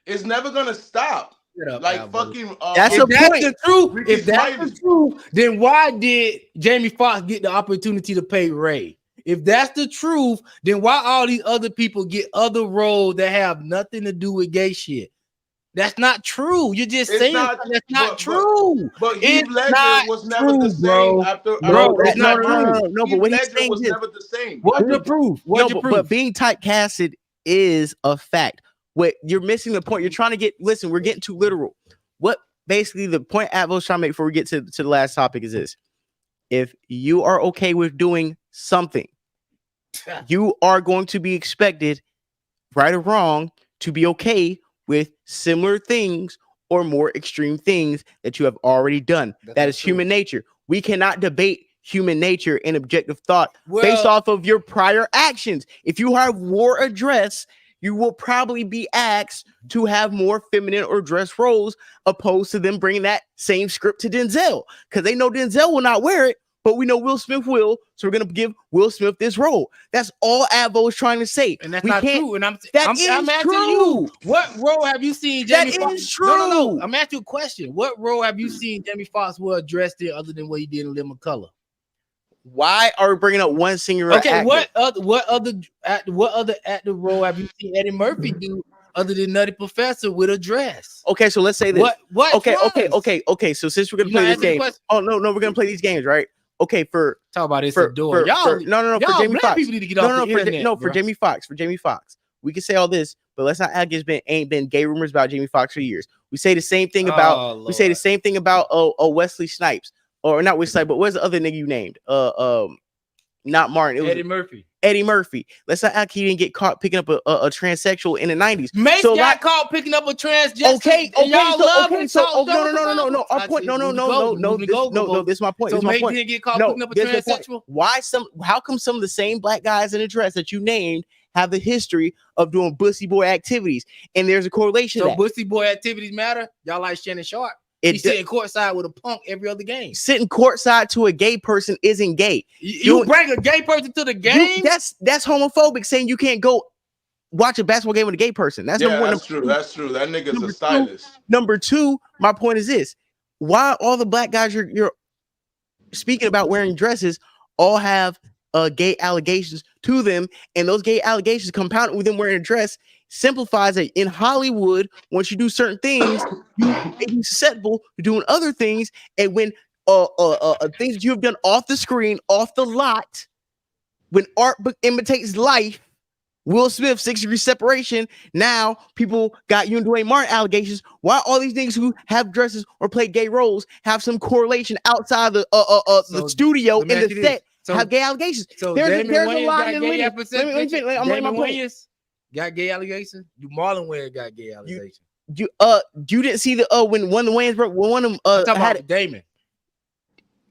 It's never gonna stop. Like fucking. That's if that's point. The truth. Ricky If that's Smiley. the truth, then why did Jamie Foxx get the opportunity to pay Ray? If that's the truth, then why all these other people get other roles that have nothing to do with gay shit? That's not true. You're just saying something that's not true. But Heath Ledger was never the same bro. after. No, it's not true. No, but what he's Ledger saying was is never the same. What's the proof? What's the proof? But being typecasted is a fact. What you're missing the point. You're trying to get. Listen, we're getting too literal. What basically the point Atvo's trying to make before we get to the last topic is this: if you are okay with doing something, you are going to be expected, right or wrong, to be okay with similar things or more extreme things that you have already done. That is human nature. We cannot debate human nature and objective thought based off of your prior actions. If you have wore a dress, you will probably be asked to have more feminine or dress roles opposed to them bringing that same script to Denzel, because they know Denzel will not wear it, but we know Will Smith will, so we're going to give Will Smith this role. That's all Avo is trying to say. And that's not true. And I'm asking true. you, what role have you seen Jamie Foxx? That is true. No. I'm asking you a question. What role have you seen Jamie Foxx wear dressed in other than what he did in Living Color? Why are we bringing up one singular Okay, actor? what other active role have you seen Eddie Murphy do other than Nutty Professor with a dress? Okay, so let's say this. What? Okay. So since we're gonna play this game, we're gonna play these games, right? Okay, talk about this door. For Jamie Foxx. People need to get off the internet, for Jamie Foxx. We can say all this, but let's not act as ain't been gay rumors about Jamie Foxx for years. We say the same thing about Wesley Snipes. Or not Wesley Snipes, but what's the other nigga you named? Not Martin. It was Eddie Murphy. Let's not act he didn't get caught picking up a transsexual in the 90s. Mace got caught picking up a transgender. Okay. No. Our point. No. This is my point. So Mace didn't get caught picking up a transsexual. How come some of the same black guys in the dress that you named have the history of doing bussy boy activities? And there's a correlation. So bussy boy activities matter. Y'all like Shannon Sharp. He's sitting courtside with a punk every other game. Sitting courtside to a gay person isn't gay. You bring a gay person to the game? That's homophobic, saying you can't go watch a basketball game with a gay person. That's number one. That's true. That's true. That nigga's a stylist. Number two, my point is this: why all the black guys you're speaking about wearing dresses all have gay allegations to them, and those gay allegations compounded with them wearing a dress simplifies that in Hollywood, once you do certain things, you may be susceptible to doing other things. And when things that you have done off the screen, off the lot, when art imitates life, Will Smith, 6 Degrees Separation, now people got you and Dwayne Martin allegations. Why all these niggas who have dresses or play gay roles have some correlation outside the studio in the set have gay allegations? So there's a lot in the got gay allegations. Marlon Wayans got gay allegations. You didn't see the when one of the Wayans broke one of them had Damon.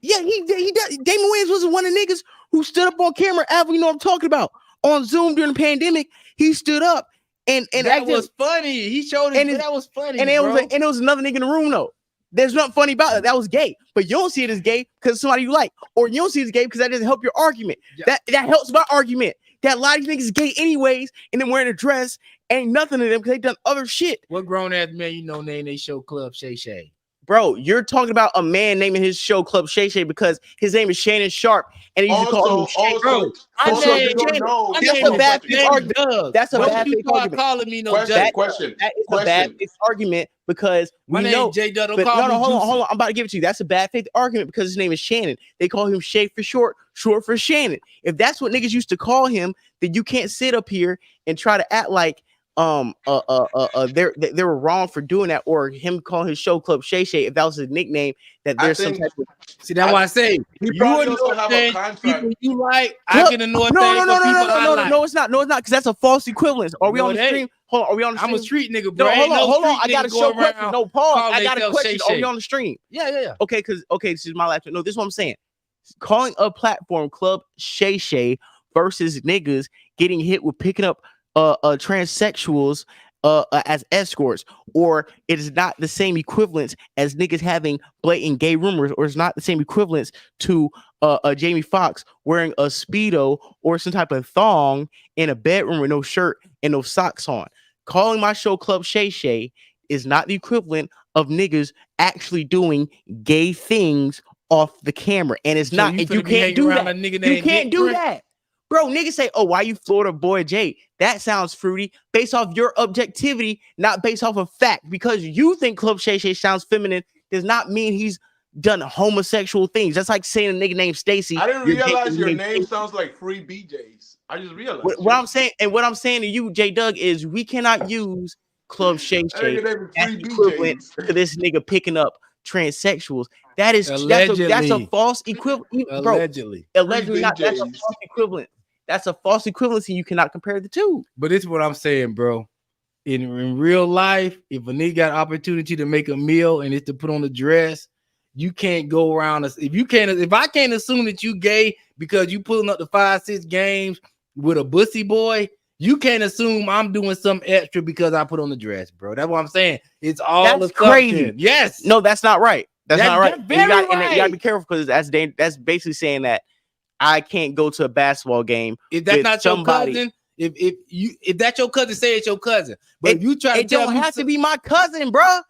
Yeah, he does. Damon Wayans was one of the niggas who stood up on camera. You know what I'm talking about? On Zoom during the pandemic, he stood up and that was funny. He showed it, and that was funny. And it was another nigga in the room though. There's nothing funny about it. That was gay, but you don't see it as gay because it's somebody you like, or you don't see it as gay because that doesn't help your argument. Yeah. That helps my argument. That a lot of these niggas is gay anyways, and then wearing a dress ain't nothing to them because they done other shit. What grown ass man name they show Club Shay Shay? Bro, you're talking about a man naming his show Club Shay Shay because his name is Shannon Sharp, and he used to call him Shay. Bro, that's a bad faith argument. That's a bad faith argument. Calling me Question. That is a bad faith argument because we know. Hold on. I'm about to give it to you. That's a bad faith argument because his name is Shannon. They call him Shay for short for Shannon. If that's what niggas used to call him, then you can't sit up here and try to act like they were wrong for doing that, or him calling his show Club Shay Shay if that was his nickname, that I there's some think- type of See, that's why I say He you probably annoy also have a things contract. people you like. Club- I can annoy no, things for people I like. no, it's not, because that's a false equivalence. Are we No, on the it ain't. stream? Hold on, are we on the I'm stream? a street nigga, bro. No, Ain't hold on. I street got a nigga show go question. around No, pause. calling I got a themselves question. Shay Are we Shay. on the stream? Yeah. Okay, this is my last. No, this is what I'm saying. Calling a platform Club Shay Shay versus niggas getting hit with picking up transsexuals as escorts, or it is not the same equivalence as niggas having blatant gay rumors, or it's not the same equivalence to Jamie Foxx wearing a Speedo or some type of thong in a bedroom with no shirt and no socks on. Calling my show Club Shay Shay is not the equivalent of niggas actually doing gay things off the camera, and it's So not. you And you finna be can't hanging do around that. a nigga You named can't Dick do Grant? that. Bro, niggas say, oh, why you Florida boy Jay? That sounds fruity based off your objectivity, not based off of fact. Because you think Club Shay Shay sounds feminine does not mean he's done homosexual things. That's like saying a nigga named Stacy. I didn't you're realize dating your named name Stacey. sounds like Free BJ's. I just realized. What I'm saying, and what I'm saying to you, J Doug, is we cannot use Club Shay That Shay nigga name is as Free equivalent BJ's. to this nigga picking up transsexuals. That's a Allegedly. false equivalent, bro. Allegedly. Allegedly, not. That's a BJ's. false equivalent. That's a false equivalency. You cannot compare the two. But this is what I'm saying, bro. In real life, if a nigga got opportunity to make a meal and it's to put on a dress, you can't go around us. If I can't assume that you gay because you pulling up the 5-6 games with a bussy boy, you can't assume I'm doing some extra because I put on the dress, bro. That's what I'm saying. It's all That's crazy. Yes. No, that's not right. That's not right. That's And very you gotta right. be careful, because that's basically saying that I can't go to a basketball game If that's with not somebody. your cousin, if that's your cousin, say it's your cousin. But if you try to It tell don't me have to be my cousin, bro.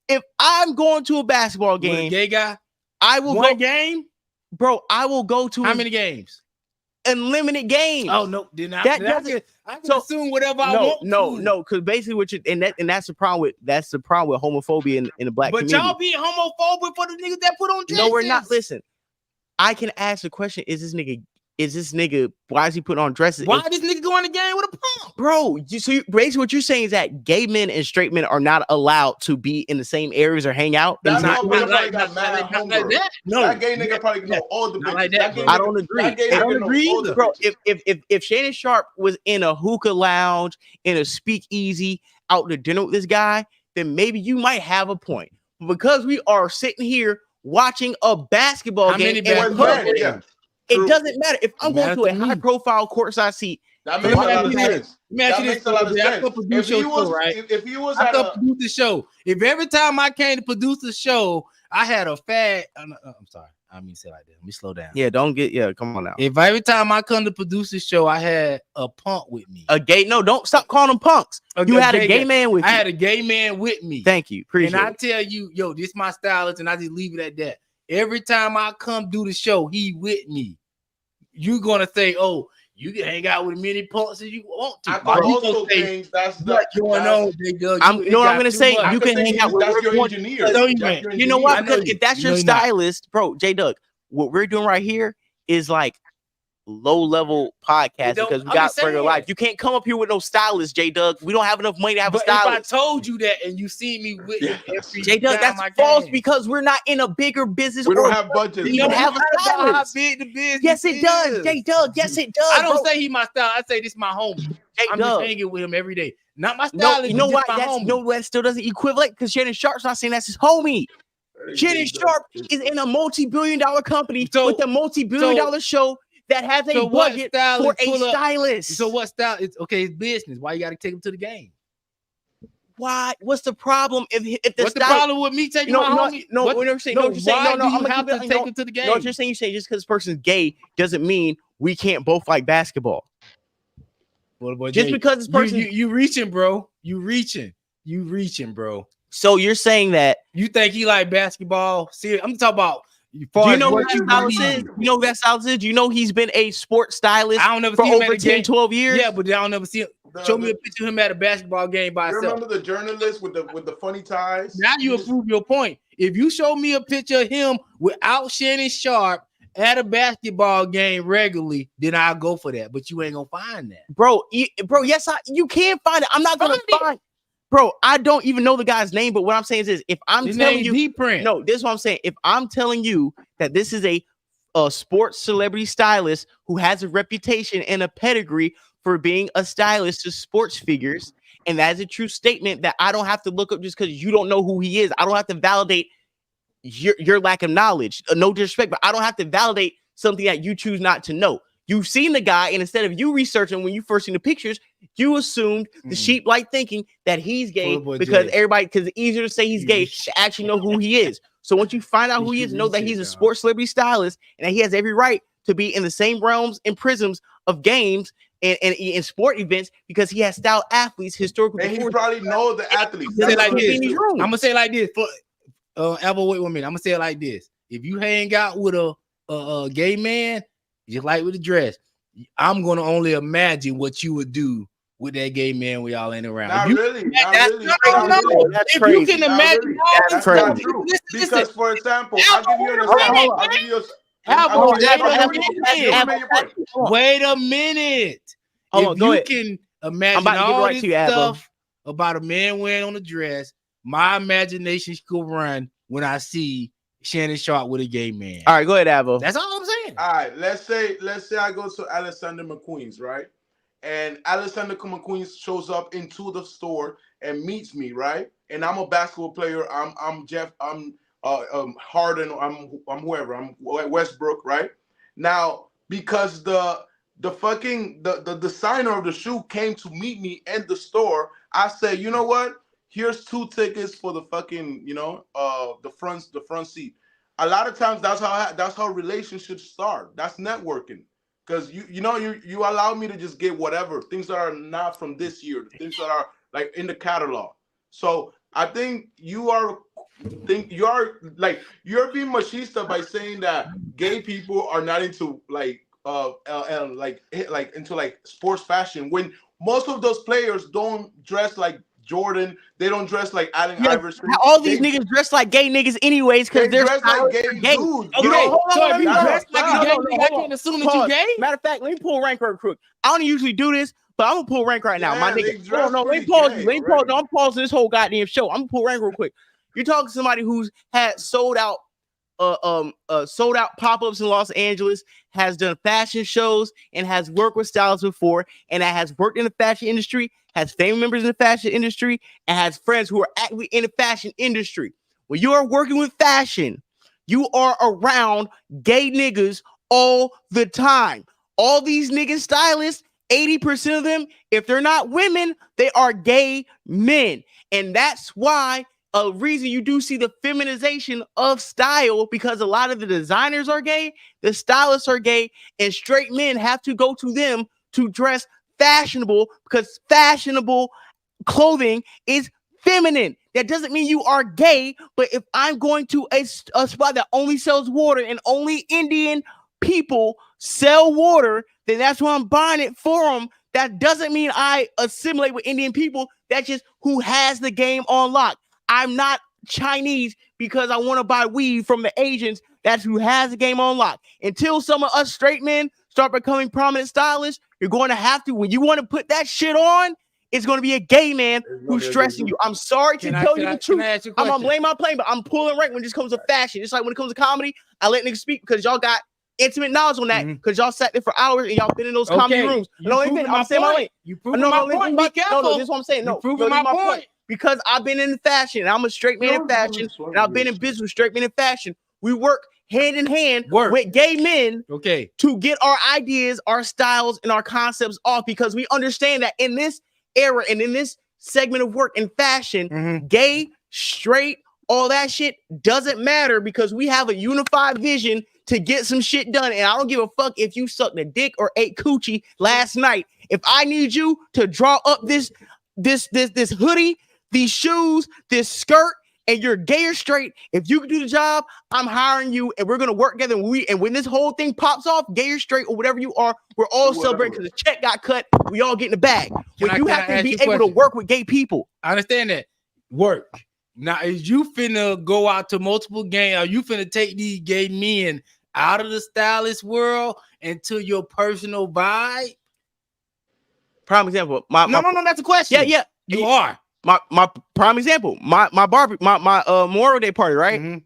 If I'm going to a basketball with a game, gay guy, I will one go, game, bro. I will go to how many games? unlimited games. Oh no, then I, That then doesn't- I can so- assume whatever I want. No, because basically what you and that's the problem with homophobia in the black But community. y'all being homophobic for the niggas that put on dresses. No, we're not. Listen, I can ask the question: Is this nigga? Why is he putting on dresses? Why this nigga go in the game with a pump? Bro, basically what you're saying is that gay men and straight men are not allowed to be in the same areas or hang out. That It's not- motherfucker probably got mad at Not like homegirl. that. No, That gay nigga probably know all the Not bitches. like that, gay bro. I nigga- don't agree. That gay I nigga don't know agree all the either. Bro, bitches. if Shannon Sharp was in a hookah lounge, in a speakeasy, out to dinner with this guy, then maybe you might have a point. But because we are sitting here watching a basketball How game many in basketball public, Yeah. it True. doesn't matter. If I'm going Matters to a to me. high profile courtside seat, That makes a Let me lot of ask you this. sense. Let me ask That you this, makes a lot of Jay. I sense. could produce If your he show, was, right? if he was I at could a, produce the show. If every time I came to produce the show, I had a fat. I'm sorry. I mean, say like that. Let me slow down. come on now. If every time I come to produce the show, I had a punk with me. Don't stop calling them punks. You had a gay guy. man with I you. had a gay man with me. Thank you. Appreciate And I it. tell you, yo, this my stylist, and I just leave it at that. Every time I come do the show, he with me. You gonna say, oh, you can hang out with as many punks as you want to. I Or could you also gonna say, think that's the. what's going that's- on, big dog? You know what I'm gonna say? I You could can think hang out with that's whoever your you want. engineer. No, you That's ain't. your You know engineer. what? I know Because you. if that's You your know you're not. stylist, bro, J Doug, what we're doing right here is like low level podcast don't- because we I'm got just regular saying. life. You can't come up here with no stylist, J Doug. We don't have enough money to have But a if I stylist. told you that and you see me with him Yes. every J Doug, time that's I false came. because we're not in a bigger business. We don't or have budget. you don't have a It's not about how stylist. big the business Yes, it does, is. J Doug. Yes, it does. I don't bro. say he my style. I say this my homie. J I'm just Doug. hanging with him every day. Not my No, stylist. you know but what? just my homie. That still doesn't equivalent because Shannon Sharp's not saying that's his homie. Shannon Sharp is in a multi-billion-dollar company So- with a multi-billion-dollar show that has a so what budget stylist for a pull up- stylist. So what style? It's okay. It's business. Why you got to take him to the game? Why? What's the problem if the What's the style? problem with me taking No, my no, homie? no. What- What you're saying? no, No, what you're saying? why No, no. do you I'm gonna have keep to it- take no, him to the game? No, what you're saying just because this person's gay doesn't mean we can't both like basketball. Well, boy, Just Jay, because this person. you reaching, bro. You reaching, bro. So you're saying that? You think he like basketball? See, I'm talking about. Do you know who that stylist is? You know who that stylist is? Do you know he's been a sports stylist I don't ever for see him over at a 10, game. 12 years? Yeah, but I don't ever see him. Show me a picture of him at a basketball game by You himself. remember the journalist with the funny ties? Now you approve your point. If you show me a picture of him without Shannon Sharp at a basketball game regularly, then I'll go for that. But you ain't gonna find that, bro. Yes, you can find it. I'm not gonna find. Bro, I don't even know the guy's name, but what I'm saying is this: if I'm telling you, no, this is what I'm saying. If I'm telling you that this is a sports celebrity stylist who has a reputation and a pedigree for being a stylist to sports figures, and that is a true statement that I don't have to look up just because you don't know who he is. I don't have to validate your lack of knowledge. No disrespect, but I don't have to validate something that you choose not to know. You've seen the guy, and instead of you researching when you first seen the pictures, you assumed the sheep-like thinking that he's gay because it's easier to say he's gay to actually know who he is. So once you find out who he is, know that he's a sports celebrity stylist and that he has every right to be in the same realms and prisms of games and sport events because he has styled athletes historically. And he probably knows the athletes. I'm gonna say it like this. Albo, wait 1 minute. I'm gonna say it like this. If you hang out with a gay man, just like with the dress, I'm gonna only imagine what you would do with that gay man when y'all ain't around. Not really. If you can imagine, that's not true. Because, for example, I'll give you an example. Wait a minute. If you can imagine all this stuff about a man wearing on a dress, my imagination could run when I see Shannon Sharp with a gay man. All right, go ahead, Avo. That's all I'm saying. All right, let's say I go to Alexander McQueen's, right? And Alexander McQueen shows up into the store and meets me, right? And I'm a basketball player. I'm Jeff. I'm Harden. I'm whoever. I'm Westbrook, right? Now, because the designer of the shoe came to meet me in the store, I said, you know what? Here's 2 tickets for the fucking, the front seat. A lot of times that's how relationships start. That's networking. Because you allow me to just get whatever things that are not from this year, the things that are like in the catalog. So I think you're being machista by saying that gay people are not into into sports fashion when most of those players don't dress like Jordan, they don't dress like Allen Iverson. All these niggas dress like gay niggas anyways because they're dressed like gay dudes. Okay, so if you dress like a gay nigga, I can't assume that you gay. Matter of fact, let me pull rank real quick. I don't usually do this, but I'm gonna pull rank right now. My nigga. No, let me pause. No, I'm pausing this whole goddamn show. I'm gonna pull rank real quick. You're talking to somebody who's had sold out pop-ups in Los Angeles, has done fashion shows, and has worked with stylists before, and that has worked in the fashion industry, has family members in the fashion industry, and has friends who are actively in the fashion industry. When you are working with fashion, you are around gay niggas all the time. All these niggas stylists, 80% of them, if they're not women, they are gay men. And that's why a reason you do see the feminization of style, because a lot of the designers are gay, the stylists are gay, and straight men have to go to them to dress fashionable because fashionable clothing is feminine. That doesn't mean you are gay, but if I'm going to a spot that only sells water and only Indian people sell water, then that's why I'm buying it for them. That doesn't mean I assimilate with Indian people. That's just who has the game on lock. I'm not Chinese because I want to buy weed from the Asians. That's who has the game on lock. Until some of us straight men start becoming prominent stylists, you're going to have to, when you want to put that shit on, it's going to be a gay man who's stressing you. I'm sorry to tell you the truth. I'm going to blame my plane, but I'm pulling rank when it comes to fashion. It's like when it comes to comedy, I let niggas speak because y'all got intimate knowledge on that because y'all sat there for hours and y'all been in those comedy rooms. I'm saying my point. You proving my point. Be careful. No, this is what I'm saying. No, proving my point. Because I've been in fashion and I'm a straight man in fashion and I've been in business with straight men in fashion. We work hand in hand with gay men to get our ideas, our styles, and our concepts off because we understand that in this era and in this segment of work in fashion, gay, straight, all that shit doesn't matter because we have a unified vision to get some shit done. And I don't give a fuck if you sucked a dick or ate coochie last night. If I need you to draw up this hoodie, these shoes, this skirt, and you're gay or straight, if you can do the job, I'm hiring you and we're gonna work together. And when this whole thing pops off, gay or straight or whatever you are, we're all celebrating because the check got cut. We all get in the bag. When you have to be able to work with gay people. I understand that. Work. Now, is you finna go out to multiple games? Are you finna take these gay men out of the stylist world into your personal vibe? Prime example. No, that's a question. Yeah. You are. My prime example. My Memorial Day party, right? Mhm.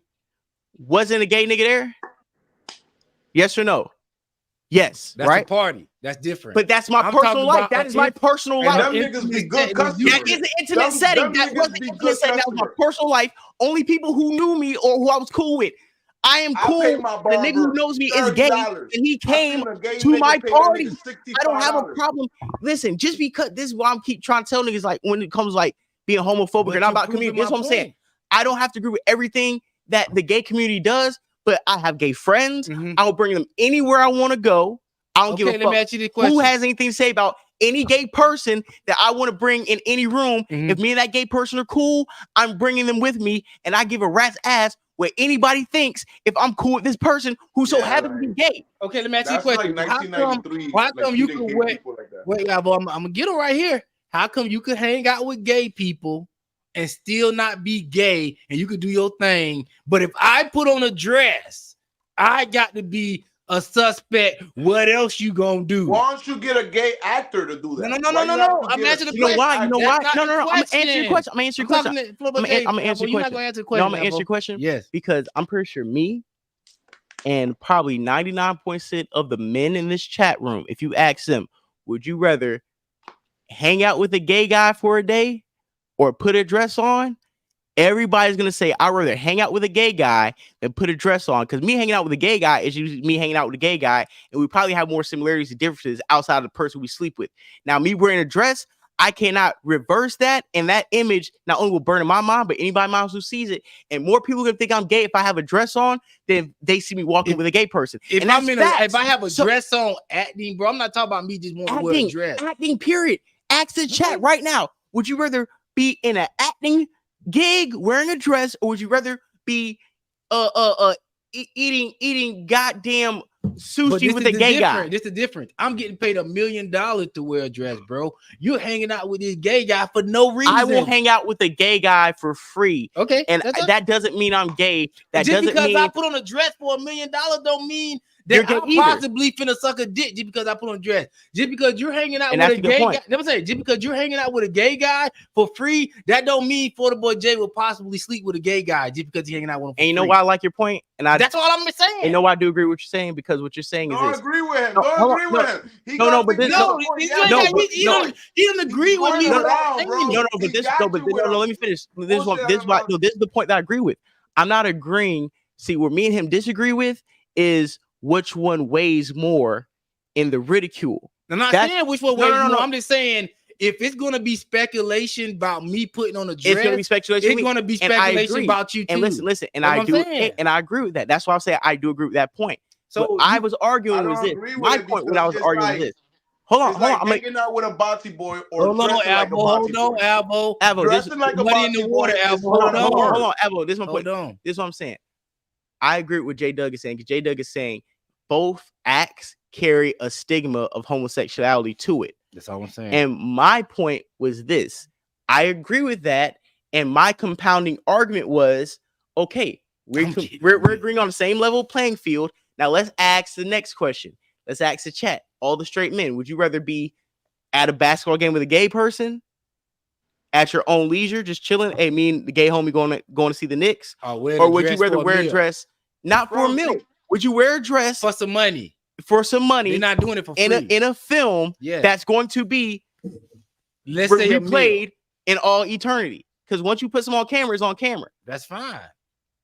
Wasn't a gay nigga there? Yes or no? Yes, That's right? a party. That's different. But that's my I'm personal talking life. about That is my personal And life. them niggas be good customers. That is an intimate setting. Them That niggas wasn't be an good intimate setting. That was my customers. personal life. Only people who knew me or who I was cool with. I am I cool. pay my The nigga who barber knows me is gay, $30. and he I came seen a gay to nigga my pay that party. nigga I don't have a $65. problem. Listen, just because this is why I'm keep trying to tell niggas, like, when it comes like being homophobic But or not you're about community, proving this is what my I'm saying. point. I don't have to agree with everything that the gay community does, but I have gay friends. Mhm. I'll bring them anywhere I want to go. I don't give a Okay, let fuck me ask you the question. who has anything to say about any gay person that I want to bring in any room. Mhm. If me and that gay person are cool, I'm bringing them with me, and I give a rat's ass what anybody thinks if I'm cool with this person who so happens to be gay. Okay, let me ask you a That's question. like How come 1993. why like, come you treating could gay wait? people like that. Wait, I'm gonna get them right here. How come you could hang out with gay people and still not be gay, and you could do your thing? But if I put on a dress, I got to be a suspect. What else you gonna do? Why don't you get a gay actor to do that? No. Why you have to I'm get a answering the straight You know why? You know actor? why? That's No. not the I'm gonna answer your question. I'm gonna answer your question. I'm gonna answer your You're not question. gonna answer the question. No, I'm gonna answer your Abbo. question. Yes. Because I'm pretty sure me and probably 99% of the men in this chat room, if you ask them, would you rather hang out with a gay guy for a day or put a dress on? Everybody's gonna say I'd rather hang out with a gay guy than put a dress on, because me hanging out with a gay guy is usually me hanging out with a gay guy, and we probably have more similarities and differences outside of the person we sleep with. Now, me wearing a dress, I cannot reverse that, and that image not only will burn in my mind, but anybody else who sees it, and more people are gonna think I'm gay if I have a dress on than they see me walking with a gay person. If And that's facts. if I have a dress on acting, bro, I'm not talking about me just wanting to wear a dress. Acting, period. Ask the chat right now. Would you rather be in an acting gig wearing a dress, or would you rather be eating goddamn sushi with a gay guy? This is different. I'm getting paid $1 million to wear a dress, bro. You're hanging out with this gay guy for no reason. I will hang out with a gay guy for free. Okay, and that doesn't mean I'm gay. That just doesn't because mean I put on a dress for $1 million don't mean You're that gay I'm either. possibly finna suck a dick just because I put on a dress. Just because you're hanging out And with that's a a good gay point. guy. Never say just because you're hanging out with a gay guy for free, that don't mean For the Boy Jay will possibly sleep with a gay guy just because he's hanging out with him. And you know why I like your point? And That's all I'm saying. You know why I do agree with what you're saying, because what you're saying is Don't this. agree with him. No, Don't hold on, agree no. with him. He No, got no, but the this- gay No, before he he had don't it. he don't agree with me. going with what I'm around, saying. bro. No, but He this, got no, but you with no, a let me finish. This bullshit is why. about- No, this is the point that I agree with. I'm not agreeing. See, where me and him disagree with is which one weighs more in the ridicule. I'm not That's- saying which one no, way. no, no, no. I'm just saying if it's gonna be speculation about me putting on a dress, It's gonna be speculation. it's gonna be And I speculation agree. about you too. And listen, and That's I what I'm do, saying. and I agree with that. That's why I'm saying I do agree with that point. So So I was I arguing don't was this. agree with My it point when I because was it's arguing like- was this. Hold on, It's hold like on. hanging out with a Bati boy or hold on, dressing like a Avo, hold Bati on, boy. Avo. Avo, this, Dressing like a Muddy in the Bati water, boy is Avo. hold on, not hold on, hard. hold on, Avo. This is my point. Hold on. This is what I'm saying. I agree with what J Doug is saying, because J Doug is saying both acts carry a stigma of homosexuality to it. That's all I'm saying. And my point was this. I agree with that. And my compounding argument was, okay, we're agreeing on the same level playing field. Now let's ask the next question. Let's ask the chat. All the straight men, would you rather be at a basketball game with a gay person at your own leisure, just chilling? Hey, me and the gay homie going to see the Knicks? Or would you rather wear a dress, not for a meal? Would you wear a dress for some money? For some money. You're not doing it for free. In a film that's going to be Let's say a meal. replayed in all eternity. Because once you put some on camera, it's on camera. That's fine.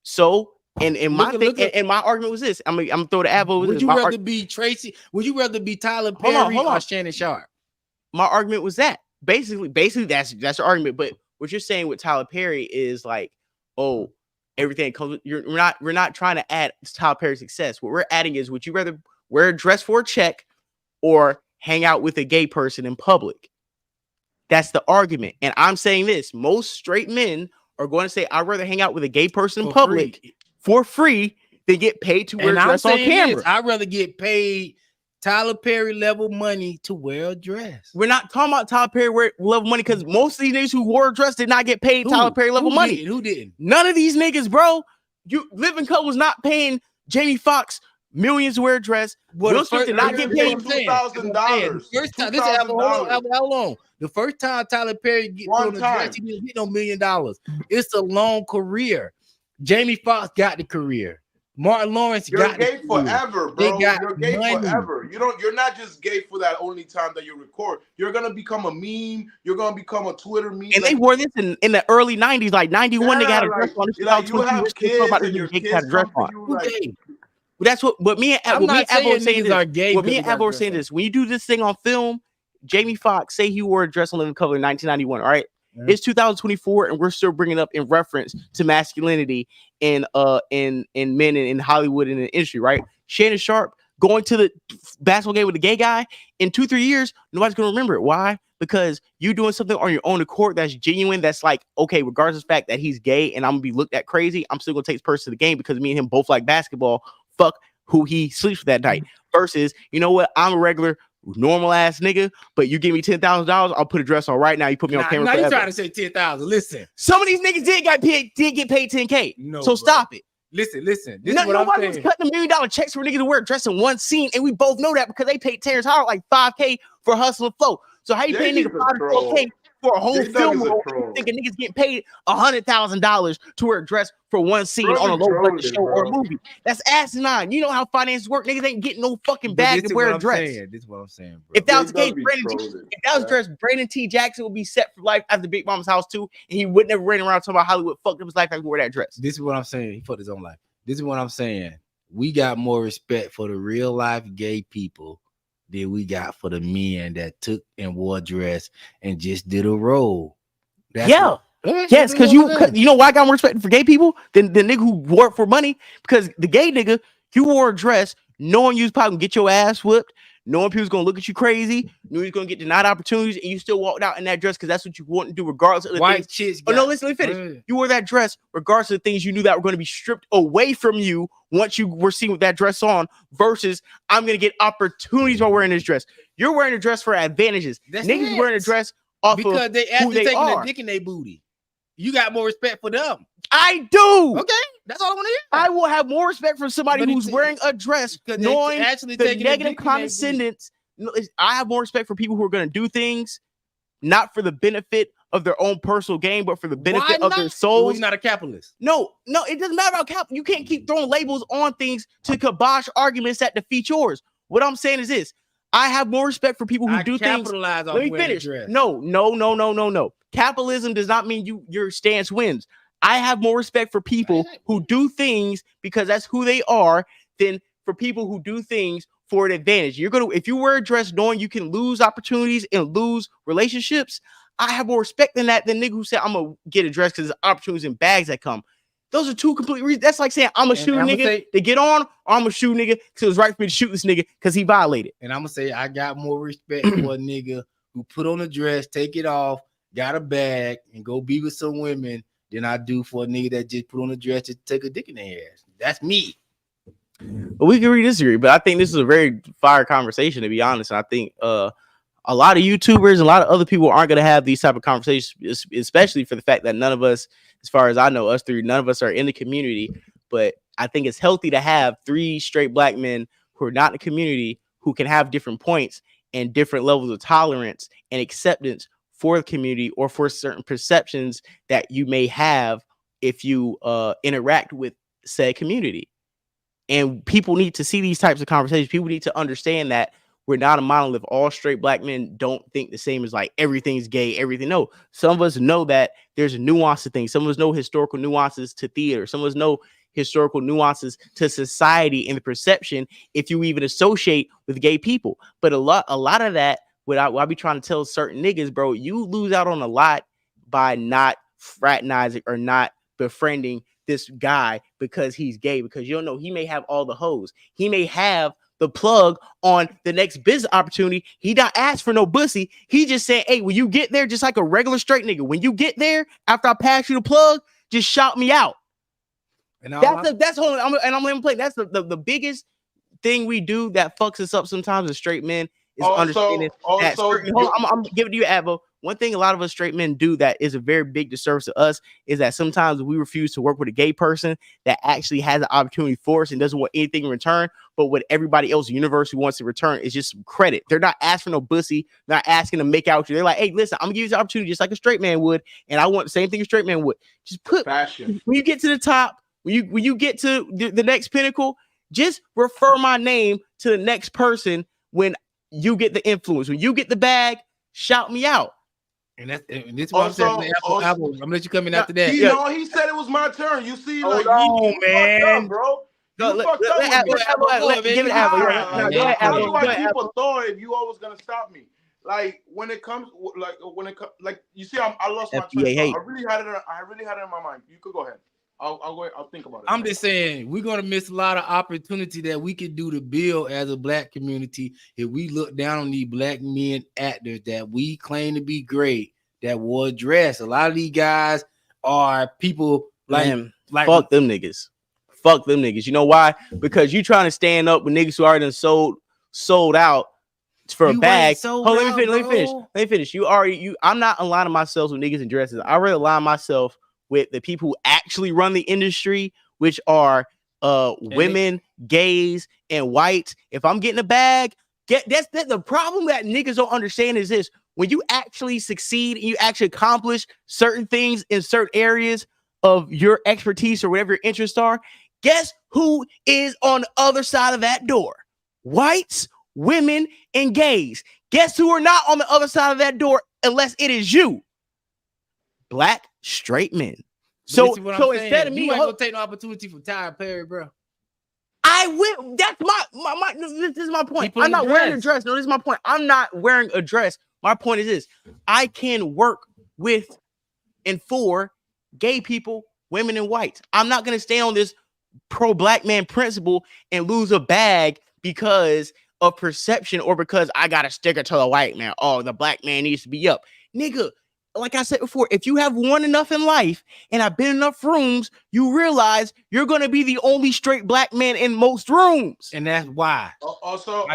So, and my Look at- and my argument was this. I'm gonna throw the Avo. Would you rather be Tracy? Would you rather be Tyler Perry hold on. or Shannon Sharp? My argument was that basically that's the argument. But what you're saying with Tyler Perry is like, oh, everything comes. We're not trying to add Tyler Perry's success. What we're adding is, would you rather wear a dress for a check or hang out with a gay person in public? That's the argument. And I'm saying this: most straight men are going to say, I'd rather hang out with a gay person in public for free than get paid to wear a dress on camera. I'd rather get paid Tyler Perry level money to wear a dress. We're not talking about Tyler Perry level money, because most of these niggas who wore a dress did not get paid Tyler Perry level money. Who didn't? None of these niggas, bro. Living Color was not paying Jamie Foxx millions to wear a dress. Will Smith did not get paid $2,000. First time, this album, how long? The first time Tyler Perry get put on the dress, he didn't get no $1 million. It's a long career. Jamie Foxx got the career. Martin Lawrence got gay the forever, bro. They got You're gay money. forever. You're not just gay for that only time that you record. You're gonna become a meme. You're gonna become a Twitter meme. And they wore this in the early 90s, like 91. They got a dress on. You have kids and your kids come to you like. That's what me and Avo saying are gay. What me and Avo saying this: when you do this thing on film, Jamie Foxx say he wore a dress on the cover in 1991. All right. It's 2024, and we're still bringing up in reference to masculinity in men and in Hollywood and in the industry, right? Shannon Sharp going to the basketball game with a gay guy in 2-3 years, nobody's gonna remember it. Why? Because you doing something on your own accord that's genuine. That's like, okay, regardless of the fact that he's gay and I'm gonna be looked at crazy, I'm still gonna take this person to the game because me and him both like basketball. Fuck who he sleeps with that night. Versus, you know what? I'm a regular normal ass nigga, but you give me $10,000, I'll put a dress on right now. You put me on camera. Now you trying to say 10,000? Listen, some of these niggas did get paid 10K. No, so stop it. Listen. This is what I'm nobody saying. was cutting $1 million checks for niggas to wear a dress in one scene, and we both know that because they paid Terrence Howard like 5K for Hustle and Flow. So how you paying niggas 5K for a whole film role? Thinking niggas getting paid $100,000 to wear a dress for one scene on a low budget show or a movie? That's asinine. You know how finances work. Niggas ain't getting no fucking bag to wear a dress. This is what I'm saying, bro. If that was the case, Brandon T. Jackson would be set for life after Big Mama's house too, and he would never run around talking about Hollywood fucked up his life after he wore that dress. This is what I'm saying. He fucked his own life. This is what I'm saying. We got more respect for the real life gay people than we got for the men that took and wore a dress and just did a role. Yes, because you know why I got more respect for gay people than the nigga who wore it for money? Because the gay nigga, you wore a dress knowing you was probably gonna get your ass whipped, knowing people was gonna look at you crazy, knew you was gonna get denied opportunities, and you still walked out in that dress because that's what you want to do, regardless of the white things. chicks. No, listen, let me finish. You wore that dress regardless of the things you knew that were going to be stripped away from you once you were seen with that dress on, versus I'm gonna get opportunities while wearing this dress. You're wearing a dress for advantages. Niggas wearing a dress off because of they who actually they taking are. a dick in their booty. You got more respect for them. I do. Okay, that's all I want to hear. I will have more respect for somebody who's wearing a dress, knowing actually the negative condescendence. I have more respect for people who are going to do things not for the benefit of their own personal gain, but for the benefit of their souls. Well, he's not a capitalist. No, it doesn't matter about capital. You can't keep throwing labels on things to kibosh arguments that defeat yours. What I'm saying is this: I have more respect for people who do things. Let me finish. No. Capitalism does not mean your stance wins. I have more respect for people who do things because that's who they are than for people who do things for an advantage. If you wear a dress knowing you can lose opportunities and lose relationships, I have more respect than that than nigga who said I'm gonna get a dress because there's opportunities and bags that come. Those are two complete reasons. That's like saying I'm a shoot nigga to get on, or I'm a shoot nigga because it was right for me to shoot this nigga because he violated. And I'm gonna say I got more respect for a nigga who put on a dress, take it off, got a bag, and go be with some women than I do for a nigga that just put on a dress to take a dick in their ass. That's me. But we can disagree, but I think this is a very fire conversation, to be honest. And I think a lot of YouTubers and a lot of other people aren't going to have these type of conversations, especially for the fact that none of us, as far as I know, us three, none of us are in the community. But I think it's healthy to have three straight black men who are not in the community who can have different points and different levels of tolerance and acceptance for the community or for certain perceptions that you may have if you interact with said community. And people need to see these types of conversations. People need to understand that we're not a monolith. All straight black men don't think the same as like everything's gay, everything. No, some of us know that there's a nuance to things. Some of us know historical nuances to theater. Some of us know historical nuances to society and the perception if you even associate with gay people. But a lot of that, what I be trying to tell certain niggas, bro, you lose out on a lot by not fraternizing or not befriending this guy because he's gay, because you don't know, he may have all the hoes. He may have the plug on the next business opportunity. He not asked for no bussy. He just said, hey, when you get there, just like a regular straight nigga, when you get there, after I pass you the plug, just shout me out. And that's all. I'm letting play. That's the biggest thing we do that fucks us up sometimes as straight men is understanding that. I'm giving you Avo. one thing a lot of us straight men do that is a very big disservice to us is that sometimes we refuse to work with a gay person that actually has an opportunity for us and doesn't want anything in return. But what everybody else in the universe who wants to return is just some credit. They're not asking no pussy, not asking to make out with you. They're like, hey, listen, I'm gonna give you this opportunity just like a straight man would, and I want the same thing a straight man would. Just put Fashion. when you get to the top, when you get to the next pinnacle, just refer my name to the next person when you get the influence. When you get the bag, shout me out. And this is what I'm saying. I'm gonna let you come in after that. He said it was my turn. You see, Hold like, on, man. Up, bro. Give it How do I keep a thought if you always gonna stop me? Like when it comes, like you see, I lost my train. I really had it in my mind. You could go ahead. I'll think about it. I'm just saying we're gonna miss a lot of opportunity that we could do to build as a black community if we look down on these black men actors that we claim to be great that wore dress. A lot of these guys are people like fuck them niggas. Fuck them niggas. You know why? Because you trying to stand up with niggas who already done sold out for a bag. Let me finish. I'm not aligning myself with niggas in dresses. I really align myself with the people who actually run the industry, which are women, gays, and whites. If I'm getting a bag, that's the problem that niggas don't understand is this. When you actually succeed and you actually accomplish certain things in certain areas of your expertise or whatever your interests are, guess who is on the other side of that door? Whites, women, and gays. Guess who are not on the other side of that door unless it is you? Black straight men. So instead of me, you ain't gonna take no opportunity from Tyler Perry, bro. I will. That's my this is my point. I'm not wearing a dress. No, this is my point. I'm not wearing a dress. My point is this: I can work with and for gay people, women, and whites. I'm not gonna stay on this pro-black man principle and lose a bag because of perception or because I got a sticker to the white man. Oh, the black man needs to be up, nigga. Like I said before, if you have won enough in life and I've been in enough rooms, you realize you're going to be the only straight black man in most rooms. And that's why. Also,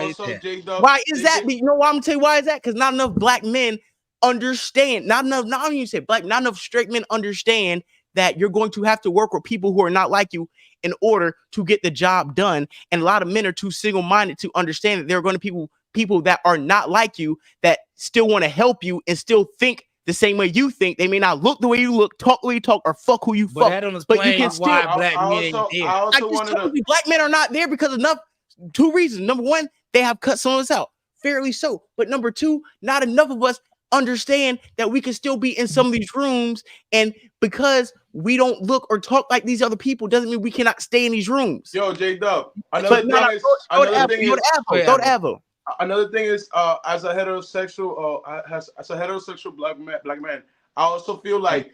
J-Dub. Why is that? You know why I'm going to tell you why is that? Because not enough black men understand, not even say black, not enough straight men understand that you're going to have to work with people who are not like you in order to get the job done. And a lot of men are too single-minded to understand that there are going to be people that are not like you that still want to help you and still think the same way you think. They may not look the way you look, talk the way you talk, or fuck who you fuck. But you can still. Black men are not there because of two reasons. Number one, they have cut some of us out, fairly so. But number two, not enough of us understand that we can still be in some of these rooms, and because we don't look or talk like these other people doesn't mean we cannot stay in these rooms. Yo, J-Dub. Another thing is, as a heterosexual, black man, I also feel like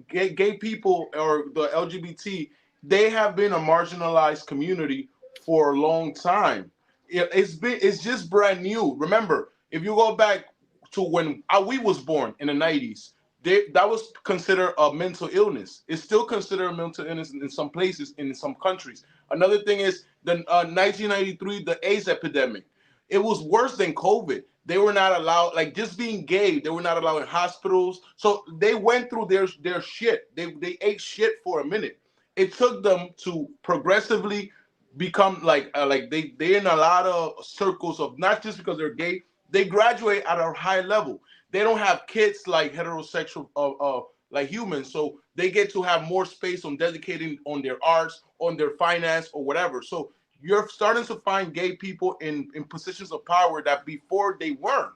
gay people or the LGBT, they have been a marginalized community for a long time. It's just brand new. Remember, if you go back to when we was born in the 90s, that was considered a mental illness. It's still considered a mental illness in some places, in some countries. Another thing is the 1993, the AIDS epidemic. It was worse than COVID. They were not allowed, like just being gay, they were not allowed in hospitals. So they went through their shit. They ate shit for a minute. It took them to progressively become like they're in a lot of circles of, not just because they're gay, they graduate at a high level. They don't have kids like heterosexual like humans, so they get to have more space on dedicating on their arts, on their finance or whatever. So you're starting to find gay people in positions of power that before they weren't.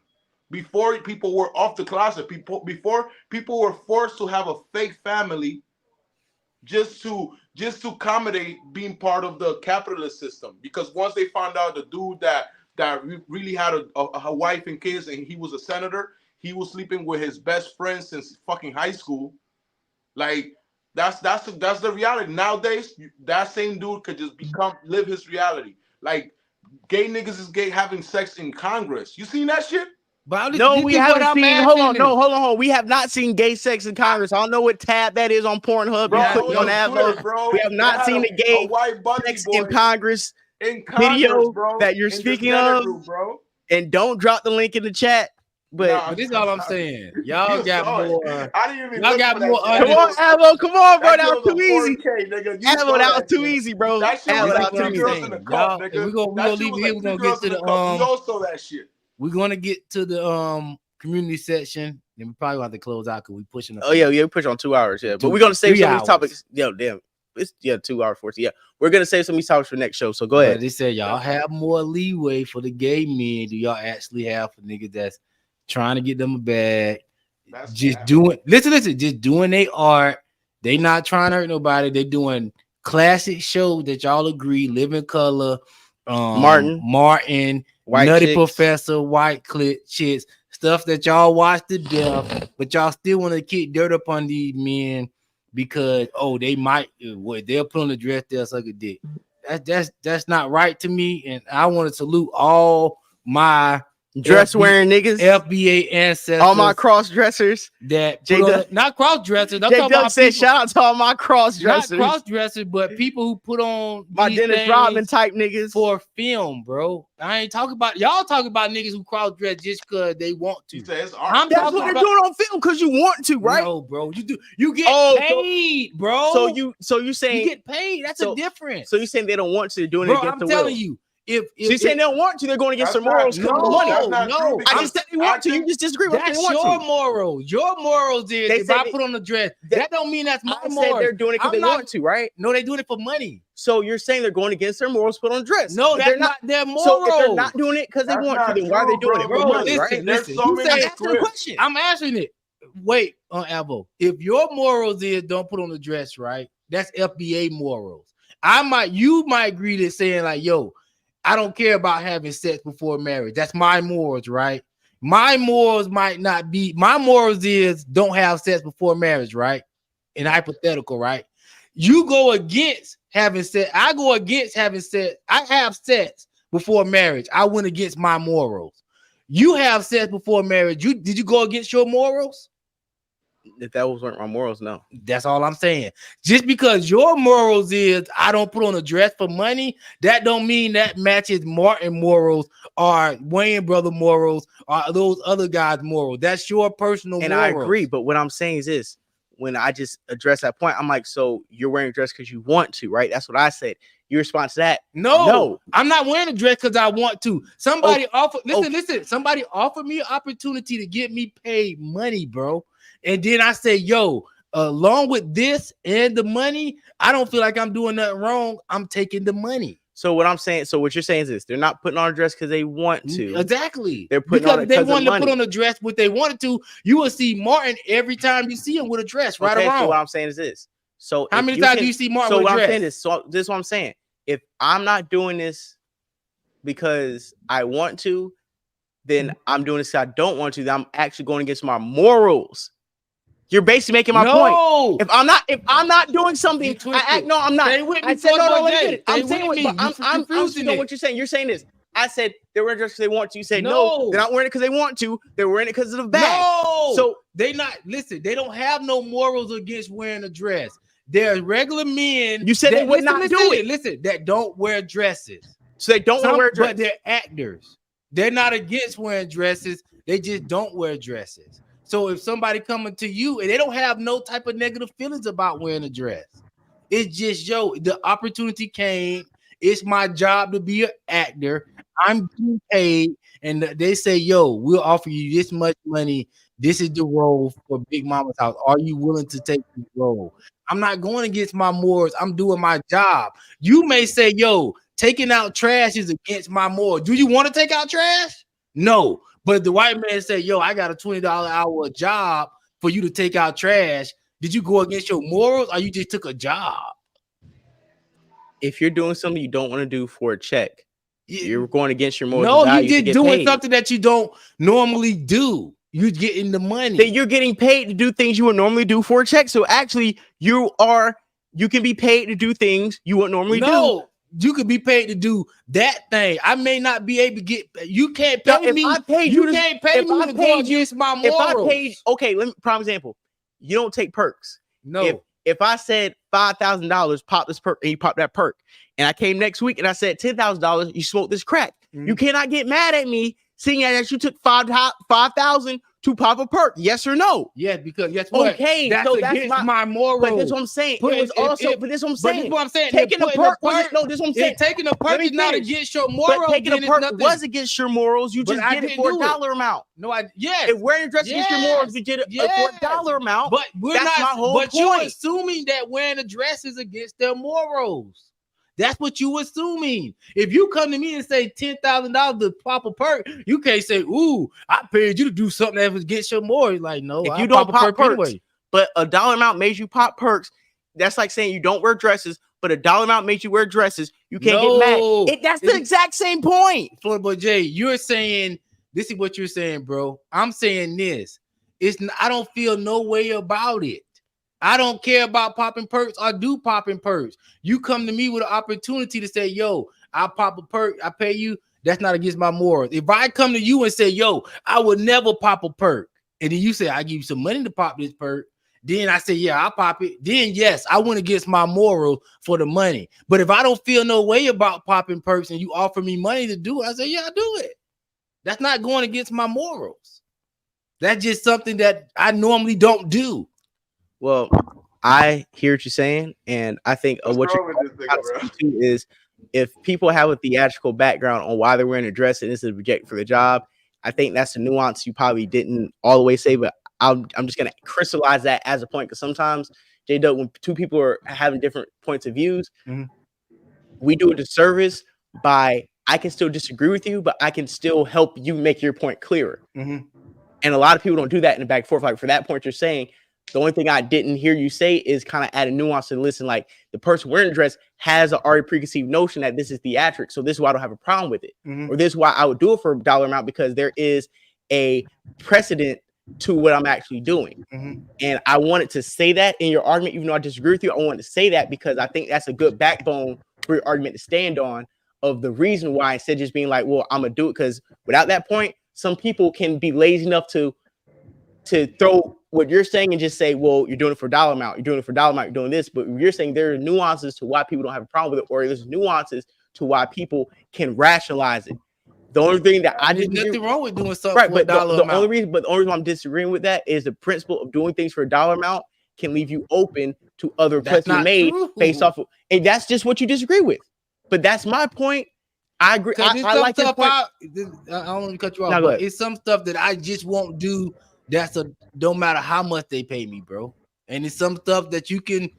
Before people were off the closet, before people were forced to have a fake family just to accommodate being part of the capitalist system. Because once they found out the dude that really had a wife and kids and he was a senator, he was sleeping with his best friend since fucking high school. Like that's the reality. Nowadays, that same dude could just live his reality. Like gay niggas is gay having sex in Congress. You seen that shit? But no, we haven't seen. Hold on. We have not seen gay sex in Congress. I don't know what tab that is on Pornhub. We have not seen the gay sex in Congress video that you're speaking of. And don't drop the link in the chat. But this is all I'm saying. Y'all got more. I didn't even Y'all look got for that more. shit. Come on, Avo. Come on, bro. That was shit too easy. 4K, nigga. You Avo, saw that was too shit. easy, bro. That shit Avo, was that like was too three easy. girls in the Y'all, cup, nigga. we gonna That leave shit was it here. like We're three gonna get girls to in the the cup. We all saw that shit. we're gonna get to the community section. Then we probably have to close out because we pushing. Oh yeah, we push on 2 hours. Yeah, but we're gonna save some of these topics. Yo, damn. It's 2 hours 40. Yeah, we're gonna save some of these topics for next show. So go ahead. They said y'all have more leeway for the gay men. Do y'all actually have for niggas that's trying to get them a bag? Just doing just doing their art. They not trying to hurt nobody. They doing classic shows that y'all agree, Living Color, Martin, White Nutty Chicks. Professor, White Clit Chicks, stuff that y'all watch to death, but y'all still want to kick dirt upon these men because they might they'll put on the dress, they'll suck a dick. That's not right to me, and I want to salute all my dress wearing niggas, FBA ancestors, all my cross dressers that not cross dressers. I'm talking about said, shout out to all my cross dressers, not cross dressers, but people who put on my Dennis Rodman type niggas for film, bro. I ain't talking about y'all talking about niggas who cross dress just because they want to. That's what they're doing on film because you want to, right? No, bro. You get paid, bro. So you saying you get paid? That's a difference. So you saying they don't want to? They're doing bro, it against I'm the telling will. you. If you saying they don't want to, they're going against their morals. No, I just said they want to. You just disagree with that's they want your to. morals. Your morals is if I put on the dress. That don't mean that's my morals. They're doing it because they want to, right? No, they're doing it for money. So you're saying they're going against their morals, put on dress. No, that's not their morals. So if they're not doing it because they want to, then why are they doing it for money, right? Listen. Question. I'm answering it. Wait, Avo. If your morals is don't put on the dress, right? That's FBA morals. You might agree to saying like, yo, I don't care about having sex before marriage. That's my morals, right? My morals might not be. My morals is don't have sex before marriage, right? In hypothetical, right? You go against having sex. I go against having sex. I have sex before marriage. I went against my morals. You have sex before marriage. Did you go against your morals? If that weren't my morals, no. That's all I'm saying. Just because your morals is I don't put on a dress for money, that don't mean that matches Martin morals or Wayne brother morals or those other guys' morals. That's your personal and morals. I agree, but what I'm saying is this: when I just address that point, I'm like, so you're wearing a dress because you want to, right? That's what I said. Your response to that? No, I'm not wearing a dress because I want to. Somebody listen. Somebody offered me an opportunity to get me paid money, bro. And then I say, yo, along with this and the money, I don't feel like I'm doing nothing wrong. I'm taking the money. So what you're saying is this: they're not putting on a dress because they want to. Exactly. They're putting because on it they because wanted of to money. put on a dress, what they wanted to. You will see Martin every time you see him with a dress, right or wrong. So what I'm saying is this: so how many times do you see Martin with a dress? I'm saying is, so this is what I'm saying. If I'm not doing this because I want to, then I'm doing this because I don't want to. Then I'm actually going against my morals. You're basically making my point. If I'm not doing something, I'm not. I said no. I'm saying what you're saying. You're saying this. I said they're wearing dress because they want to. You said no, they're not wearing it because they want to. They're wearing it because of the bag. No, so they not. Listen, they don't have no morals against wearing a dress. They're regular men. You said they would not do it. Listen, that don't wear dresses. So they don't want to wear dresses. But they're actors. They're not against wearing dresses. They just don't wear dresses. So if somebody coming to you and they don't have no type of negative feelings about wearing a dress, it's just, yo, the opportunity came. It's my job to be an actor. I'm being paid. And they say, yo, we'll offer you this much money. This is the role for Big Mama's house. Are you willing to take the role? I'm not going against my morals. I'm doing my job. You may say, yo, taking out trash is against my morals. Do you want to take out trash? No. But the white man said, yo, I got a $20 hour job for you to take out trash. Did you go against your morals or you just took a job? If you're doing something you don't want to do for a check, you're going against your morals. No, you're just doing something that you don't normally do. You're getting the money. Then you're getting paid to do things you would normally do for a check. So actually, you can be paid to do things you would normally do. You could be paid to do that thing. I may not be able to get. You can't pay me. Can't pay me to go against my morals. Let me prime example. You don't take perks. No. If I said $5,000, pop this perk, and you pop that perk, and I came next week and I said $10,000, you smoke this crack. You cannot get mad at me seeing that you took 5,000 to pop a perk? Yes or no? Yeah, because guess what? Okay, that's so against that's my morals. But this is what I'm saying. But this is what I'm saying. But this is what I'm saying. Taking a perk wasn't. No, this is what I'm saying. Taking a perk is not against your morals. But taking a perk was against your morals. You just did it for a dollar amount. No, yes. If wearing a dress against your morals, you did it for a dollar amount. But that's not. My whole point. You're assuming that wearing a dress is against their morals. That's what you assuming. If you come to me and say $10,000 to pop a perk, you can't say, "Ooh, I paid you to do something that was against your morals." Like, no, if you don't pop perks, anyway. But a dollar amount made you pop perks. That's like saying you don't wear dresses, but a dollar amount made you wear dresses. You can't get mad. That's the exact same point. But Jay, you're saying this is what you're saying, bro. I'm saying this. I don't feel no way about it. I don't care about popping perks. I do popping perks. You come to me with an opportunity to say, yo, I'll pop a perk. I pay you. That's not against my morals. If I come to you and say, yo, I would never pop a perk, and then you say, I give you some money to pop this perk, then I say, yeah, I'll pop it. Then, yes, I went against my morals for the money. But if I don't feel no way about popping perks and you offer me money to do it, I say, yeah, I'll do it. That's not going against my morals. That's just something that I normally don't do. Well, I hear what you're saying, and I think what you're to is if people have a theatrical background on why they're wearing a dress and this is a reject for the job, I think that's a nuance you probably didn't all the way say, but I'm just gonna crystallize that as a point because sometimes J-Dub, when two people are having different points of views, we do a disservice by I can still disagree with you, but I can still help you make your point clearer. And a lot of people don't do that in the back and forth. Like for that point you're saying. The only thing I didn't hear you say is kind of add a nuance and listen, like the person wearing the dress has an already preconceived notion that this is theatric. So this is why I don't have a problem with it. Or this is why I would do it for a dollar amount because there is a precedent to what I'm actually doing. And I wanted to say that in your argument, even though I disagree with you, I wanted to say that because I think that's a good backbone for your argument to stand on of the reason why instead of just being like, well, I'm going to do it. Because without that point, some people can be lazy enough to throw what you're saying and just say, well, you're doing it for a dollar amount. You're doing it for a dollar amount. You're doing this. But you're saying there are nuances to why people don't have a problem with it, or there's nuances to why people can rationalize it. The only thing that I didn't nothing wrong with doing something right, for but a dollar the amount. only reason I'm disagreeing with that is the principle of doing things for a dollar amount can leave you open to other requests you made based off of, and that's just what you disagree with. But that's my point. I agree. I like your point. I don't want to cut you off. But it's some stuff that I just won't do. Don't matter how much they pay me, bro. And it's some stuff that you can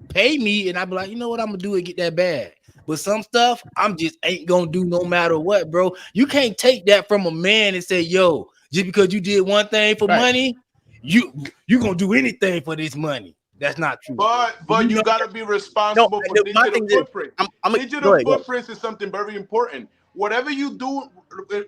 pay me, and I'll be like, you know what, I'm gonna do it, get that bag. But some stuff I'm just ain't gonna do no matter what, bro. You can't take that from a man and say, yo, just because you did one thing for money, you gonna do anything for this money. That's not true. But you gotta be responsible for digital footprint. Digital footprints is something very important. Whatever you do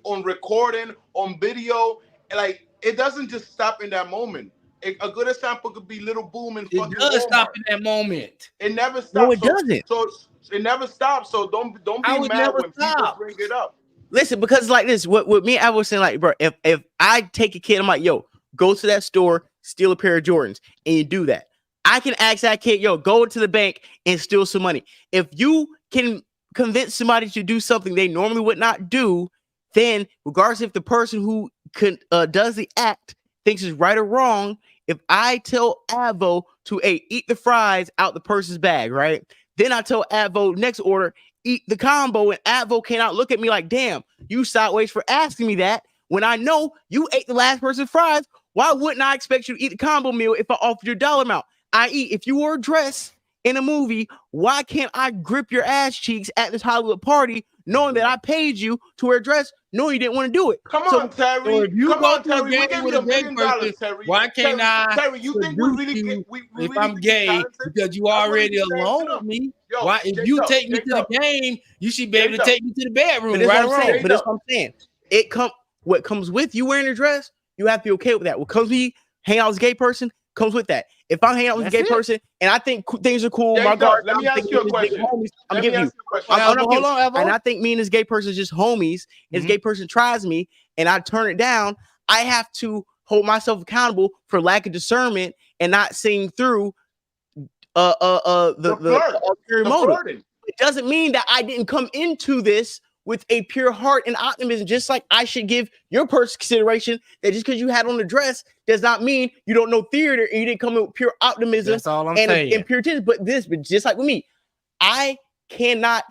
on recording, on video, like it doesn't just stop in that moment. A good example could be Little Boom and fucking does Walmart. Stop in that moment. It never stops. No, it doesn't. So it never stops. So don't be mad when people bring it up. Listen, because it's like this. What me and I was saying, like, bro, if I take a kid, I'm like, yo, go to that store, steal a pair of Jordans, and you do that. I can ask that kid, yo, go to the bank and steal some money. If you can convince somebody to do something they normally would not do, then regardless if the person who does the act thinks is right or wrong, if I tell Avo to eat the fries out the person's bag, right? Then I tell Avo next order, eat the combo, and Avo cannot look at me like, damn, you sideways for asking me that when I know you ate the last person's fries. Why wouldn't I expect you to eat the combo meal if I offered you a dollar amount? I.e., if you wore a dress in a movie, why can't I grip your ass cheeks at this Hollywood party knowing that I paid you to wear a dress, knowing you didn't want to do it? Come on, Terry. So if you Come go on, to Terry. a We game gave with you a $1 gay million, person, Terry. why can't I Terry, you think we really if I'm gay because you already alone with me? Why, if you take me to the game, you should be able to take me to the bedroom, right or wrong? But that's what I'm saying. What comes with you wearing a dress, you have to be okay with that. What comes with you hanging out with a gay person comes with that. If I'm hanging out with a gay person and I think things are cool, my God, let me ask you a question. I'm giving you. Hold on, and I think me and this gay person is just homies. This gay person tries me and I turn it down. I have to hold myself accountable for lack of discernment and not seeing through the ulterior motive. It doesn't mean that I didn't come into this with a pure heart and optimism, just like I should give your person consideration that just because you had on the dress does not mean you don't know theater and you didn't come in with pure optimism. That's all I'm saying. And pure intention. But just like with me, I cannot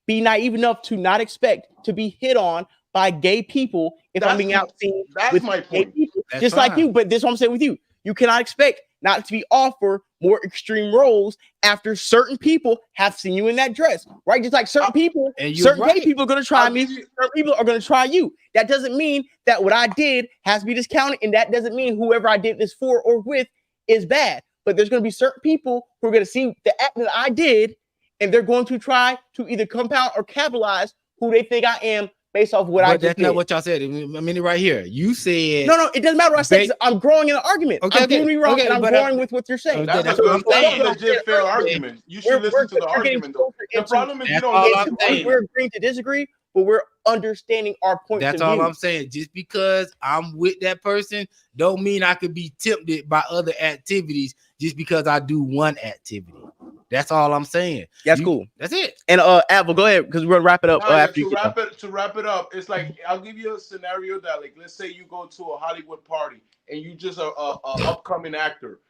be naive enough to not expect to be hit on by gay people if I'm being out seen with my gay point. people, That's just fine. like you. But this is what I'm saying with you. You cannot expect not to be offered more extreme roles after certain people have seen you in that dress, right? Just like certain people, and you're certain right. gay people are going to try me, certain people are going to try you. That doesn't mean that what I did has to be discounted, and that doesn't mean whoever I did this for or with is bad. But there's going to be certain people who are going to see the act that I did, and they're going to try to either compound or capitalize who they think I am based off what I just that's did. not what y'all said. I mean, right here, you said No, it doesn't matter what I say. I'm growing in an argument. I'm doing me wrong, and I'm growing with what you're saying. That's a legit fair argument. You should listen to the argument, though. The problem is you don't listen to it. We're agreeing to disagree, but we're understanding our point. That's all I'm saying. Just because I'm with that person, don't mean I could be tempted by other activities just because I do one activity. That's all I'm saying. That's cool. That's it. And Apple, go ahead because we're gonna wrap it up. After to wrap it up, it's like I'll give you a scenario that, like, let's say you go to a Hollywood party and you just a upcoming actor.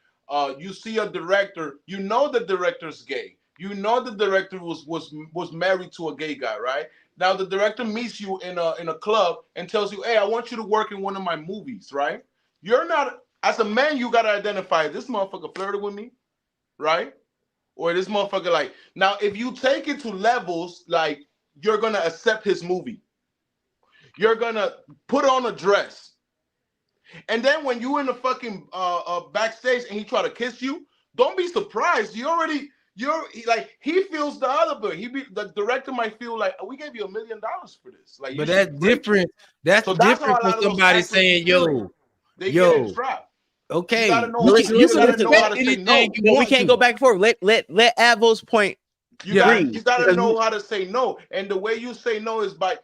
You see a director. You know the director's gay. You know the director was married to a gay guy, right? Now the director meets you in a club and tells you, "Hey, I want you to work in one of my movies," right? You're not, as a man, you gotta identify this motherfucker flirted with me, right? Or this motherfucker, like, now if you take it to levels, like, you're gonna accept his movie, you're gonna put on a dress, and then when you in the fucking backstage and he try to kiss you, don't be surprised. He feels the other way. The director might feel like, we gave you $1 million for this. Like, but that's different. That's different from somebody saying, they get in trap. Okay, you we can't go back and forth. Let Avo's point. You gotta know how to say no, and the way you say no is by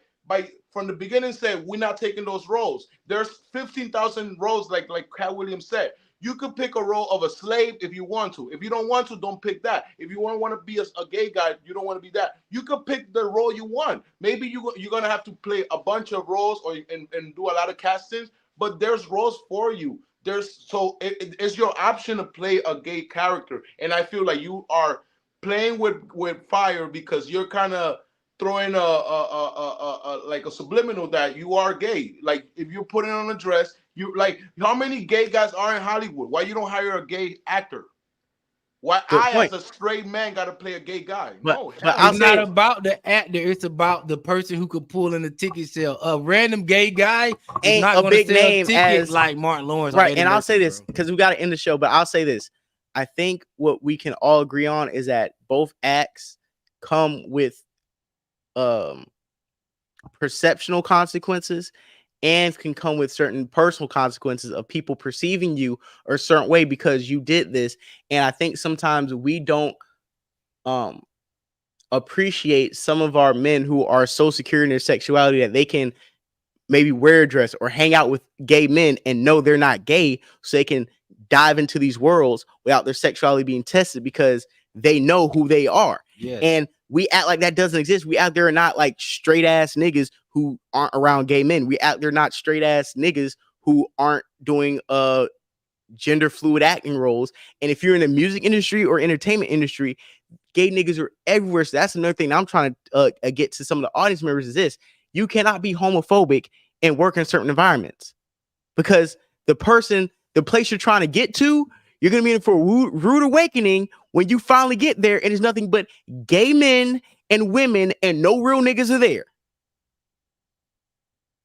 from the beginning. Say we're not taking those roles. There's 15,000 roles, like Katt Williams said. You could pick a role of a slave if you want to. If you don't want to, don't pick that. If you want to be a gay guy, you don't want to be that. You could pick the role you want. Maybe you're gonna have to play a bunch of roles and do a lot of castings, but there's roles for you. It's your option to play a gay character, and I feel like you are playing with fire because you're kind of throwing like a subliminal that you are gay. Like, if you're putting on a dress, you, like, how many gay guys are in Hollywood? Why you don't hire a gay actor? Why as a straight man got to play a gay guy? But it's not about the actor. It's about the person who could pull in the ticket sale. A random gay guy is not a big name as like Martin Lawrence, right? And I'll say this because we got to end the show, but I'll say this: I think what we can all agree on is that both acts come with perceptional consequences and can come with certain personal consequences of people perceiving you a certain way because you did this. And I think sometimes we don't appreciate some of our men who are so secure in their sexuality that they can maybe wear a dress or hang out with gay men and know they're not gay, so they can dive into these worlds without their sexuality being tested because they know who they are. Yes. And we act like that doesn't exist. We out there are not like straight ass niggas who aren't around gay men. We out there not straight ass niggas who aren't doing gender fluid acting roles. And if you're in the music industry or entertainment industry, gay niggas are everywhere. So that's another thing I'm trying to get to some of the audience members is this: you cannot be homophobic and work in certain environments because the place you're trying to get to, you're going to be in for a rude awakening when you finally get there, and it's nothing but gay men and women, and no real niggas are there.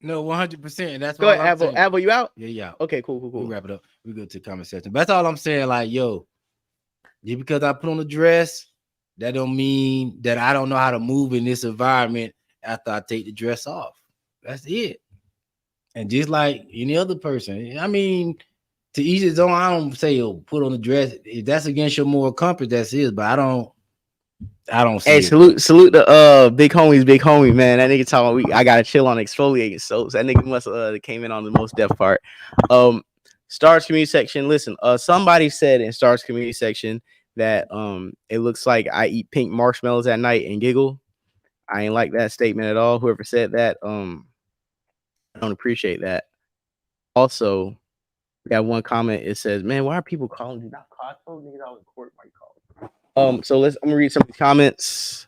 No, 100%. That's go ahead, Avo, you out? Yeah. Okay, cool. We wrap it up. We go to the comment section. That's all I'm saying. Like, just because I put on a dress, that don't mean that I don't know how to move in this environment after I take the dress off. That's it. And just like any other person, I mean, to each his own. I don't say put on the dress. If that's against your moral compass, that's it. But I don't see Hey, it. salute the big homie, man. That nigga talking about I gotta chill on exfoliating soaps. That nigga must came in on the Mos Def part. Stars community section. Listen, somebody said in Stars community section that it looks like I eat pink marshmallows at night and giggle. I ain't like that statement at all. Whoever said that, I don't appreciate that. Also, we got one comment. It says, "Man, why are people calling you not call niggas out in court? Why you call?" So I'm gonna read some of the comments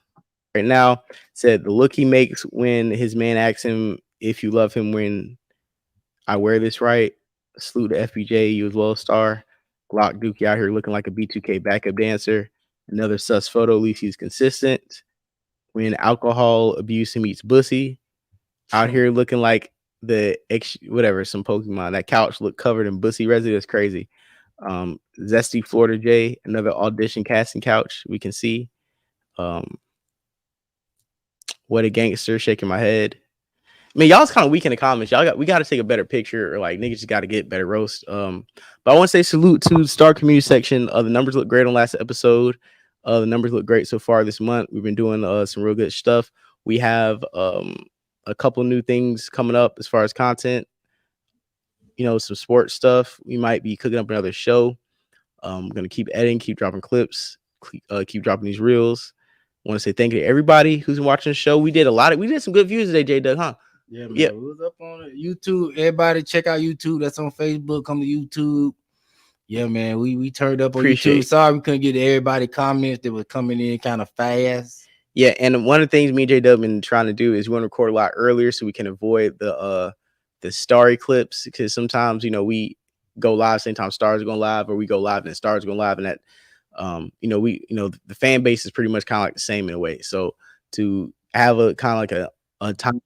right now. It said the look he makes when his man asks him if you love him when I wear this right. Salute to FBJ, you as well, star. Glock Dookie out here looking like a B2K backup dancer. Another sus photo, at least he's consistent. When alcohol abuse meets bussy, out here looking like some Pokemon. That couch looked covered in bussy residue. That's crazy. Zesty Florida J, another audition casting couch we can see. What a gangster, shaking my head. I mean, y'all's kind of weak in the comments. We got to take a better picture, or like niggas just got to get better roast. But I want to say salute to the Star Community section. The numbers look great on last episode. The numbers look great so far this month. We've been doing some real good stuff. We have a couple new things coming up as far as content. You know, some sports stuff. We might be cooking up another show. I'm gonna keep editing, keep dropping clips, keep dropping these reels. I want to say thank you to everybody who's been watching the show. We did some good views today, J Doug, huh? Yeah, man. Yeah. We was up on YouTube. Everybody check out YouTube. That's on Facebook. Come to YouTube. Yeah, man. We turned up on YouTube. Sorry we couldn't get to everybody comments that were coming in kind of fast. Yeah, and one of the things me and J Dub been trying to do is we want to record a lot earlier so we can avoid the starry clips, because sometimes we go live same time stars are going live, or we go live and stars going live, and that the fan base is pretty much kind of like the same in a way. So to have a kind of like a time,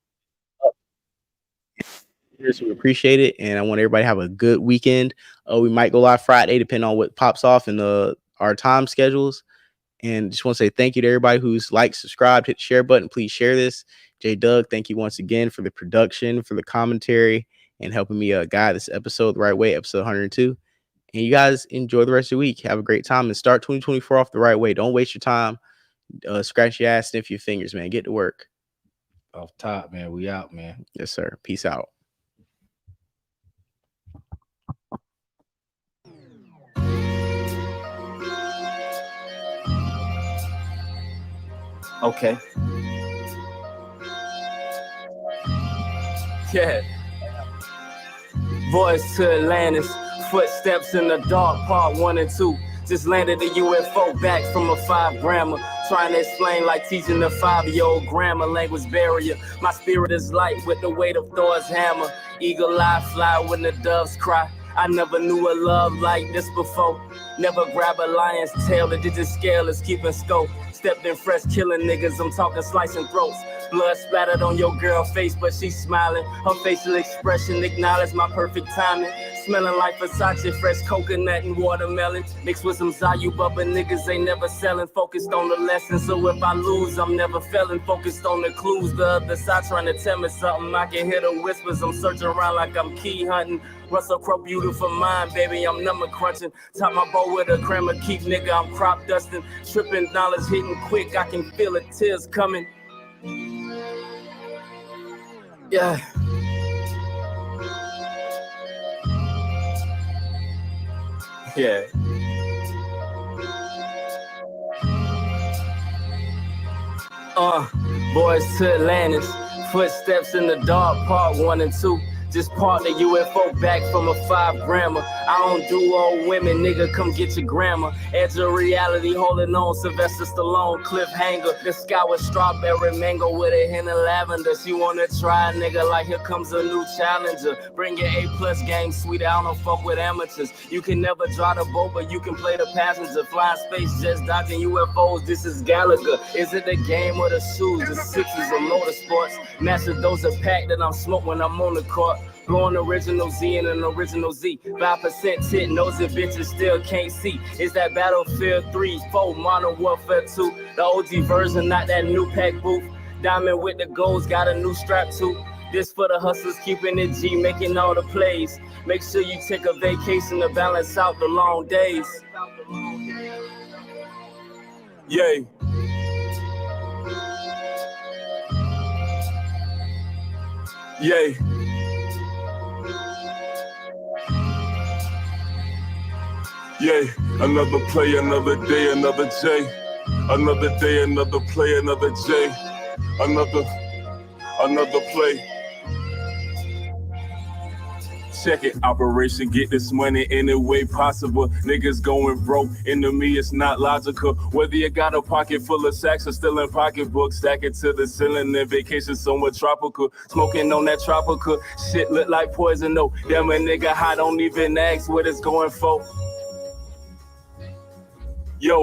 we appreciate it, and I want everybody to have a good weekend. We might go live Friday depending on what pops off in our time schedules. And just want to say thank you to everybody who's liked, subscribed, hit the share button. Please share this. J Doug, thank you once again for the production, for the commentary, and helping me guide this episode the right way, episode 102. And you guys enjoy the rest of the week. Have a great time and start 2024 off the right way. Don't waste your time. Scratch your ass, sniff your fingers, man. Get to work. Off top, man. We out, man. Yes, sir. Peace out. Okay. Yeah. Voice to Atlantis. Footsteps in the dark, part 1 and 2. Just landed a UFO back from a 5-grammer. Trying to explain like teaching a 5-year-old grammar, language barrier. My spirit is light with the weight of Thor's hammer. Eagle eye fly when the doves cry. I never knew a love like this before. Never grab a lion's tail, the digit scale is keeping scope. Stepped in fresh, killing niggas, I'm talking slicing throats. Blood splattered on your girl face, but she's smiling. Her facial expression acknowledged my perfect timing. Smelling like Versace, fresh coconut and watermelon. Mixed with some Zayu Bubba, niggas ain't never selling. Focused on the lesson, so if I lose, I'm never failing. Focused on the clues, the other side trying to tell me something. I can hear the whispers, I'm searching around like I'm key hunting. Russell Crowe, beautiful mind, baby, I'm number crunching. Top my bow with a crammer, keep nigga, I'm crop dusting. Tripping dollars hitting quick, I can feel the tears coming. Yeah. Yeah. Boys to Atlantis. Footsteps in the dark, part 1 and 2. Just part the UFO back from a 5-grammer. I don't do old women, nigga, come get your grandma. Edge of reality, holding on, Sylvester Stallone, cliffhanger. The sky was strawberry mango with a hint of lavender. She wanna try, nigga, like here comes a new challenger. Bring your A+ game, sweet, I don't fuck with amateurs. You can never drive the boat, but you can play the passenger. Flying space jets, dodging UFOs, this is Gallagher. Is it the game or the shoes, the 60s or motorsports? Master dose of pack that I'm smoking when I'm on the court. Blowing original Z and an original Z. 5% tit, nosy bitches still can't see. Is that Battlefield 3, 4, Modern Warfare 2? The OG version, not that new pack booth. Diamond with the goals, got a new strap too. This for the hustlers, keeping it G, making all the plays. Make sure you take a vacation to balance out the long days. Yay. Yay. Yay, another play, another day, another J. Another day, another play, another J. Another play. Check it, operation, get this money any way possible. Niggas going broke, into me it's not logical. Whether you got a pocket full of sacks or still in pocketbooks, stack it to the ceiling and vacation somewhere tropical. Smoking on that tropical, shit look like poison though. Damn a nigga high, don't even ask what it's going for.